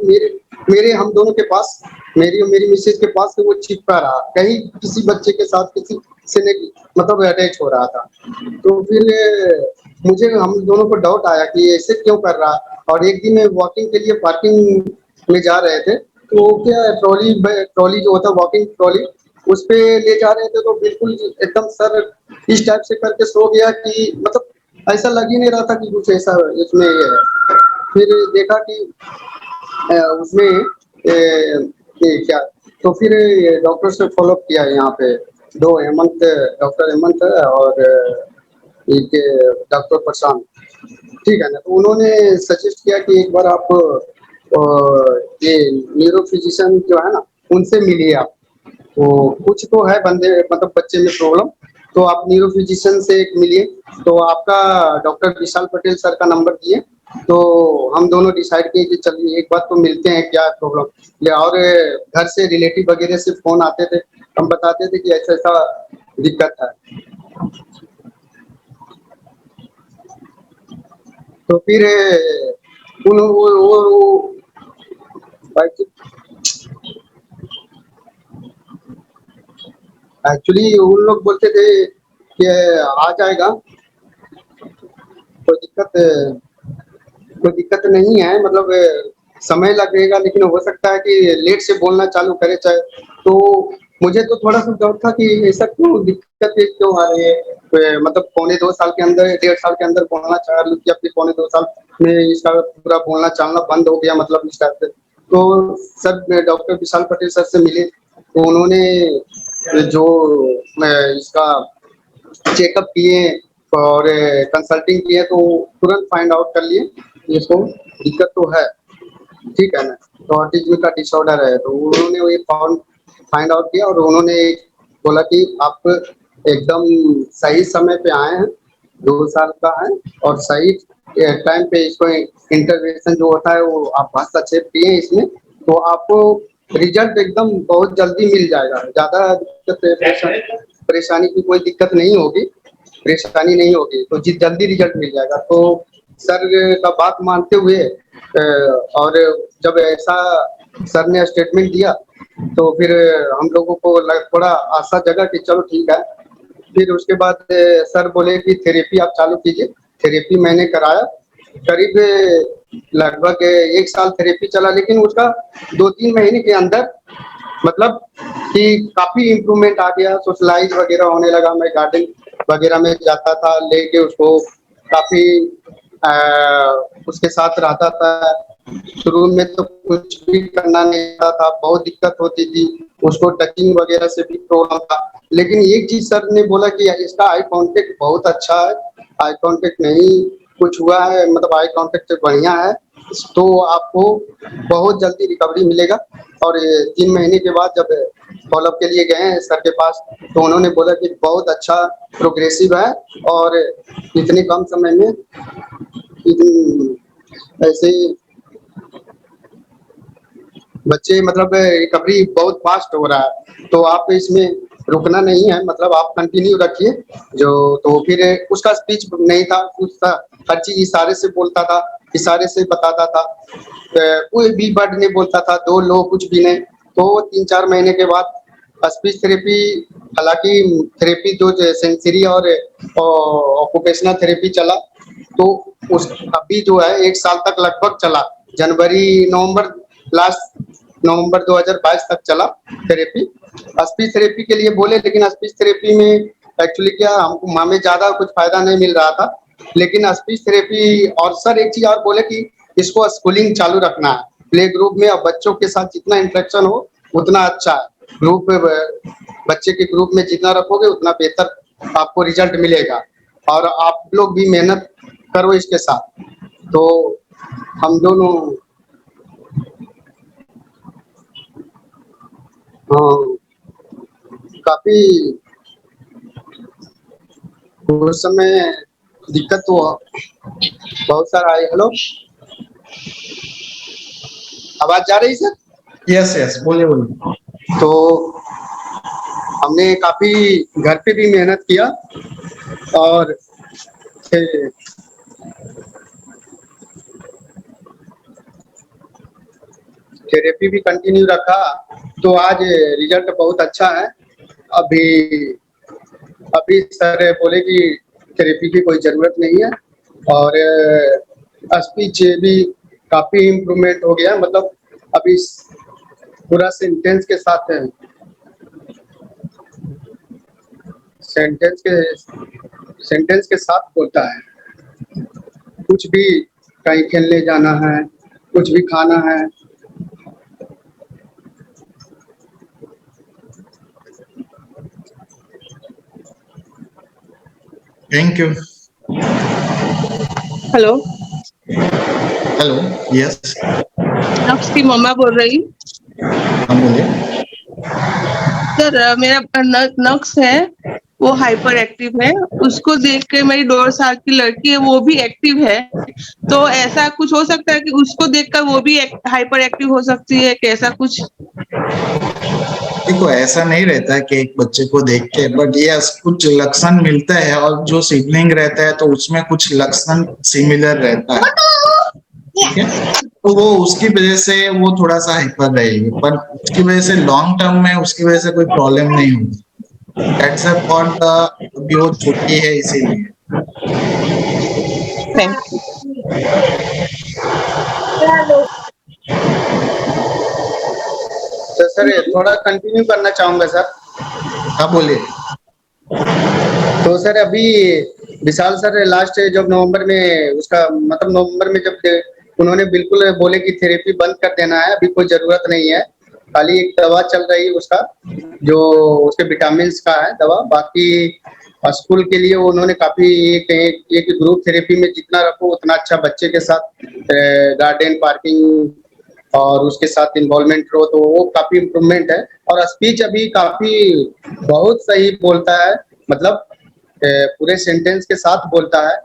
मेरे हम दोनों के पास, मेरी और मेरी मिसेज के पास से वो चिपका रहा, कहीं किसी बच्चे के साथ किसी से नहीं मतलब अटैच हो रहा था। तो फिर मुझे हम दोनों को डाउट आया कि ऐसे क्यों कर रहा। और एक दिन वॉकिंग के लिए पार्किंग में जा रहे थे, तो क्या ट्रॉली जो होता है वॉकिंग ट्रॉली, उस पे ले जा रहे थे, तो बिल्कुल एकदम सर इस टाइप से करके सो गया कि मतलब ऐसा लग ही नहीं रहा था कि कुछ ऐसा इसमें ये है। फिर देखा कि उसमें ये क्या, तो फिर डॉक्टर से फॉलोअप किया यहाँ पे, डॉक्टर हेमंत है और एक डॉक्टर प्रशांत, ठीक है ना। तो उन्होंने सजेस्ट किया कि एक बार आप ये न्यूरो फिजिशियन जो है ना, उनसे मिलिए आप। तो कुछ तो है बंदे मतलब बच्चे में प्रॉब्लम, तो आप न्यूरो फिजिशियन से एक मिलिए। तो आपका डॉक्टर विशाल पटेल सर का नंबर दिए, तो हम दोनों डिसाइड किए कि चलिए एक बार तो मिलते हैं, क्या प्रॉब्लम या। और घर से रिलेटिव वगैरह से फोन आते थे, हम बताते थे कि ऐसा ऐसा दिक्कत है। तो फिर वो एक्चुअली उन लोग बोलते थे कि आ जाएगा, कोई दिक्कत नहीं है, मतलब समय लगेगा, लेकिन हो सकता है कि लेट से बोलना चालू करे चाहे। तो मुझे तो थोड़ा सा डाउट था कि ऐसा क्यों दिक्कत क्यों आ रही है, मतलब 1.25 साल के अंदर, 1.5 साल के अंदर बोलना चालू किया, फिर 1.25 साल में इसका पूरा बोलना चालना बंद हो गया, मतलब इस टाइप से। तो सर डॉक्टर विशाल पटेल सर से मिले, तो उन्होंने जो इसका चेकअप किए और कंसल्टिंग किए, तो तुरंत फाइंड आउट कर लिए इसको दिक्कत तो है, ठीक है ना। तो ऑटिज्म का डिसऑर्डर है, तो उन्होंने वो फाइंड आउट किया और उन्होंने बोला कि आप एकदम सही समय पे आए हैं, 2 साल का है, और सही टाइम पे इसको इंटरवेंशन जो होता है वो आप हस्तक्षेप किए इसमें, तो आपको रिजल्ट एकदम बहुत जल्दी मिल जाएगा। ज्यादा परेशानी की कोई दिक्कत नहीं होगी, परेशानी नहीं होगी, तो जल्दी रिजल्ट मिल जाएगा। तो सर का बात मानते हुए और जब ऐसा सर ने स्टेटमेंट दिया, तो फिर हम लोगों को थोड़ा आशा जगा कि चलो ठीक है। फिर उसके बाद सर बोले कि थेरेपी आप चालू कीजिए। थेरेपी मैंने कराया, करीब लगभग 1 साल थेरेपी चला, लेकिन उसका 2-3 महीने के अंदर मतलब कि काफी इम्प्रूवमेंट आ गया, सोशलाइज वगैरह होने लगा, मैं गार्डन वगैरह में जाता था लेके उसको, काफी उसके साथ रहता था। शुरू में तो कुछ भी करना नहीं आता था, बहुत दिक्कत होती थी, उसको टचिंग वगैरह से भी प्रॉब्लम था। लेकिन एक चीज सर ने बोला कि इसका आई कांटेक्ट बहुत अच्छा है, आई कांटेक्ट नहीं कुछ हुआ है, मतलब आई कांटेक्ट बढ़िया है, तो आपको बहुत जल्दी रिकवरी मिलेगा। और 3 महीने के बाद जब फॉलोअप के लिए गए सर के पास, तो उन्होंने बोला कि बहुत अच्छा प्रोग्रेसिव है, और इतने कम समय में ऐसे बच्चे मतलब रिकवरी बहुत फास्ट हो रहा है, तो आप इसमें रुकना नहीं है, मतलब आप कंटिन्यू रखिए। जो तो फिर उसका स्पीच नहीं था, उसका हर चीज इशारे से बोलता था, इशारे से बताता था, कोई भी वर्ड नहीं बोलता था, 2 लो कुछ भी नहीं। तो 3-4 महीने के बाद स्पीच थेरेपी, हालांकि थेरेपी जो सेंसरी और ऑक्यूपेशनल थेरेपी चला, तो उस अभी जो है 1 साल तक लगभग चला, नवंबर लास्ट नवंबर 2022 तक चला थेरेपी। स्पीच थेरेपी के लिए बोले, लेकिन स्पीच थेरेपी में एक्चुअली क्या हमको हमें ज्यादा कुछ फायदा नहीं मिल रहा था, लेकिन स्पीच थेरेपी। और सर एक चीज और बोले कि इसको स्कूलिंग चालू रखना है, प्ले ग्रुप में, और बच्चों के साथ जितना इंटरेक्शन हो उतना अच्छा है। ग्रुप में बच्चे के ग्रुप में जितना रखोगे उतना बेहतर आपको रिजल्ट मिलेगा, और आप लोग भी मेहनत करो इसके साथ। तो हम दोनों काफी उस समय दिक्कत हुआ, बहुत सारा आई। हेलो, आवाज जा रही सर? यस यस, बोलिए बोलिए। तो हमने काफी घर पे भी मेहनत किया और थेरेपी भी कंटिन्यू रखा, तो आज रिजल्ट बहुत अच्छा है। अभी अभी सर बोले कि थेरेपी की कोई जरूरत नहीं है और स्पीच भी काफी इम्प्रूवमेंट हो गया, मतलब अभी पूरा सेंटेंस के साथ बोलता है। कुछ भी, कहीं खेलने जाना है, कुछ भी खाना है, thank you. Hello, hello, yes, नक्स की मम्मा बोल रही हूँ। हम बोलिए। सर, मेरा नक्स है, वो हाइपर एक्टिव है। उसको देख के मेरी 1.5 साल की लड़की है, वो भी एक्टिव है। तो ऐसा कुछ हो सकता है कि उसको देखकर वो भी हाइपर एक्टिव हो सकती है, कैसा कुछ? देखो, ऐसा नहीं रहता है कि एक बच्चे को देख के, बट ये कुछ लक्षण मिलता है और जो सिबलिंग रहता है तो उसमें कुछ लक्षण सिमिलर रहता है, ठीक है। तो वो उसकी वजह से वो थोड़ा सा हाइपर रहेगी, पर उसकी वजह से लॉन्ग टर्म में उसकी वजह से कोई प्रॉब्लम नहीं होगी। दैट्स अ फॉर द, अभी वो छोटी है इसीलिए। Thank you. तो सर थोड़ा कंटिन्यू करना चाहूंगा सर। हाँ, बोलिए। तो सर अभी विशाल सर लास्ट जब नवंबर में उसका मतलब नवंबर में जब उन्होंने बिल्कुल बोले कि थेरेपी बंद कर देना है, अभी कोई जरूरत नहीं है, खाली एक दवा चल रही है उसका, जो उसके विटामिन का है दवा। बाकी स्कूल के लिए उन्होंने काफी एक ग्रुप थेरेपी में जितना रखो उतना अच्छा, बच्चे के साथ गार्डन पार्किंग और उसके साथ इन्वॉल्वमेंट हो, तो वो काफी इम्प्रूवमेंट है। और स्पीच अभी काफी बहुत सही बोलता है, मतलब पूरे सेंटेंस के साथ बोलता है।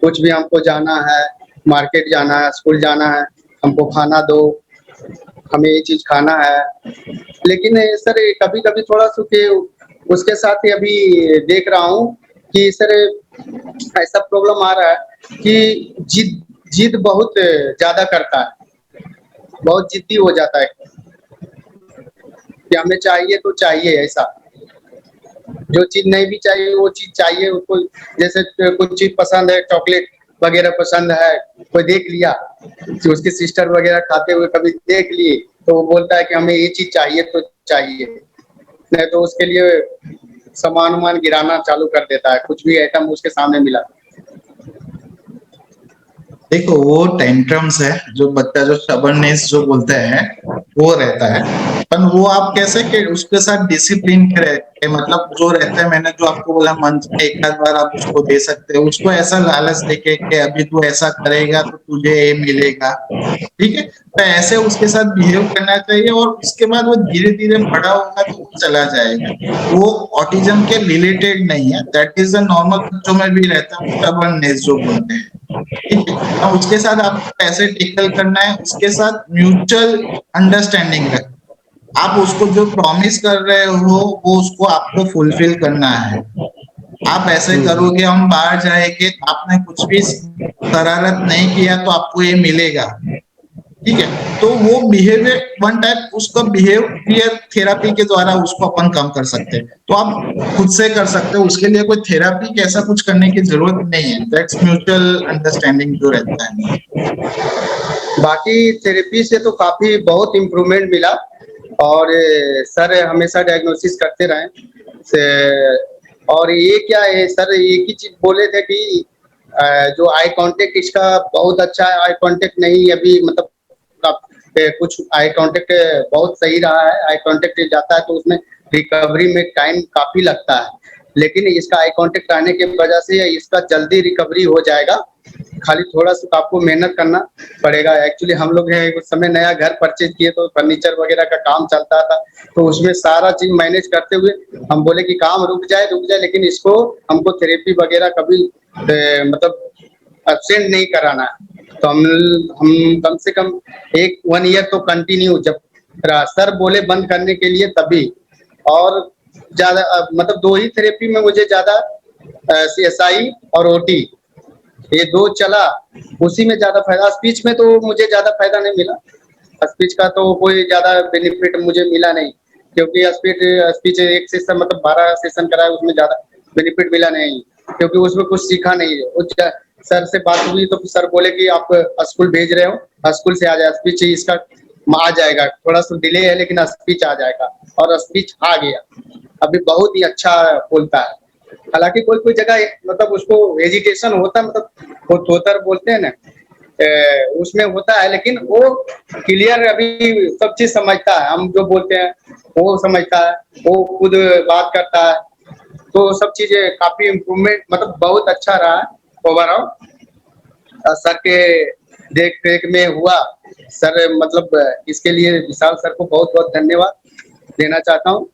कुछ भी हमको जाना है, मार्केट जाना है, स्कूल जाना है, हमको खाना दो, हमें ये चीज खाना है। लेकिन सर कभी कभी थोड़ा सा उसके साथ ही अभी देख रहा हूँ कि सर ऐसा प्रॉब्लम आ रहा है कि जिद बहुत ज्यादा करता है, बहुत जिद्दी हो जाता है कि हमें चाहिए तो चाहिए, ऐसा जो चीज नहीं भी चाहिए वो चीज चाहिए उसको। जैसे कुछ चीज पसंद है, चॉकलेट वगैरह पसंद है, कोई देख लिया कि उसकी सिस्टर वगैरह खाते हुए कभी देख लिए, तो वो बोलता है कि हमें ये चीज चाहिए तो चाहिए, नहीं तो उसके लिए सामान गिराना चालू कर देता है, कुछ भी आइटम उसके सामने मिला। देखो, वो टेंट्रम्स है, जो बच्चा जो स्टबर्ननेस जो बोलते हैं वो रहता है। पर वो आप कैसे कि उसके साथ डिसिप्लिन के रहते, मतलब जो रहता है, मैंने जो आपको बोला मंथ में एक आध बार आप उसको दे सकते हो, उसको ऐसा लालच देके कि अभी तू ऐसा करेगा तो तुझे ये मिलेगा, ठीक है। तो ऐसे उसके साथ बिहेव करना चाहिए और उसके बाद वो धीरे धीरे बड़ा होगा तो वो चला जाएगा। वो ऑटिज्म के रिलेटेड नहीं है, दैट इज अ नॉर्मल बच्चों में भी रहता है स्टबर्ननेस जो बोलते हैं, ठीक है। अब उसके साथ आपको कैसे टेकल करना है, उसके साथ म्यूचुअल अंडरस्टैंडिंग रख, आप उसको जो प्रॉमिस कर रहे हो वो उसको आपको फुलफिल करना है। आप ऐसे करोगे, हम बाहर जाएंगे, आपने कुछ भी शरारत नहीं किया तो आपको ये मिलेगा, ठीक है। तो वो बिहेवियर वन टाइप उसका बिहेवियर थेरापी के द्वारा उसको अपन कम कर सकते हैं। तो आप खुद से कर सकते हो, उसके लिए कोई थेरापी के ऐसा कुछ करने की जरूरत नहीं है। दैट्स म्यूचुअल अंडरस्टैंडिंग जो रहता है। बाकी थेरेपी से तो काफी बहुत इम्प्रूवमेंट मिला और सर हमेशा डायग्नोसिस करते रहे से। और ये क्या है सर, एक ही चीज बोले थे कि जो आई कांटेक्ट इसका बहुत अच्छा है, आई कांटेक्ट नहीं अभी मतलब कुछ आई कांटेक्ट बहुत सही रहा है। आई कांटेक्ट जाता है तो उसमें रिकवरी में टाइम काफी लगता है, लेकिन इसका आई कांटेक्ट आने की वजह से इसका जल्दी रिकवरी हो जाएगा। खाली थोड़ा सा आपको मेहनत करना पड़ेगा। एक्चुअली हम लोग उस समय नया घर परचेज किए तो फर्नीचर वगैरह का काम चलता था, तो उसमें सारा चीज मैनेज करते हुए हम बोले कि काम रुक जाए, लेकिन इसको हमको थेरेपी वगैरह कभी मतलब एब्सेंट नहीं कराना है। तो हम कम से कम 1 ईयर तो कंटिन्यू, जब सर बोले बंद करने के लिए तभी, और ज्यादा मतलब 2 ही थेरेपी में मुझे ज्यादा CSI और OT ये 2 चला, उसी में ज्यादा फायदा। स्पीच में तो मुझे ज्यादा फायदा नहीं मिला, स्पीच का तो कोई ज्यादा बेनिफिट मुझे मिला नहीं, क्योंकि स्पीच एक सेशन मतलब 12 सेशन कराया, उसमें ज्यादा बेनिफिट मिला नहीं, क्योंकि उसमें कुछ सीखा नहीं है। सर से बात हुई तो सर बोले कि आप स्कूल भेज रहे हो, स्कूल से आ जाए, स्पीच इसका आ जाएगा, थोड़ा सा डिले है लेकिन स्पीच आ जाएगा, और स्पीच आ गया। अभी बहुत ही अच्छा बोलता है। हालांकि कोई कोई जगह मतलब उसको हेजिटेशन होता है, मतलब वो थोतर बोलते हैं ना, उसमें होता है, लेकिन वो क्लियर अभी सब चीज समझता है। हम जो बोलते हैं वो समझता है, वो खुद बात करता है, तो सब चीजें काफी इम्प्रूवमेंट मतलब बहुत अच्छा रहा है ओवरऑल। सर के देख रेख में हुआ। सर मतलब इसके लिए विशाल सर को बहुत बहुत धन्यवाद देना चाहता हूँ,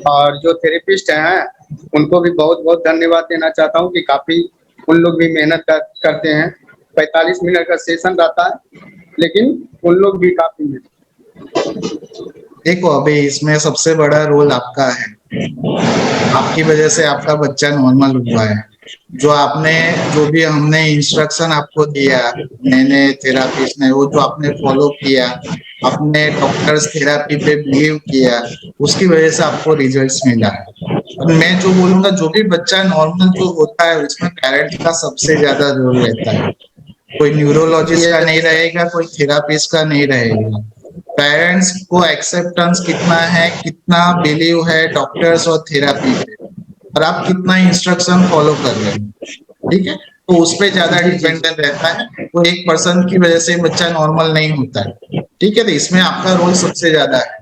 और जो थेरेपिस्ट हैं उनको भी बहुत बहुत धन्यवाद देना चाहता हूँ कि काफी उन लोग भी मेहनत करते हैं। 45 मिनट का सेशन रहता है, लेकिन उन लोग भी काफी देखो अभी इसमें सबसे बड़ा रोल आपका है, आपकी वजह से आपका बच्चा नॉर्मल हुआ है। जो भी हमने इंस्ट्रक्शन आपको दिया, मैंने थेरापिस्ट ने, वो जो आपने फॉलो किया, अपने डॉक्टर्स थेरापी पे बिलीव किया, उसकी वजह से आपको रिजल्ट्स मिला है। और मैं जो बोलूंगा, जो भी बच्चा नॉर्मल जो होता है उसमें पेरेंट्स का सबसे ज्यादा रोल रहता है। कोई न्यूरोलॉजिस्ट का नहीं रहेगा, कोई थेरापिस्ट का नहीं रहेगा। पेरेंट्स को एक्सेप्टेंस कितना है, कितना बिलीव है डॉक्टर्स और थेरापी पे, और आप कितना इंस्ट्रक्शन फॉलो कर रहे हैं, ठीक है, तो उस पे ज्यादा डिपेंडेंट रहता है। वो एक पर्सन की वजह से बच्चा नॉर्मल नहीं होता है, ठीक है, तो इसमें आपका रोल सबसे ज्यादा है।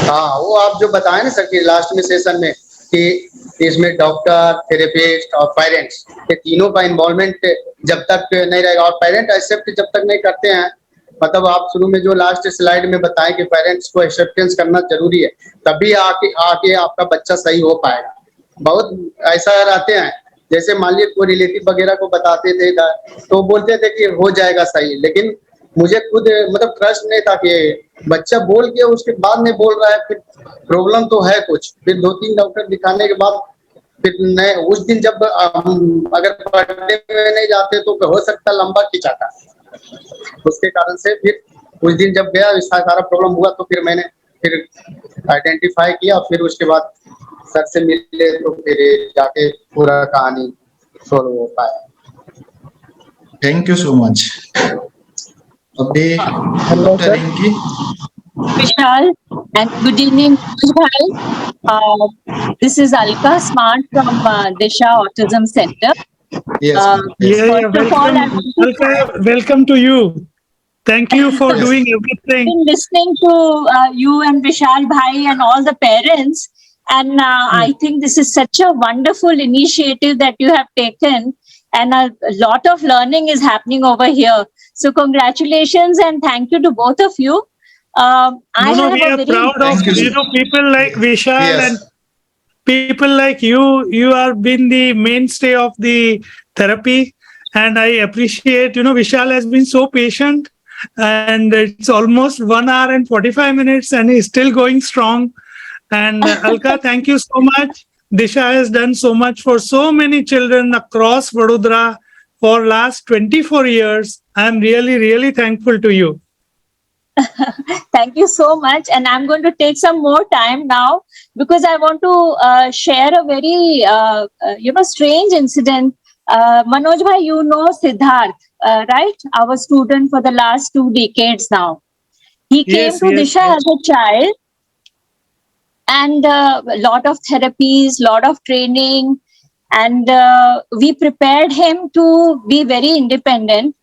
हाँ, वो आप जो बताए ना सर कि लास्ट में सेशन में कि इसमें डॉक्टर, थेरेपिस्ट और पेरेंट्स, ये तीनों का इन्वॉल्वमेंट जब तक नहीं रहेगा, और पेरेंट एक्सेप्ट जब तक नहीं करते हैं, मतलब आप शुरू में जो लास्ट स्लाइड में बताएं कि पेरेंट्स को एक्सेप्टेंस करना जरूरी है, तभी आके आपका बच्चा सही हो पाएगा। बहुत ऐसा रहते हैं, जैसे मान लीजिए कोई रिलेटिव वगैरह को बताते थे तो बोलते थे कि हो जाएगा सही, लेकिन मुझे खुद मतलब ट्रस्ट नहीं था कि बच्चा बोल के उसके बाद में बोल रहा है, फिर प्रॉब्लम तो है कुछ। फिर 2-3 डॉक्टर दिखाने के बाद फिर नए उस दिन जब अगर पढ़ने में नहीं जाते तो हो सकता लंबा खिंचाता, उसके कारण से फिर उस दिन जब गया सारा प्रॉब्लम हुआ, तो फिर मैंने फिर आइडेंटिफाई किया, फिर उसके बाद सर से मिले तो फिर जाके पूरा कहानी सॉल्व हो पाया। Thank you so much. अभी doctor Rinki. Vishal, and good evening, Bhai. This is Alka Smart from Disha Autism Center. Yes, First of all, I want to Alka, welcome to you. Thank you for doing everything. I've been listening to you and Vishal Bhai and all the parents, and I think this is such a wonderful initiative that you have taken, and a lot of learning is happening over here. So congratulations and thank you to both of you. We are proud of people like Vishal and people like you. You have been the mainstay of the therapy, and I appreciate, Vishal has been so patient, and it's almost 1 hour and 45 minutes and he's still going strong. And Alka, thank you so much. Disha has done so much for so many children across Vadodara for last 24 years. I'm really, really thankful to you. Thank you so much. And I'm going to take some more time now because I want to share a very, strange incident. Manoj bhai, you know Siddharth, right? Our student for the last 2 decades now. He came to Disha as a child, and a lot of therapies, lot of training, and we prepared him to be very independent.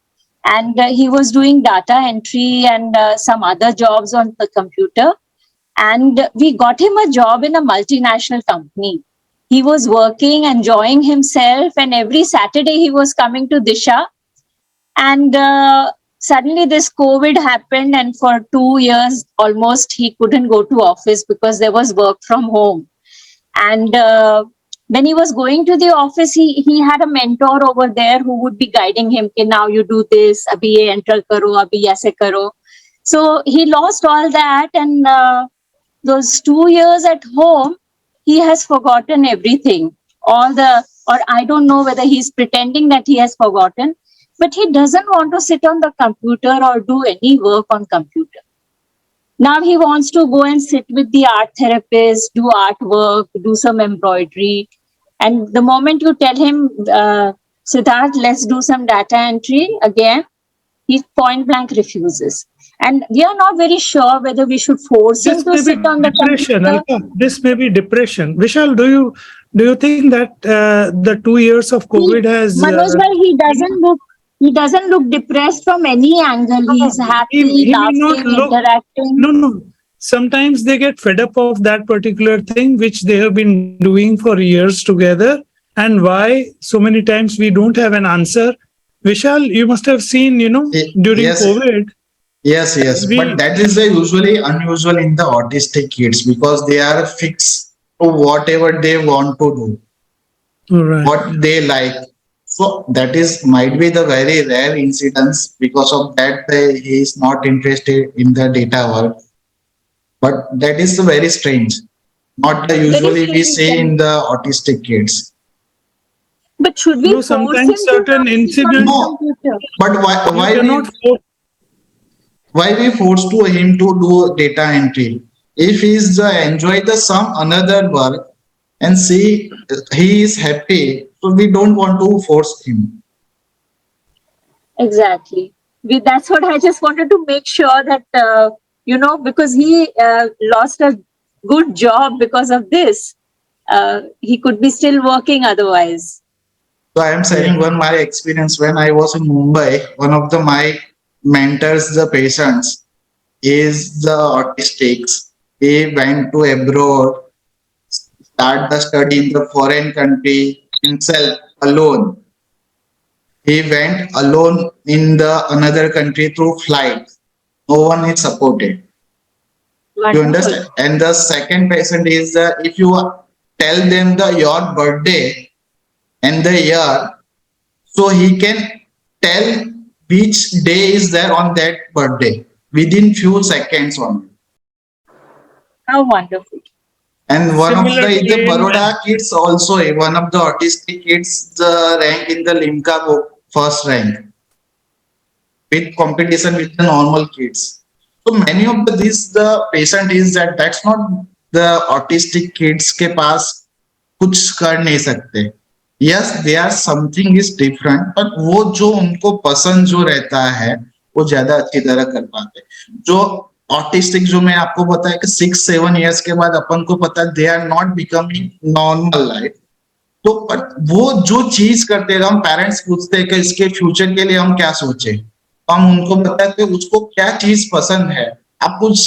And he was doing data entry and some other jobs on the computer. And we got him a job in a multinational company. He was working, enjoying himself, and every Saturday he was coming to Disha. And suddenly this COVID happened, and for 2 years almost he couldn't go to office because there was work from home. And when he was going to the office, he had a mentor over there who would be guiding him. Okay, now you do this, abhi ye enter karo, abhi aise karo. So he lost all that, and those 2 years at home, he has forgotten everything. Or I don't know whether he's pretending that he has forgotten, but he doesn't want to sit on the computer or do any work on computer. Now he wants to go and sit with the art therapist, do artwork, do some embroidery. And the moment you tell him, Siddharth, let's do some data entry again, he point blank refuses. And we are not very sure whether we should force him to sit on the depression, computer. Alka. This may be depression. Vishal, do you think that the 2 years of COVID has Manoj bhai, he doesn't look depressed from any angle. He's happy, he may laughing, not look- interacting. No. Sometimes they get fed up of that particular thing which they have been doing for years together, and why so many times we don't have an answer. Vishal, you must have seen, during Yes. COVID. Yes, but that is usually unusual in the autistic kids because they are fixed to whatever they want to do, Right. what they like. So that might be the very rare incidence. Because of that, he is not interested in the data work. But that is very strange. Not usually we see in the autistic kids. But should we No, force sometimes him certain to incidents- No. computer? But why we force to him to do data entry? If he is enjoy some another work and see he is happy, so we don't want to force him. Exactly. That's what I just wanted to make sure that, because he lost a good job because of this. He could be still working otherwise. So I am sharing my experience when I was in Mumbai. One of my mentors, the patients, is the autistics. He went to abroad, start the study in the foreign country himself alone. He went alone in the another country through flight. No one is supported. You understand? And the second patient is if you tell them your birthday and the year, so he can tell which day is there on that birthday within few seconds only. How wonderful. And one of Similar the to Baroda kids also, one of the autistic kids, the rank in the Limca book, first rank, with competition with the normal kids. So many of the patient is that's not the autistic kids के पास कुछ कर नहीं सकते. Yes, there are something is different, but वो जो उनको पसंद जो रहता है वो ज्यादा अच्छी तरह कर पाते. जो ऑटिस्टिक जो मैं आपको बताया कि 6-7 इयर्स के बाद अपन को पता they are not becoming normal life. तो वो जो चीज करते हैं हम पेरेंट्स पूछते हैं कि इसके फ्यूचर के लिए हम क्या सोचे. हम उनको बताते हैं उसको क्या चीज पसंद है, आप कुछ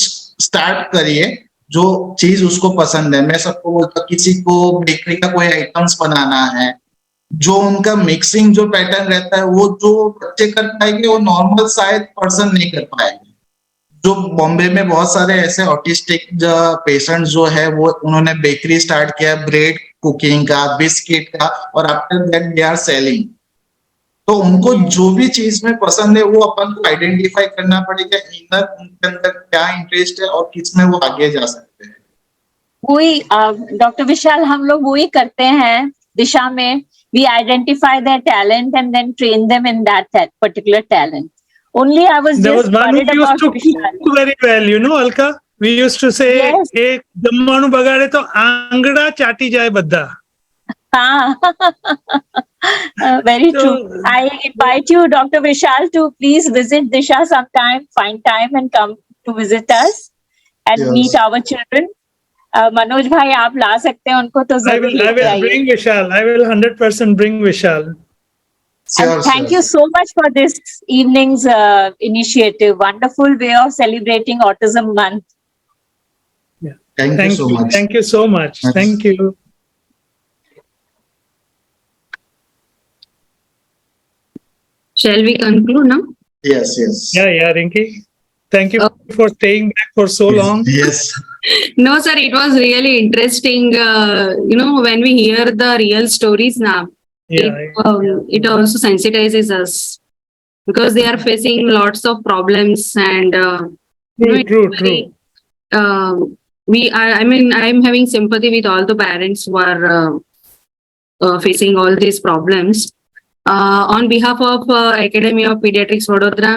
स्टार्ट करिए जो चीज उसको पसंद है. मैं सबको बोलता किसी को बेकरी का कोई आइटम्स बनाना है, जो उनका मिक्सिंग जो पैटर्न रहता है वो जो बच्चे कर पाएंगे वो नॉर्मल शायद पर्सन नहीं कर पाएंगे. जो बॉम्बे में बहुत सारे ऐसे ऑटिस्टिक पेशेंट जो है वो उन्होंने बेकरी स्टार्ट किया, ब्रेड कुकिंग का, बिस्किट का, और after that they are selling. तो उनको जो भी चीज में पसंद है वो अपन को आइडेंटिफाई करना पड़ेगा इनर उनके अंदर क्या इंटरेस्ट है और किस में वो आगे जा सकते हैं. वही डॉक्टर विशाल हम लोग वही करते हैं दिशा में. We identify their talent and then train them in that particular talent. Only I was There just was one who worried used about to Vishal. cook very well, Alka. We used to say, Yes. एक जम्मानु बगाड़े तो आंगड़ा चाटी जाए बद्दा. हाँ. Very So- true. I invite you, Dr. Vishal, to please visit Disha sometime, find time and come to visit us and Yes. meet our children. Manoj भाई आप ला सकते हैं उनको तो I जरूर will लेके आइए. bring Vishal. I will 100% bring Vishal. And thank you so much for this evening's initiative. Wonderful way of celebrating Autism Month. Thank you so much. Thank you so much. Yes. Thank you. Shall we conclude now? Yes. Yeah, Rinki. Thank you for staying back for so long. Yes. No, sir, it was really interesting. When we hear the real stories now, it also sensitizes us because they are facing lots of problems and True. I'm having sympathy with all the parents who are facing all these problems. On behalf of Academy of Pediatrics Vadodara,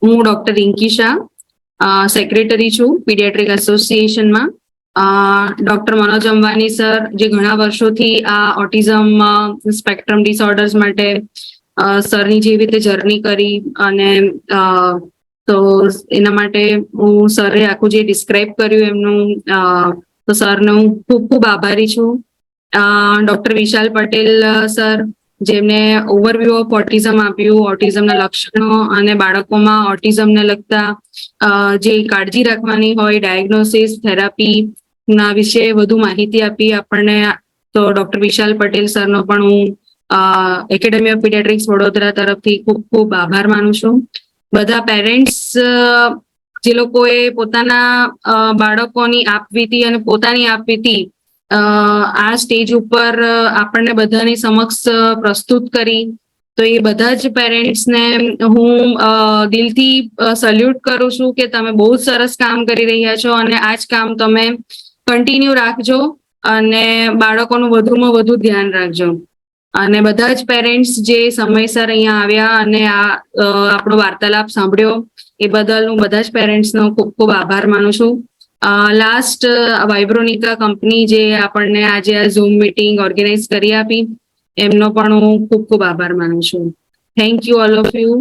હું doctor Rinki Shah, secretary છું paediatric એસોસિએશનમાં. Doctor Manoj Ambani sir, જે ઘણા વર્ષોથી આ autism spectrum disorders માટે સરની જેવી રીતે જર્ની કરી, અને તો એના માટે હું સરે આખું જે ડિસ્ક્રાઇબ કર્યું એમનું, તો સરને હું ખૂબ ખૂબ આભારી છું. ડોક્ટર વિશાલ પટેલ સર, જેમને ઓવરવ્યુ ઓફ ઓટિઝમ આપ્યું, ઓટિઝમના લક્ષણો અને બાળકોમાં ઓટિઝમને લગતા જે કાળજી રાખવાની હોય, ડાયગ્નોસિસ, થેરાપી ના વિશે વધુ માહિતી આપી આપણને. તો ડોક્ટર વિશાલ પટેલ સરનો પણ હું એકેડેમી ઓફ પીડિયાટ્રિક્સ વડોદરા તરફથી ખૂબ ખૂબ આભાર માનું છું. બધા પેરેન્ટ્સ જે લોકોએ પોતાના બાળકોની આપવીતી અને પોતાની આપવીતી આ સ્ટેજ ઉપર આપણને બધાની સમક્ષ પ્રસ્તુત કરી, તો એ બધા જ પેરેન્ટ્સને હું દિલથી સલ્યુટ કરું છું કે તમે બહુ જ સરસ કામ કરી રહ્યા છો, અને આ જ કામ તમે કન્ટિન્યુ રાખજો અને બાળકોનું વધુમાં વધુ ધ્યાન રાખજો. અને બધા જ પેરેન્ટ્સ જે સમયસર અહીંયા આવ્યા અને આ આપણો વાર્તાલાપ સાંભળ્યો, એ બદલ હું બધા જ પેરેન્ટ્સનો ખૂબ ખૂબ આભાર માનું છું. લાસ્ટ વાઇબ્રોનિકા કંપની જે આપણને આજે આ ઝૂમ મીટિંગ ઓર્ગેનાઇઝ કરી આપી, એમનો પણ હું ખૂબ ખૂબ આભાર માનું છું. Thank you all of you.